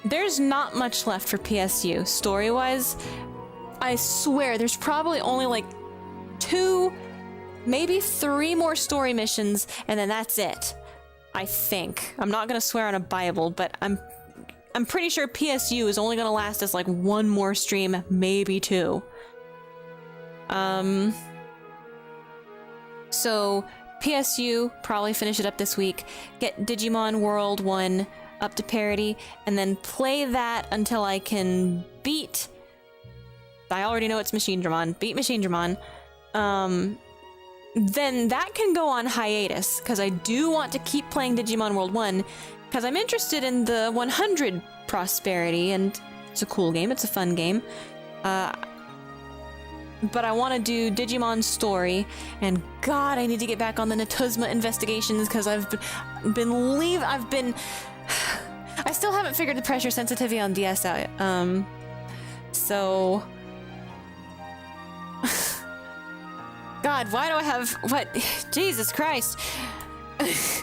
There's not much left for PSU, story-wise. I swear, there's probably only like 2, maybe 3 more story missions, and then that's it. I think. I'm not gonna swear on a Bible, but I'm pretty sure PSU is only gonna last us like 1 more stream, maybe 2. So PSU, probably finish it up this week, get Digimon World 1 up to parity, and then play that until I can beat... I already know it's Machine Dramon. Beat Machine Dramon. Then that can go on hiatus, because I do want to keep playing Digimon World 1, because I'm interested in the 100 prosperity, and it's a cool game, it's a fun game. But I want to do Digimon Story, and God, I need to get back on the Natuzma investigations, because I still haven't figured the pressure sensitivity on DS out. So... God, why do I have... what? Jesus Christ. It's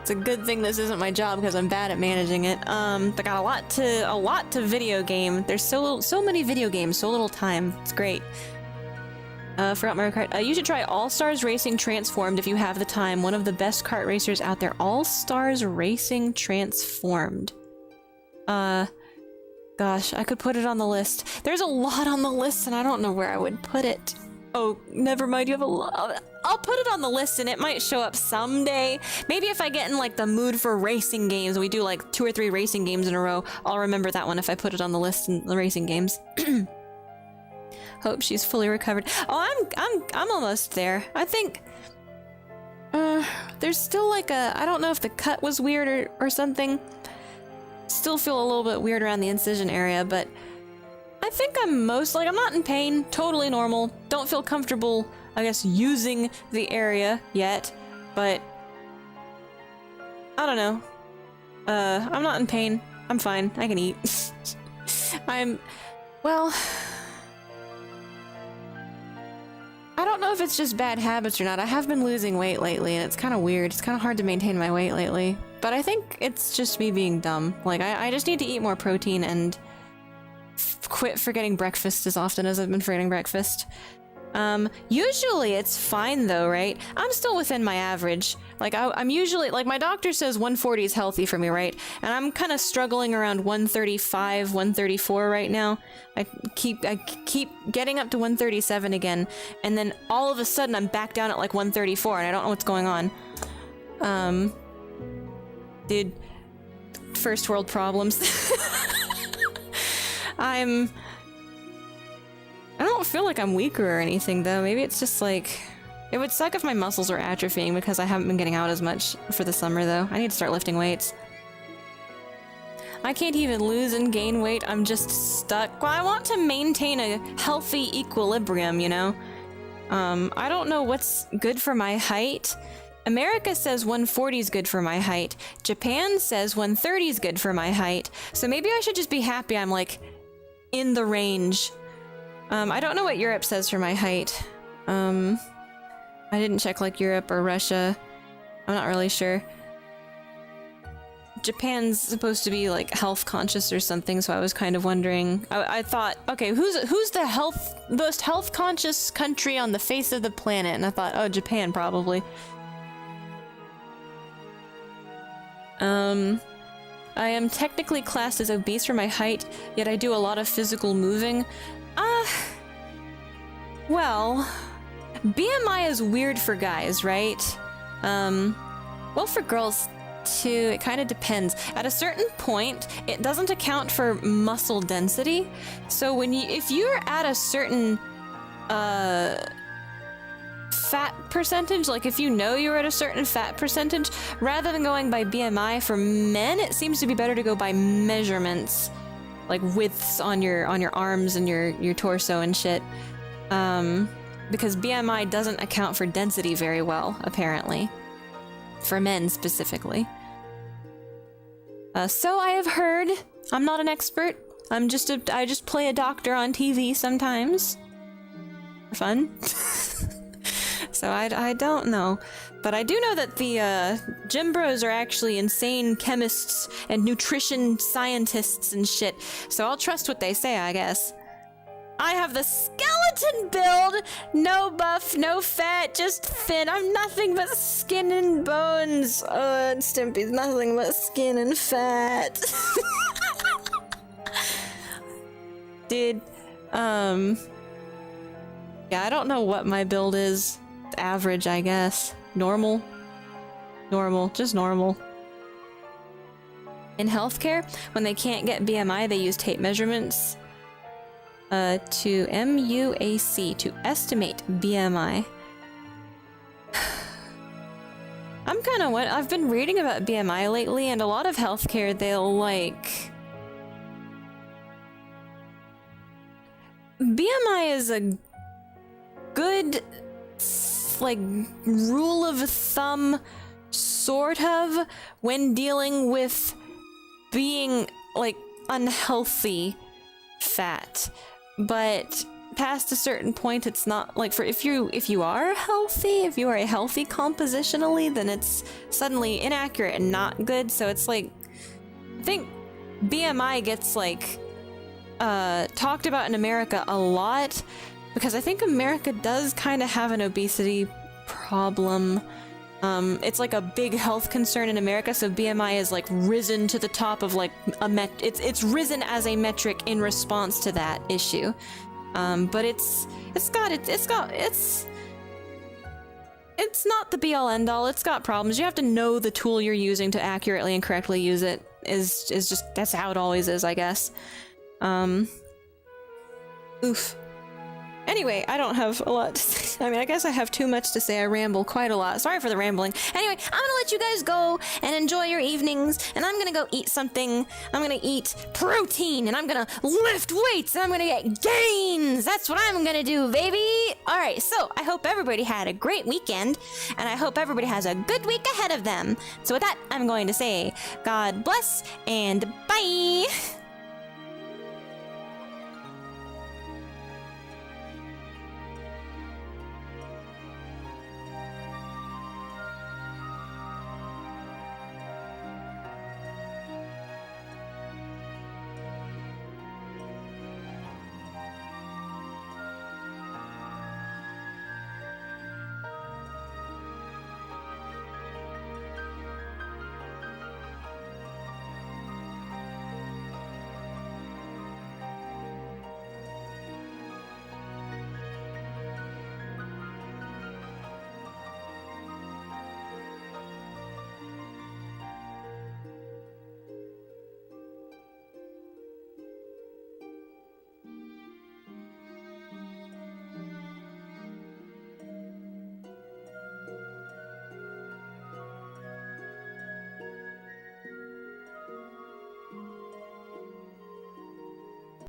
a good thing this isn't my job because I'm bad at managing it. I got a lot to video game. There's so many video games, so little time. It's great. Forgot Mario Kart. You should try All-Stars Racing Transformed if you have the time. One of the best kart racers out there. All-Stars Racing Transformed. Gosh, I could put it on the list. There's a lot on the list and I don't know where I would put it. Oh, never mind, you have a lot. I'll put it on the list and it might show up someday. Maybe if I get in like the mood for racing games, we do like 2 or 3 racing games in a row, I'll remember that one if I put it on the list in the racing games. Hope she's fully recovered. Oh, I'm almost there. I think there's still like I don't know if the cut was weird or something. Still feel a little bit weird around the incision area, but I think I'm not in pain, totally normal. Don't feel comfortable, I guess, using the area yet, but I don't know. I'm not in pain. I'm fine. I can eat. Well, I don't know if it's just bad habits or not. I have been losing weight lately, and it's kind of weird. It's kind of hard to maintain my weight lately. But I think it's just me being dumb. Like, I just need to eat more protein and quit forgetting breakfast as often as I've been forgetting breakfast. Usually it's fine though, right? I'm still within my average. Like, I'm usually, like, my doctor says 140 is healthy for me, right? And I'm kind of struggling around 135, 134 right now. I keep getting up to 137 again, and then all of a sudden I'm back down at like 134, and I don't know what's going on. Dude, first world problems. I don't feel like I'm weaker or anything though. Maybe it's just like, it would suck if my muscles are atrophying because I haven't been getting out as much for the summer though. I need to start lifting weights. I can't even lose and gain weight. I'm just stuck. Well, I want to maintain a healthy equilibrium, you know? I don't know what's good for my height. America says 140 is good for my height. Japan says 130 is good for my height. So maybe I should just be happy I'm like in the range. I don't know what Europe says for my height. I didn't check like Europe or Russia. I'm not really sure. Japan's supposed to be like health conscious or something, so I was kind of wondering. I thought, okay, who's the most health conscious country on the face of the planet? And I thought, oh, Japan probably. I am technically classed as obese for my height, yet I do a lot of physical moving. Well, BMI is weird for guys, right? Well, for girls too, it kind of depends. At a certain point, it doesn't account for muscle density. So if you're at a certain, fat percentage, like if you know you're at a certain fat percentage, rather than going by BMI, for men it seems to be better to go by measurements, like widths on your arms and your torso and shit, because BMI doesn't account for density very well, apparently, for men specifically. So I have heard, I'm not an expert, I just play a doctor on TV sometimes. For fun. So I don't know. But I do know that the gym bros are actually insane chemists and nutrition scientists and shit. So I'll trust what they say, I guess. I have the skeleton build! No buff, no fat, just thin. I'm nothing but skin and bones. And Stimpy's nothing but skin and fat. Dude, yeah, I don't know what my build is. It's average, I guess. Normal. Normal, just normal. In healthcare, when they can't get BMI, they use tape measurements to MUAC to estimate BMI. I've been reading about BMI lately, and a lot of healthcare, they'll like... BMI is a good, like, rule of thumb, sort of, when dealing with being, like, unhealthy fat. But past a certain point, it's not, like, if you are healthy, if you are a healthy compositionally, then it's suddenly inaccurate and not good. So it's like, I think BMI gets, like, talked about in America a lot, because I think America does kind of have an obesity problem. It's like a big health concern in America, so BMI is like risen to the top of like it's risen as a metric in response to that issue. But it's not the be all end all. It's got problems. You have to know the tool you're using to accurately and correctly use it. Is just, that's how it always is, I guess. Oof. Anyway, I don't have a lot to say. I mean, I guess I have too much to say. I ramble quite a lot. Sorry for the rambling. Anyway, I'm gonna let you guys go and enjoy your evenings, and I'm gonna go eat something. I'm gonna eat protein, and I'm gonna lift weights, and I'm gonna get gains. That's what I'm gonna do, baby. All right, so I hope everybody had a great weekend, and I hope everybody has a good week ahead of them. So with that, I'm going to say God bless and bye.